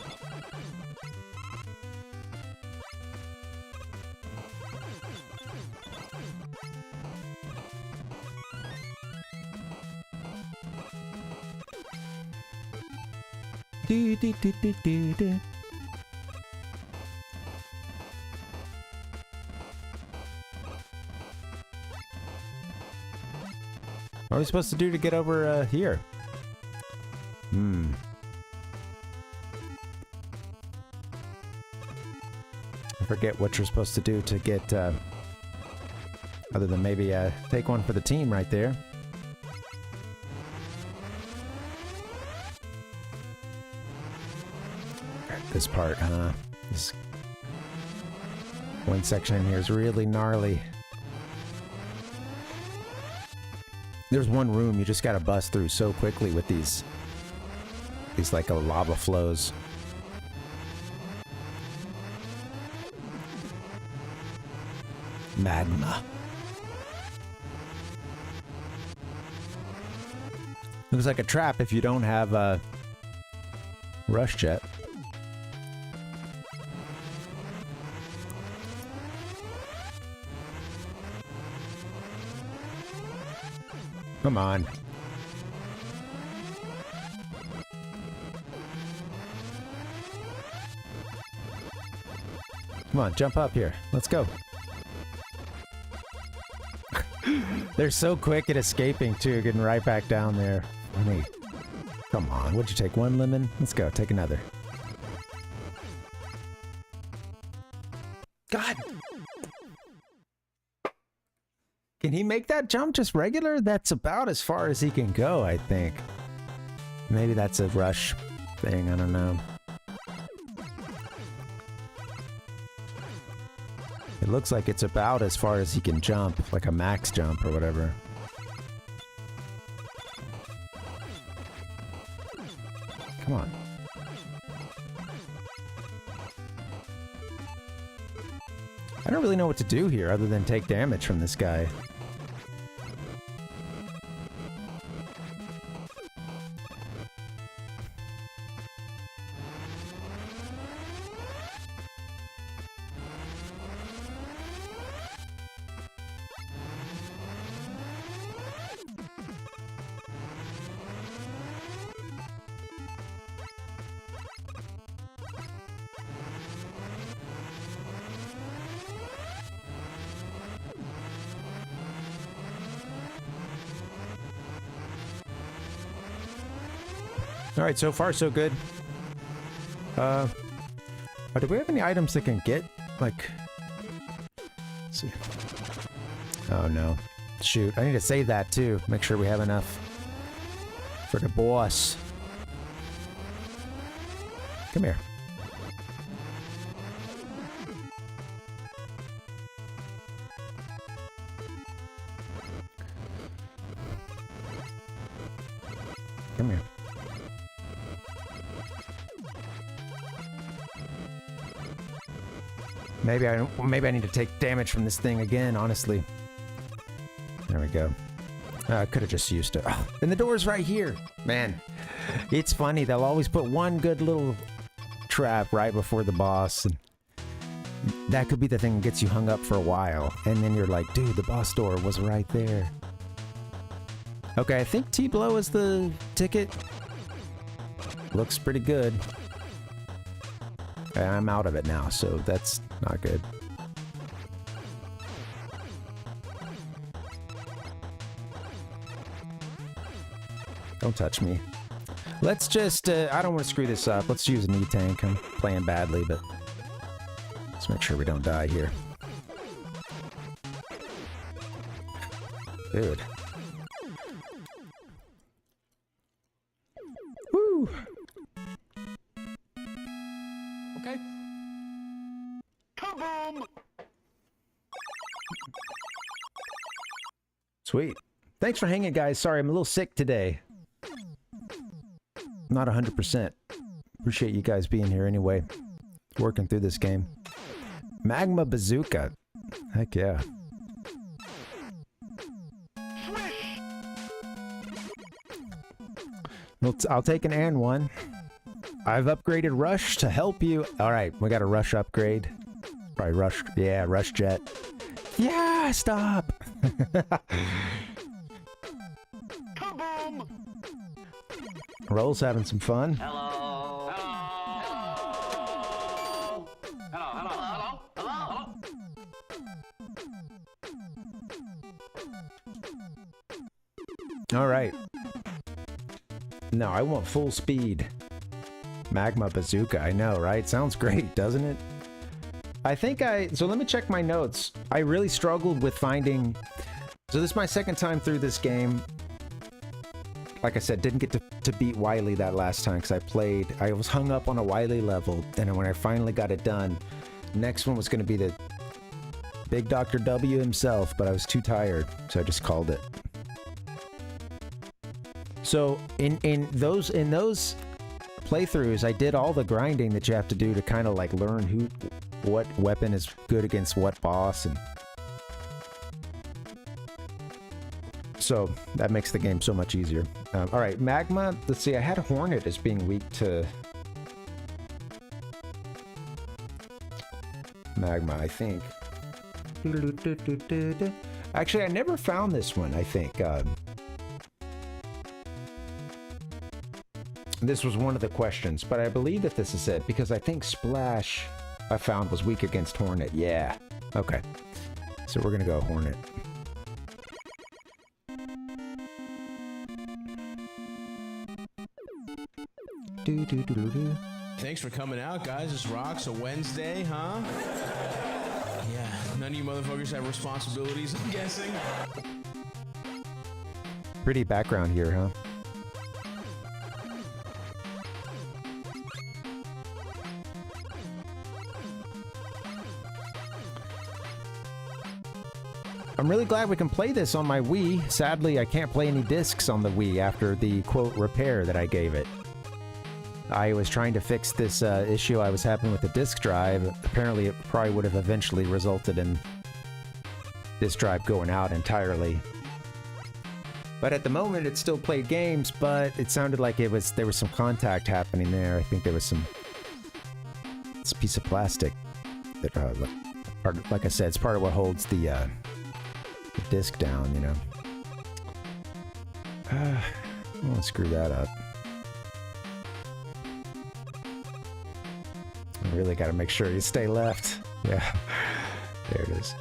Do, do, do, do, do, do. What are we supposed to do to get over here? I forget what you're supposed to do to get, other than maybe take one for the team right there. This part, huh? This one section in here is really gnarly. There's one room you just gotta bust through so quickly with these like lava flows. Magma. Looks like a trap if you don't have a rush jet. Come on. Come on, jump up here. Let's go. They're so quick at escaping, too, getting right back down there. Funny. Come on, what'd you take? One lemon? Let's go, take another. God! Can he make that jump just regular? That's about as far as he can go, I think. Maybe that's a rush thing, I don't know. It looks like it's about as far as he can jump, like a max jump or whatever. Come on. I don't really know what to do here other than take damage from this guy. Alright, so far so good. Do we have any items that can get, like... Let's see. Oh no. Shoot, I need to save that too. Make sure we have enough for the boss. Come here. Come here. Maybe I need to take damage from this thing again, honestly. There we go. I could have just used it. Oh, and the door's right here. Man, it's funny. They'll always put one good little trap right before the boss. And that could be the thing that gets you hung up for a while. And then you're like, dude, the boss door was right there. Okay, I think T-Blow is the ticket. Looks pretty good. And I'm out of it now, so that's not good. Don't touch me. Let's just, I don't want to screw this up. Let's use an E-Tank. I'm playing badly, but let's make sure we don't die here. Dude. Woo! Okay. Kaboom! Sweet. Thanks for hanging, guys. Sorry, I'm a little sick today. Not 100%. Appreciate you guys being here anyway. Working through this game. Magma Bazooka. Heck yeah. Well, I'll take an and one. I've upgraded Rush to help you. Alright, we got a Rush upgrade. Probably Rush. Yeah, Rush Jet. Yeah, stop! Kaboom! Roll's having some fun. Hello. Hello. Alright. No, I want full speed. Magma Bazooka, I know, right? Sounds great, doesn't it? So let me check my notes. I really struggled with finding... So this is my second time through this game. Like I said, didn't get to beat Wily that last time because I was hung up on a Wily level, and when I finally got it done, next one was going to be the Big Dr. W himself, but I was too tired, so I just called it. So in those playthroughs, I did all the grinding that you have to do to kind of like learn what weapon is good against what boss, and so that makes the game so much easier. All right, Magma. Let's see. I had Hornet as being weak to Magma, I think. Actually, I never found this one. I think this was one of the questions, but I believe that this is it because I think Splash I found was weak against Hornet. Yeah. Okay. So we're gonna go Hornet. Thanks for coming out, guys. It's Rocks, a Wednesday, huh? Yeah, none of you motherfuckers have responsibilities, I'm guessing. Pretty background here, huh? I'm really glad we can play this on my Wii. Sadly, I can't play any discs on the Wii after the, quote, repair that I gave it. I was trying to fix this issue I was having with the disk drive. Apparently, it probably would have eventually resulted in this drive going out entirely. But at the moment, it still played games, but it sounded like there was some contact happening there. I think there was it's a piece of plastic that, like I said, it's part of what holds the disc down, you know. I won't screw that up. I really got to make sure you stay left. Yeah, there it is.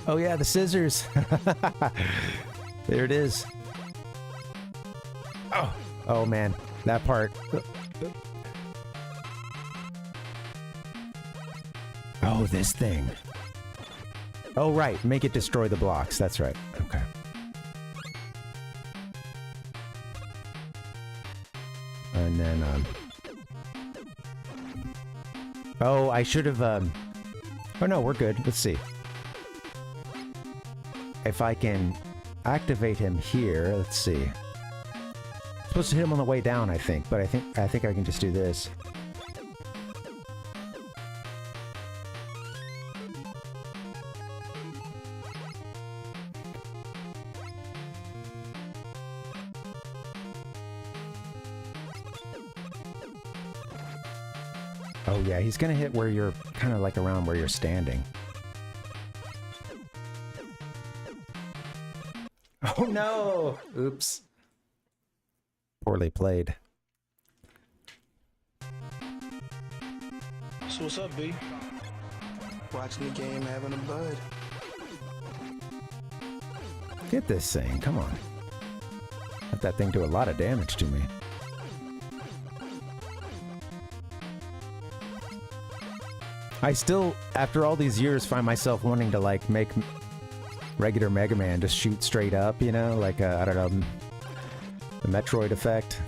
Oh yeah, the scissors. There it is. Oh man, that part. Oh, this thing. Oh right, make it destroy the blocks. That's right. Okay. And then, oh, I should have, oh no, we're good. Let's see. If I can activate him here, let's see. I'm supposed to hit him on the way down, I think, but I think I can just do this. Oh yeah, he's gonna hit where you're kind of like around where you're standing. Oh no! Oops. Poorly played. So what's up, B? Watching the game, having a bud. Get this thing, come on. Let that thing do a lot of damage to me. I still, after all these years, find myself wanting to, like, make regular Mega Man just shoot straight up, you know? Like, I don't know, the Metroid effect.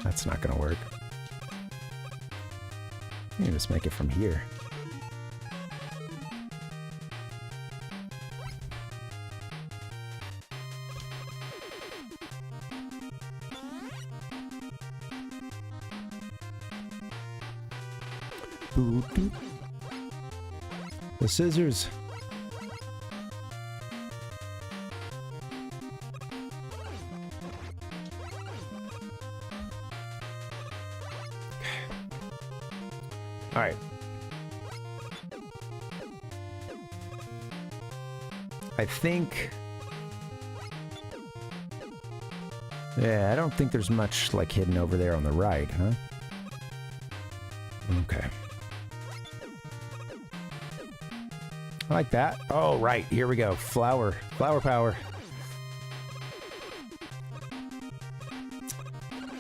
That's not gonna work. You can just make it from here. The scissors. All right. I think... Yeah, I don't think there's much, like, hidden over there on the right, huh? Okay. I like that. Oh, right. Here we go. Flower. Flower power.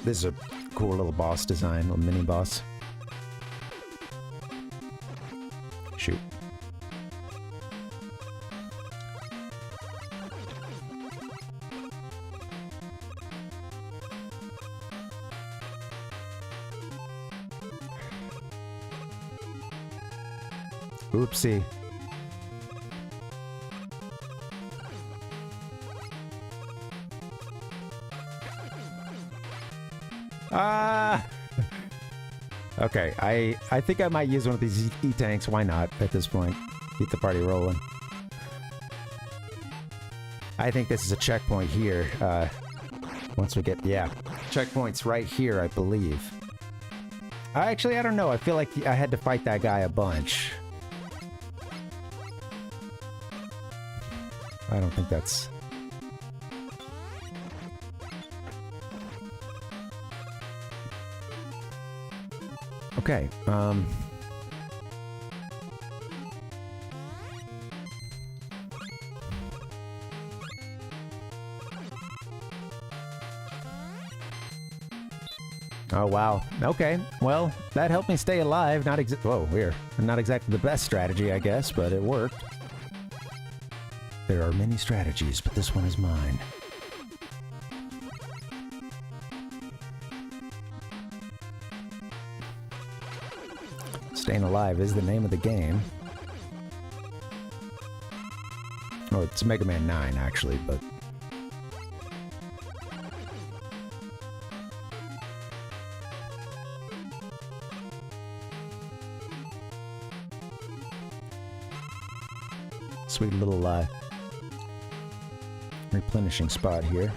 This is a cool little boss design, little mini boss. Shoot. Oopsie. Ah! Okay, I think I might use one of these E-tanks. Why not, at this point? Keep the party rolling. I think this is a checkpoint here. Once we get... Yeah. Checkpoint's right here, I believe. Actually, I don't know. I feel like I had to fight that guy a bunch. I don't think that's... Okay, oh, wow. Okay, well, that helped me stay alive. Whoa, weird. Not exactly the best strategy, I guess, but it worked. There are many strategies, but this one is mine. Staying alive is the name of the game. Oh, it's Mega Man 9, actually, but Sweet little replenishing spot here.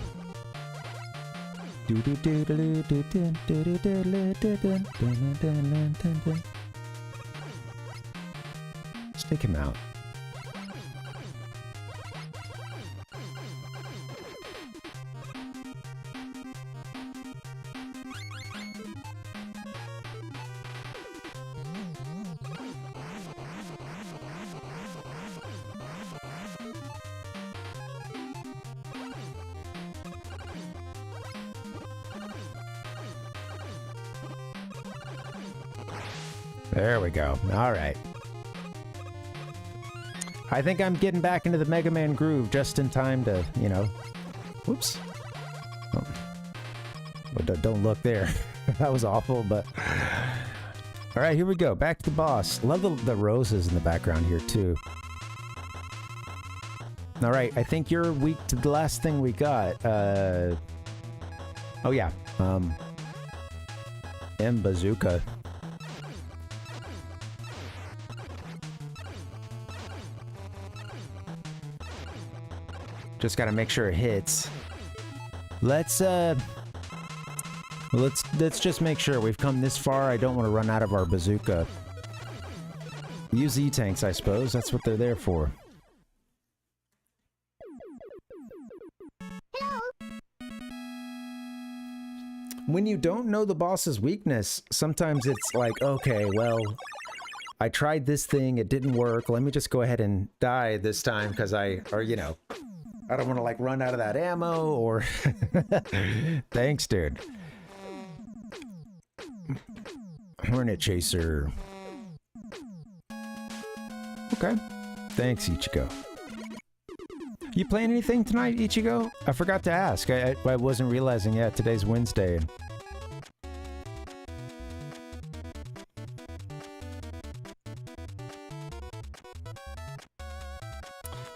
Let's take him out. There we go. All right. I think I'm getting back into the Mega Man groove just in time to, you know... Whoops. Oh. Well, don't look there. That was awful, but... All right, here we go. Back to the boss. Love the roses in the background here, too. All right, I think you're weak to the last thing we got. Oh, yeah. M Bazooka. Just gotta make sure it hits. Let's just make sure we've come this far. I don't want to run out of our bazooka. Use E-tanks, I suppose. That's what they're there for. When you don't know the boss's weakness, sometimes it's like, okay, well, I tried this thing, it didn't work. Let me just go ahead and die this time because you know, I don't want to like run out of that ammo or... Thanks, dude. Hornet Chaser. Okay. Thanks, Ichigo. You playing anything tonight, Ichigo? I forgot to ask. I wasn't realizing yet. Today's Wednesday.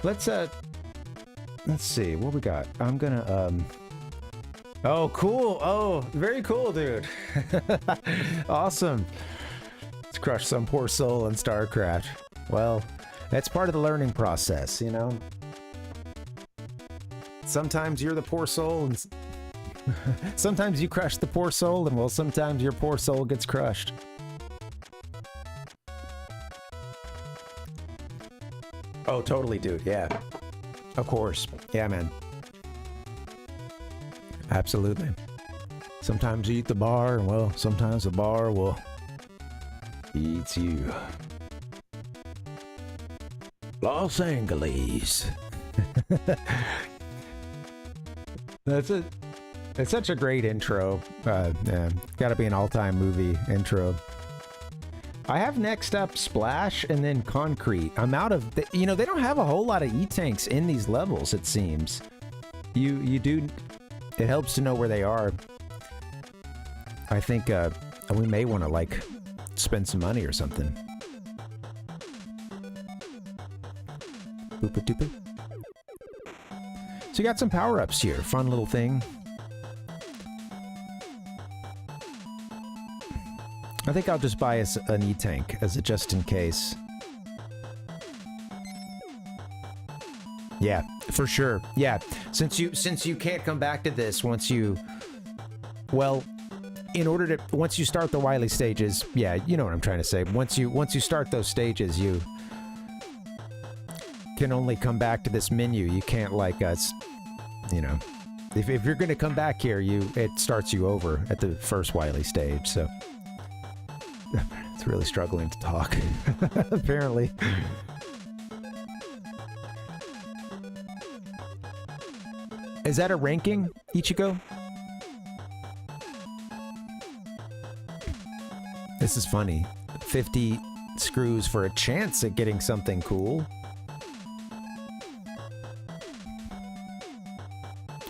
Let's see, what we got? I'm gonna, Oh, cool! Oh, very cool, dude! Awesome! Let's crush some poor soul in StarCraft. Well, that's part of the learning process, you know? Sometimes you're the poor soul, and sometimes you crush the poor soul, and well, sometimes your poor soul gets crushed. Oh, totally, dude, yeah. Of course. Yeah, man. Absolutely. Sometimes you eat the bar, and well, sometimes the bar will eat you. Los Angeles. That's it. It's such a great intro. Yeah, gotta be an all-time movie intro. I have next up Splash and then Concrete. I'm out of... you know, they don't have a whole lot of E-tanks in these levels, it seems. You do... It helps to know where they are. I think we may want to, like, spend some money or something. Boopa-doopa. So you got some power-ups here. Fun little thing. I think I'll just buy us an E-tank as a just in case. Yeah, for sure. Yeah, since you can't come back to this once you... Well, in order to... Once you start the Wily stages... Yeah, you know what I'm trying to say. Once you start those stages, you can only come back to this menu. You can't, like, you know... If you're going to come back here, it starts you over at the first Wily stage, so... It's really struggling to talk, apparently. Is that a ranking, Ichigo? This is funny. 50 screws for a chance at getting something cool.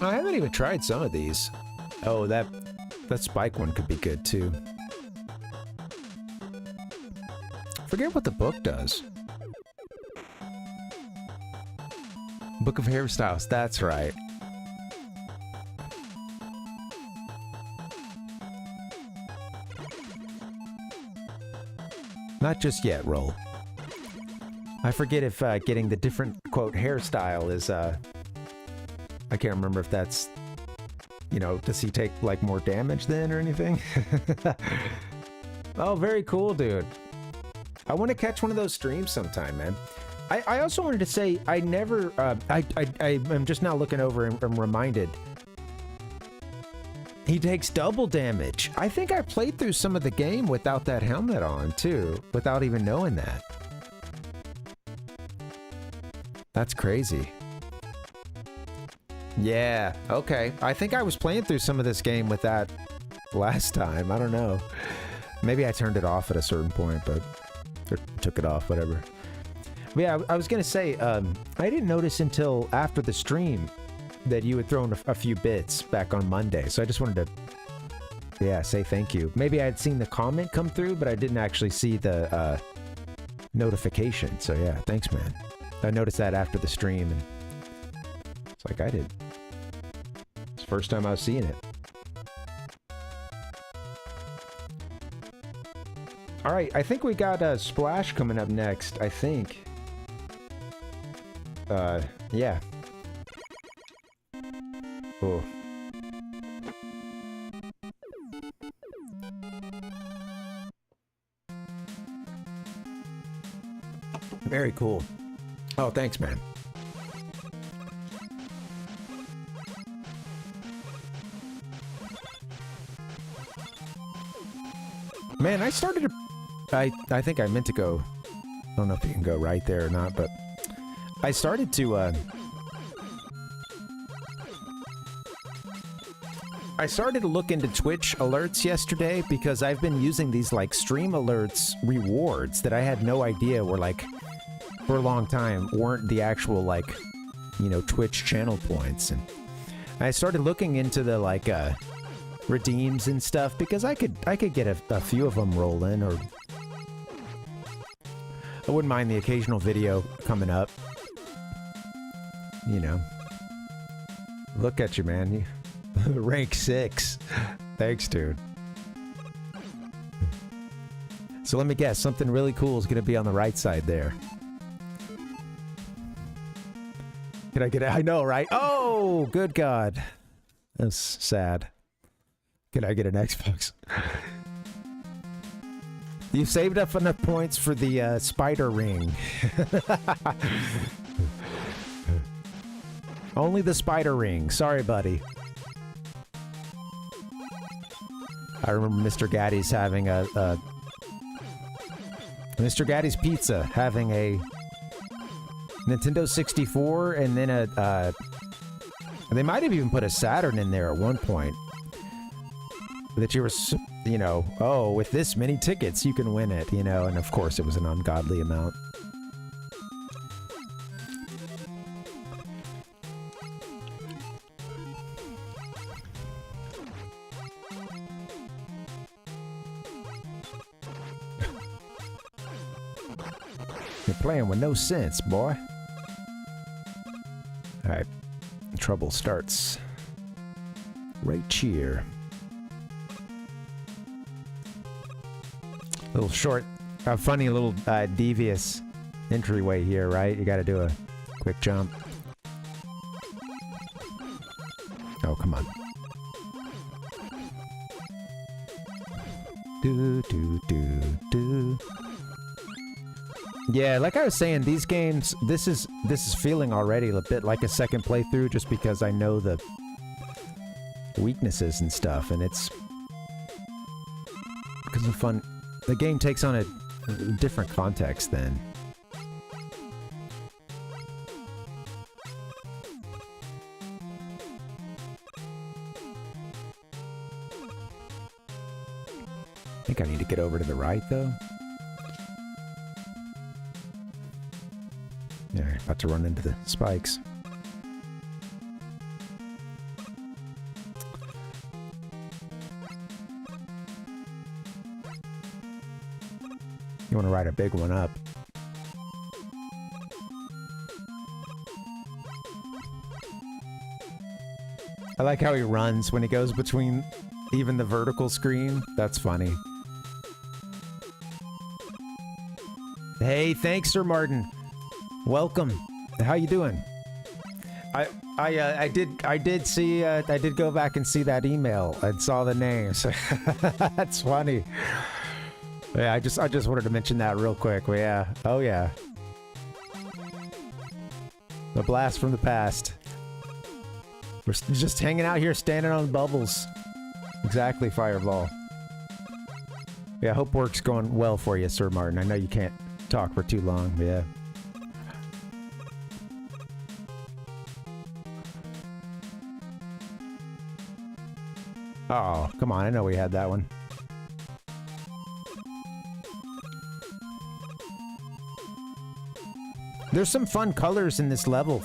I haven't even tried some of these. Oh, that spike one could be good too. Forget what the book does. Book of Hairstyles, that's right. Not just yet, Roll. I forget if getting the different, quote, hairstyle is, I can't remember if that's, you know, does he take, like, more damage then or anything? Oh, very cool, dude. I want to catch one of those streams sometime, man. I also wanted to say, I never, I'm just now looking over and I'm reminded. He takes double damage. I think I played through some of the game without that helmet on, too, without even knowing that. That's crazy. Yeah, okay. I think I was playing through some of this game with that last time. I don't know. Maybe I turned it off at a certain point, but or took it off, whatever. But yeah, I was gonna say, I didn't notice until after the stream that you had thrown a few bits back on Monday. So I just wanted to, yeah, say thank you. Maybe I had seen the comment come through, but I didn't actually see the notification. So yeah, thanks, man. I noticed that after the stream, and it's like I did. It's the first time I was seeing it. All right, I think we got a Splash coming up next, I think. Yeah. Oh. Very cool. Oh, thanks, man. Man, I started to... I think I meant to go... I don't know if you can go right there or not, but... I started to, I started to look into Twitch alerts yesterday because I've been using these, like, stream alerts rewards that I had no idea were, like, for a long time, weren't the actual, like, you know, Twitch channel points. And I started looking into the, like, redeems and stuff because I could get a few of them rolling, or I wouldn't mind the occasional video coming up. You know. Look at you, man. You rank 6. Thanks, dude. So let me guess, something really cool is going to be on the right side there. Can I get it? I know, right? Oh, good God. That's sad. Can I get an Xbox? You saved up enough points for the spider ring. Only the spider ring. Sorry, buddy. I remember Mr. Gaddy's having a Mr. Gaddy's Pizza having a Nintendo 64 and then a they might have even put a Saturn in there at one point. That you were, you know, oh, with this many tickets you can win it, you know, and of course it was an ungodly amount. You're playing with no sense, boy. Alright. Trouble starts right here. Little short, funny little devious entryway here, right? You gotta do a quick jump. Oh, come on. Do, do, do, do. Yeah, like I was saying, these games, this is feeling already a bit like a second playthrough just because I know the weaknesses and stuff, and it's because of fun. The game takes on a different context then. I think I need to get over to the right though. Yeah, about to run into the spikes. You want to ride a big one up. I like how he runs when he goes between even the vertical screen. That's funny. Hey, thanks, Sir Martin. Welcome. How you doing? I did see I did go back and see that email and saw the names. That's funny. Yeah, I just wanted to mention that real quick. But yeah. Oh yeah. The blast from the past. We're just hanging out here, standing on bubbles. Exactly, Fireball. Yeah, I hope work's going well for you, Sir Martin. I know you can't talk for too long, but yeah. Oh, come on. I know we had that one. There's some fun colors in this level,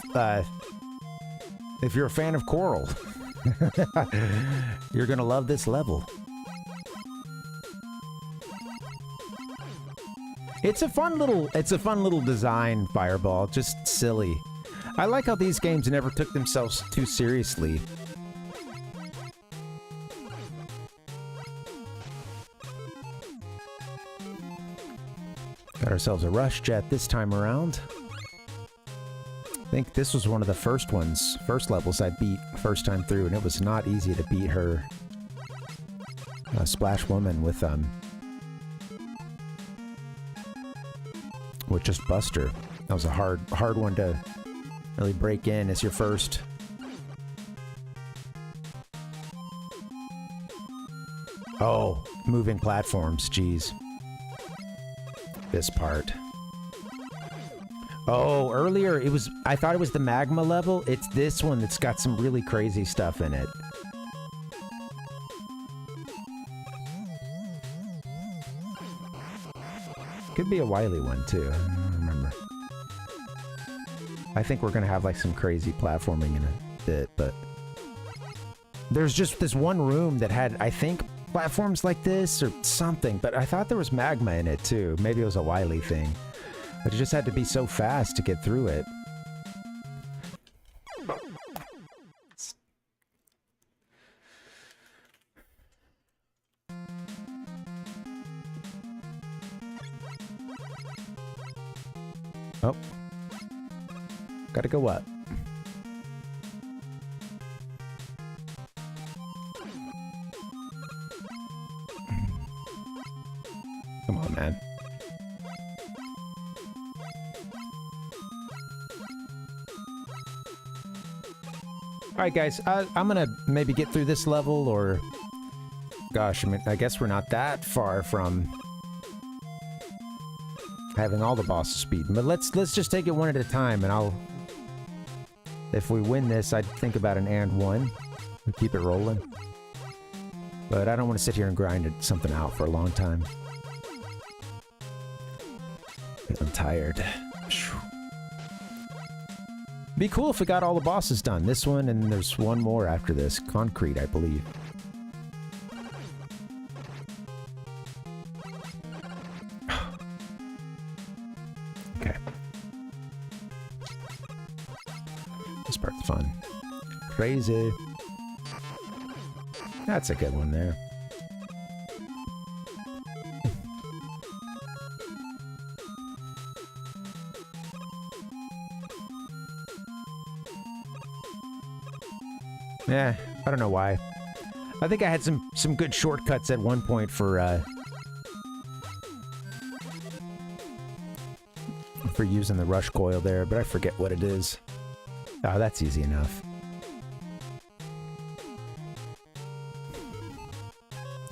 if you're a fan of coral. You're gonna love this level. It's a fun little design, Fireball. Just silly. I like how these games never took themselves too seriously. Got ourselves a rush jet this time around. I think this was one of the first levels I beat first time through, and it was not easy to beat her. Splash Woman with just Buster. That was a hard one to really break in as your first. Oh, moving platforms, jeez. This part. Oh, earlier I thought it was the magma level. It's this one that's got some really crazy stuff in it. Could be a Wily one too. I don't remember. I think we're gonna have like some crazy platforming in a bit, but there's just this one room that had, I think, platforms like this or something, but I thought there was magma in it too. Maybe it was a Wily thing. But it just had to be so fast to get through it. Oh. Gotta go up. Come on, man. Alright guys, I'm gonna maybe get through this level, or... Gosh, I mean, I guess we're not that far from... having all the bosses beat. But let's just take it one at a time, and I'll... If we win this, I'd think about an and one. And keep it rolling. But I don't want to sit here and grind something out for a long time. I'm tired. Be cool if we got all the bosses done. This one, and there's one more after this. Concrete, I believe. Okay. This part's fun. Crazy. That's a good one there. Yeah, I don't know why. I think I had some good shortcuts at one point for using the rush coil there, but I forget what it is. Oh, that's easy enough.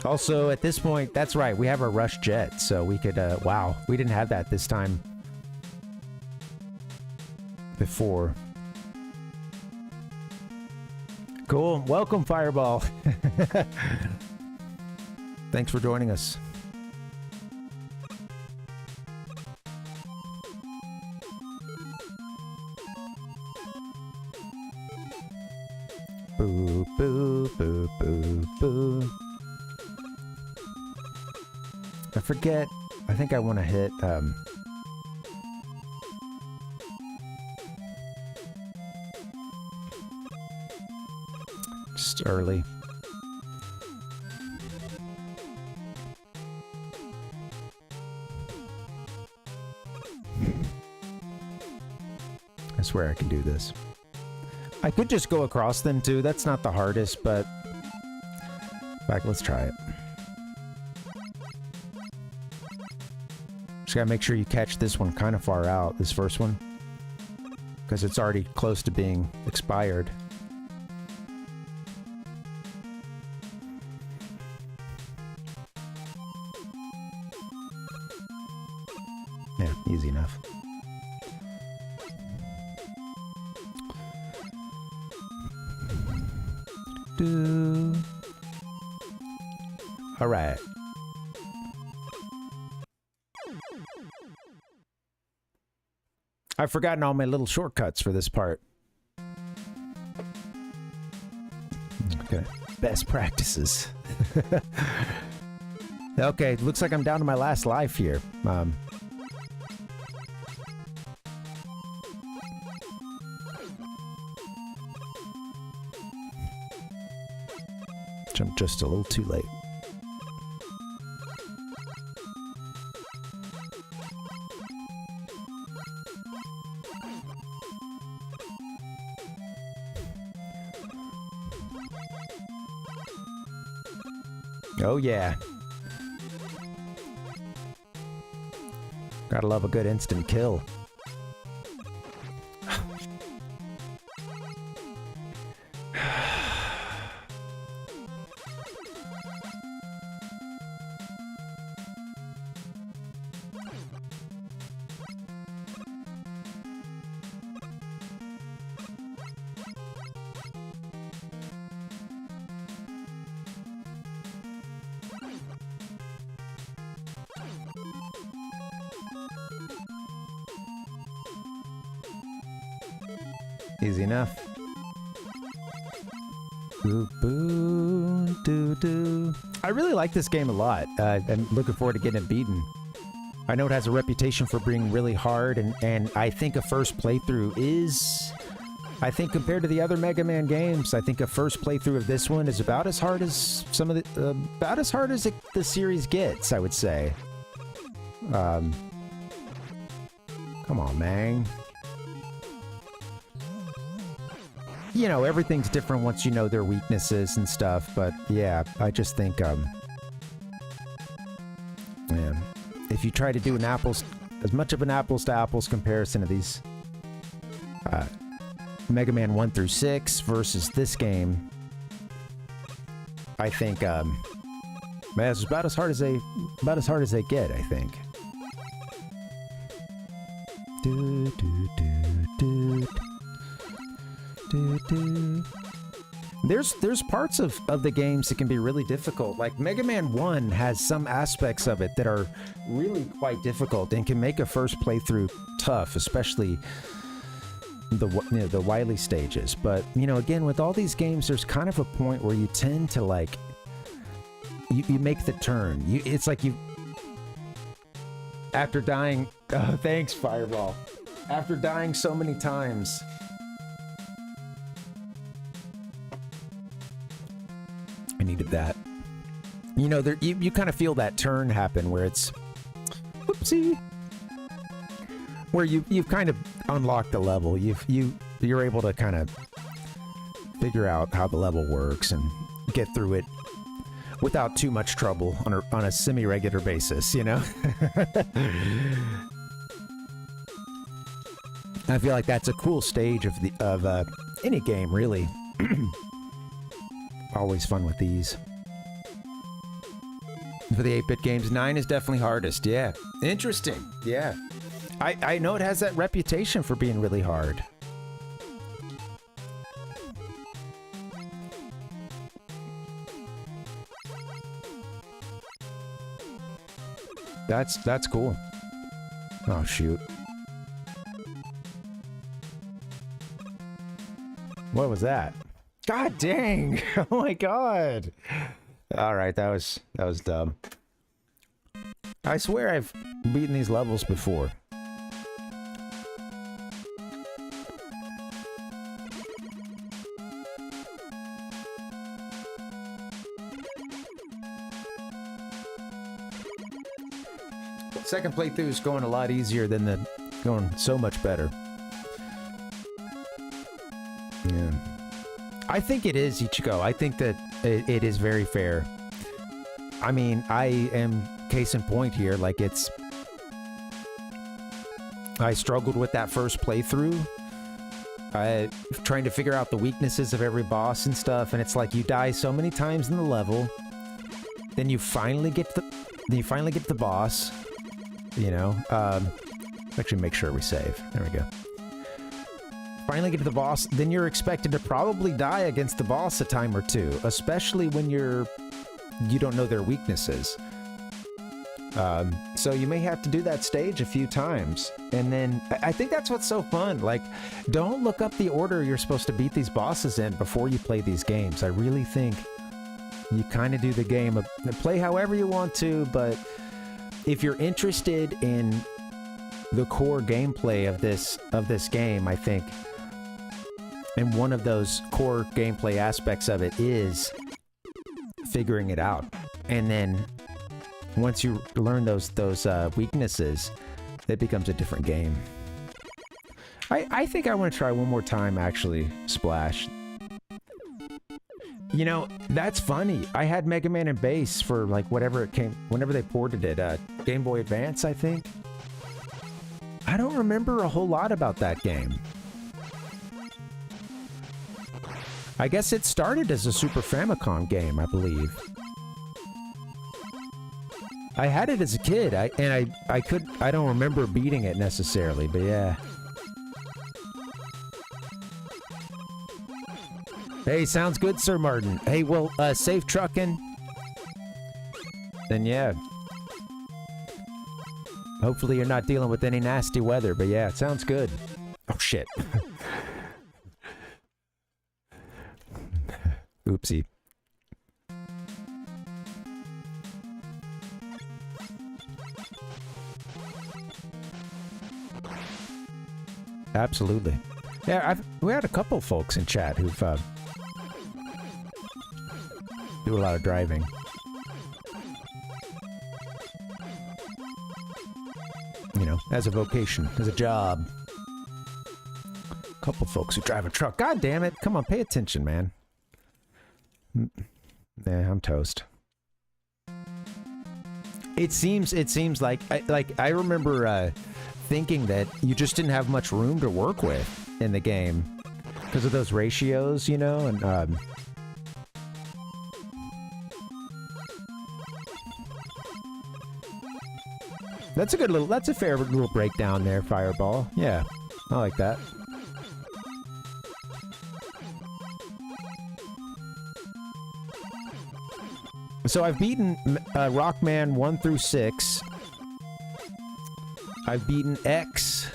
Also, at this point, that's right, we have a rush jet, so we could, wow, we didn't have that this time before. Cool. Welcome, Fireball. Thanks for joining us. Boo, boo, boo, boo, boo. I forget. I think I want to hit, just early. I swear I can do this. I could just go across them too. That's not the hardest, but... In fact, let's try it. Just gotta make sure you catch this one kind of far out, this first one. Because it's already close to being expired. Yeah, easy enough. All right. I've forgotten all my little shortcuts for this part. Okay. Best practices. Okay, looks like I'm down to my last life here. Jumped just a little too late. Oh yeah. Gotta love a good instant kill. Easy enough. Boo boo doo doo. I really like this game a lot. I'm looking forward to getting it beaten. I know it has a reputation for being really hard, and I think a first playthrough is... I think compared to the other Mega Man games, I think a first playthrough of this one is about as hard as some of the... about as hard as the series gets, I would say. Come on, man. You know, everything's different once you know their weaknesses and stuff, but yeah, I just think, man, if you try to do as much of an apples to apples comparison of these, Mega Man 1 through 6 versus this game, I think, man, it's about as hard as they get, I think. Do, do, do, do. There's parts of the games that can be really difficult. Like Mega Man 1 has some aspects of it that are really quite difficult and can make a first playthrough tough, especially the Wily stages. But, you know, again, with all these games, there's kind of a point where you tend to, like, you make the turn. It's like you... After dying... Oh, thanks, Fireball. After dying so many times... I needed that. You know, you kind of feel that turn happen where it's... Whoopsie! Where you've kind of unlocked the level. You're able to kind of figure out how the level works and get through it without too much trouble on a semi-regular basis, you know? I feel like that's a cool stage of any game, really. Always fun with these. For the 8-bit games, 9 is definitely hardest, yeah. Interesting, yeah. I know it has that reputation for being really hard. That's cool. Oh, shoot. What was that? God dang! Oh my god! Alright, that was dumb. I swear I've beaten these levels before. Second playthrough is going a lot easier than going so much better. Yeah. I think it is, Ichigo. I think that it is very fair. I mean, I am case in point here. Like, I struggled with that first playthrough. Trying to figure out the weaknesses of every boss and stuff, and it's like you die so many times in the level, then you finally get the boss, you know. Actually make sure we save. There we go. Finally get to the boss, then you're expected to probably die against the boss a time or two, especially when you don't know their weaknesses. So you may have to do that stage a few times, and then I think that's what's so fun. Like, don't look up the order you're supposed to beat these bosses in before you play these games. I really think you kind of do the game, play however you want to, but if you're interested in the core gameplay of this game, I think, and one of those core gameplay aspects of it is figuring it out, and then once you learn those weaknesses, it becomes a different game. I think I want to try one more time, actually, Splash. You know, that's funny. I had Mega Man and Bass for, like, whenever they ported it. Game Boy Advance, I think. I don't remember a whole lot about that game. I guess it started as a Super Famicom game, I believe. I had it as a kid, I don't remember beating it necessarily, but yeah. Hey, sounds good, Sir Martin. Hey, well, safe trucking. Then yeah. Hopefully you're not dealing with any nasty weather, but yeah, it sounds good. Oh, shit. Oopsie. Absolutely. Yeah, we had a couple folks in chat who've do a lot of driving. You know, as a vocation, as a job. A couple folks who drive a truck. God damn it! Come on, pay attention, man. Yeah, I'm toast. It seems like I remember thinking that you just didn't have much room to work with in the game because of those ratios, you know, and that's a fair little breakdown there, Fireball. Yeah, I like that. So I've beaten Rockman 1 through 6. I've beaten X.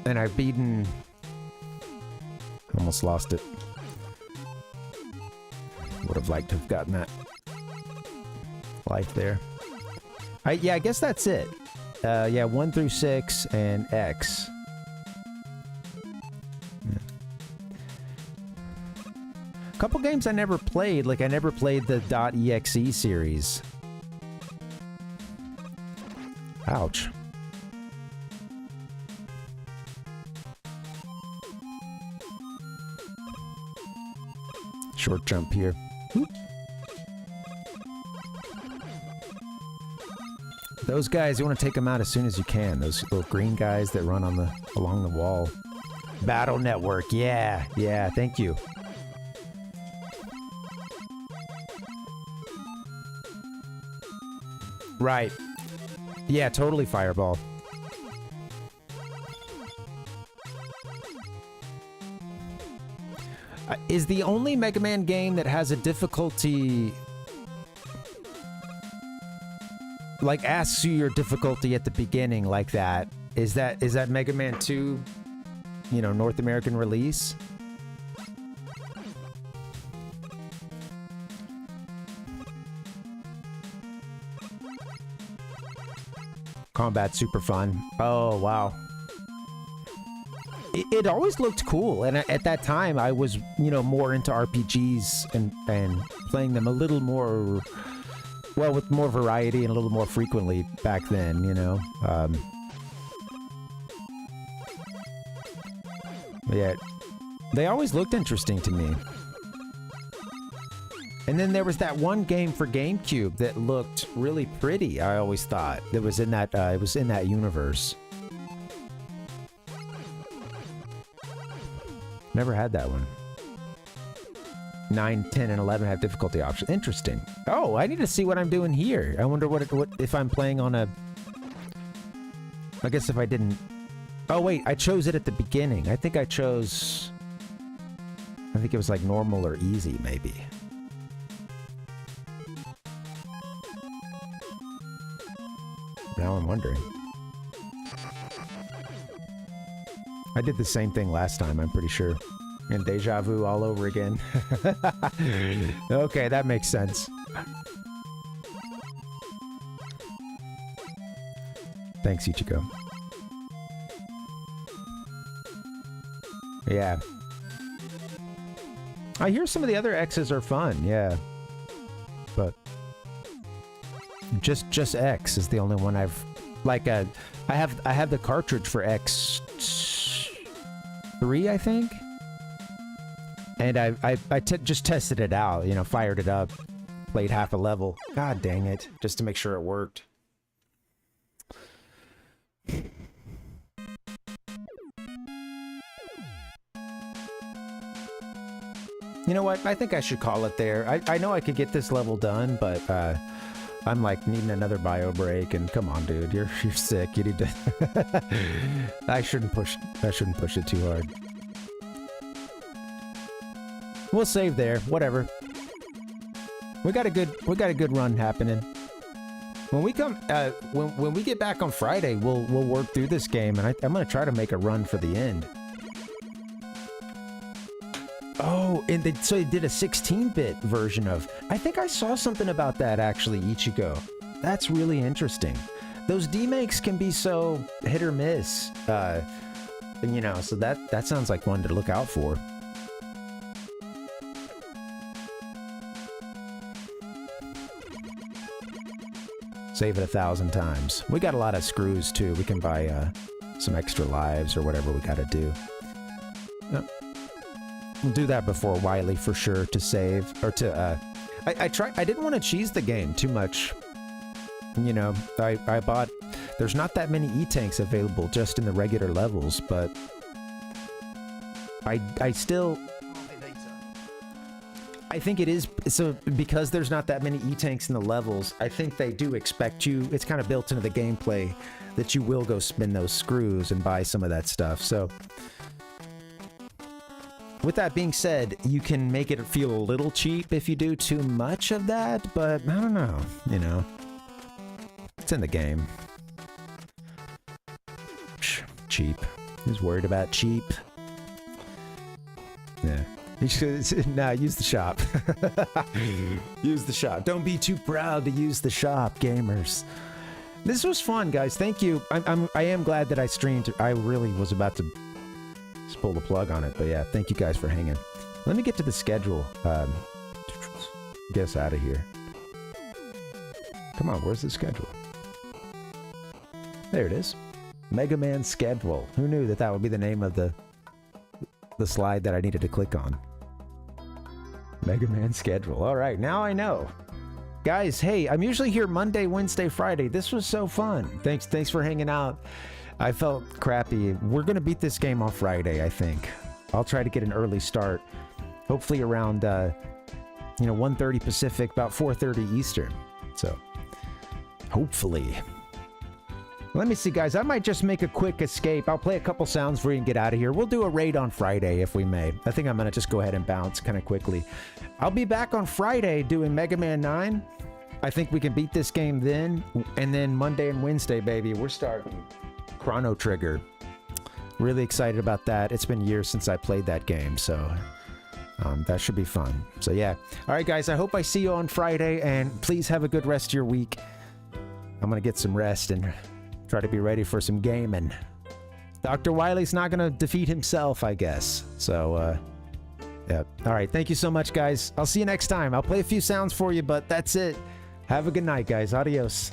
And I've beaten... Almost lost it. Would have liked to have gotten that life there. Yeah, I guess that's it. Yeah, 1 through 6 and X. Couple games I never played, like I never played the .exe series. Ouch. Short jump here. Whoop. Those guys, you want to take them out as soon as you can. Those little green guys that run on along the wall. Battle Network, yeah, thank you. Right. Yeah, totally, Fireball. Is the only Mega Man game that has a difficulty... like, asks you your difficulty at the beginning like that. Is that Mega Man 2, you know, North American release? Combat super fun. Oh, wow. It always looked cool, and at that time I was, you know, more into RPGs and playing them a little more, well, with more variety and a little more frequently back then, you know. Yeah, They always looked interesting to me. And then there was that one game for GameCube that looked really pretty, I always thought. It was in that universe. Never had that one. 9, 10, and 11 have difficulty options. Interesting. Oh, I need to see what I'm doing here. I wonder what if I'm playing on a... I guess if I didn't... Oh, wait, I chose it at the beginning. I think I chose... I think it was like normal or easy, maybe. Now I'm wondering. I did the same thing last time, I'm pretty sure. And deja vu all over again. Okay, that makes sense. Thanks, Ichigo. Yeah. I hear some of the other X's are fun, yeah. But just X is the only one I've like I have the cartridge for X3, I think. And I just tested it out, you know, fired it up, played half a level. God dang it, just to make sure it worked. You know what? I think I should call it there. I know I could get this level done, but I'm like needing another bio break. And come on, dude, you're sick. You need to. I shouldn't push it too hard. We'll save there. Whatever. We got a good run happening. When we come, when we get back on Friday, we'll work through this game, and I'm gonna try to make a run for the end. Oh, and so they did a 16-bit version of... I think I saw something about that, actually, Ichigo. That's really interesting. Those demakes can be so hit or miss. You know, so that sounds like one to look out for. Save it 1,000 times. We got a lot of screws, too. We can buy some extra lives or whatever we gotta do. Yep. We'll do that before Wily for sure to save or to I didn't want to cheese the game too much. You know, I bought there's not that many E-tanks available just in the regular levels, but I still I think it is so because there's not that many E-tanks in the levels. I think they do expect you. It's kind of built into the gameplay that you will go spin those screws and buy some of that stuff. So with that being said, you can make it feel a little cheap if you do too much of that, but I don't know, you know. It's in the game. Cheap. Who's worried about cheap? Yeah. Nah, use the shop. Use the shop. Don't be too proud to use the shop, gamers. This was fun, guys. Thank you. I am glad that I streamed. I really was about to just pull the plug on it, but yeah, thank you guys for hanging. Let me get to the schedule. Get us out of here. Come on, where's the schedule? There it is. Mega Man schedule. Who knew that would be the name of the slide that I needed to click on? Mega Man schedule. All right, now I know. Guys, hey, I'm usually here Monday, Wednesday, Friday. This was so fun. Thanks for hanging out. I felt crappy. We're gonna beat this game on Friday, I think. I'll try to get an early start. Hopefully around, 1:30 Pacific, about 4:30 Eastern. So, hopefully. Let me see, guys. I might just make a quick escape. I'll play a couple sounds for you and get out of here. We'll do a raid on Friday if we may. I think I'm going to just go ahead and bounce kind of quickly. I'll be back on Friday doing Mega Man 9. I think we can beat this game then. And then Monday and Wednesday, baby, we're starting Chrono Trigger. Really excited about that. It's been years since I played that game, so that should be fun. So, yeah. All right, guys. I hope I see you on Friday, and please have a good rest of your week. I'm going to get some rest and try to be ready for some gaming. Dr. Wily's not going to defeat himself, I guess. So, yeah. All right. Thank you so much, guys. I'll see you next time. I'll play a few sounds for you, but that's it. Have a good night, guys. Adios.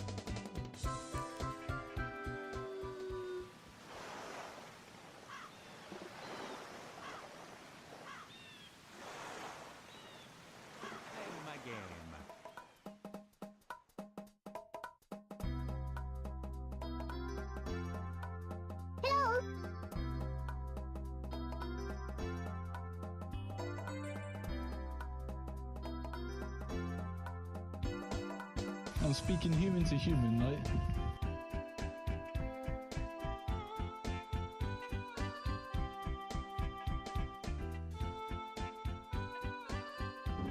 I'm speaking human to human, right?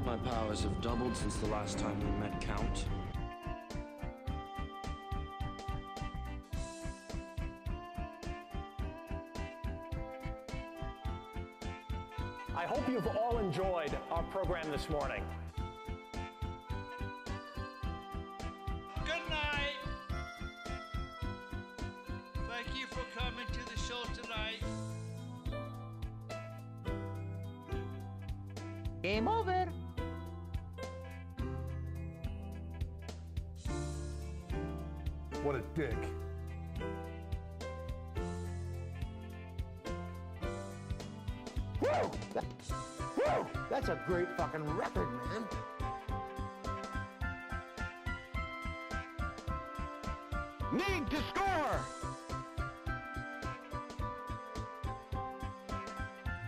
My powers have doubled since the last time we met, Count. I hope you've all enjoyed our program this morning. Good night. Thank you for coming to the show tonight. Game over. What a dick. Whoa! That's a great fucking record, man. Need to score!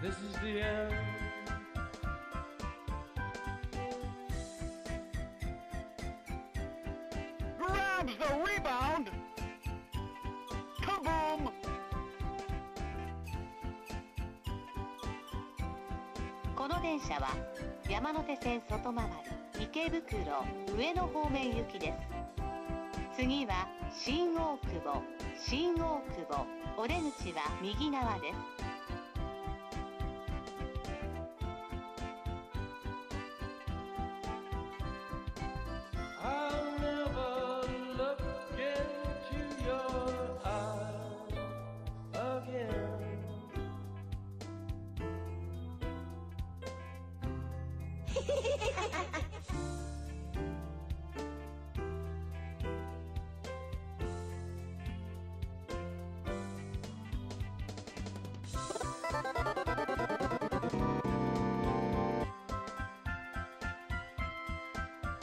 This is the end. Grabs the rebound! Kaboom! この電車は山手線外回り池袋上野方面行きです。次は新大久保お出口は右側です。I'll never look into your eyes again.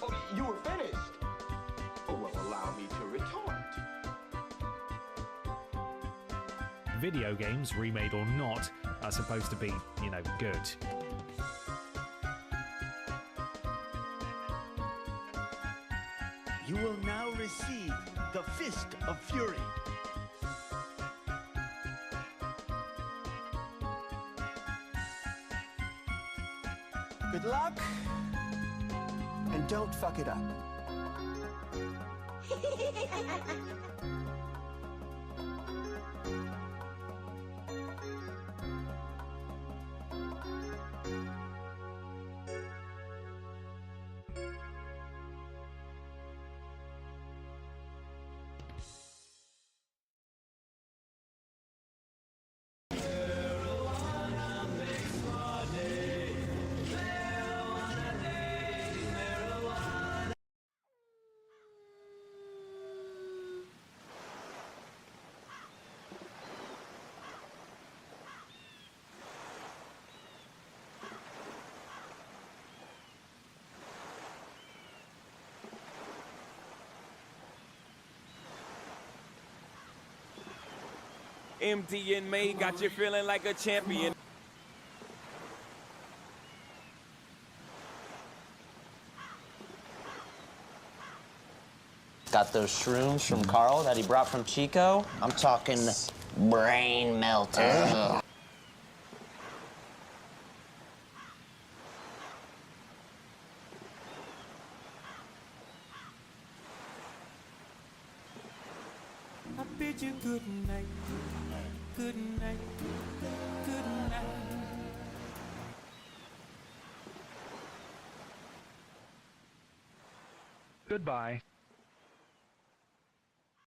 Oh, you were finished. Oh, well, allow me to retort. Video games, remade or not, are supposed to be, you know, good. You will now receive the Fist of Fury. Good luck, and don't fuck it up. Empty and May got you feeling like a champion. Got those shrooms from Carl that he brought from Chico. I'm talking brain melter. I bid you good night, good night, good night. Goodbye.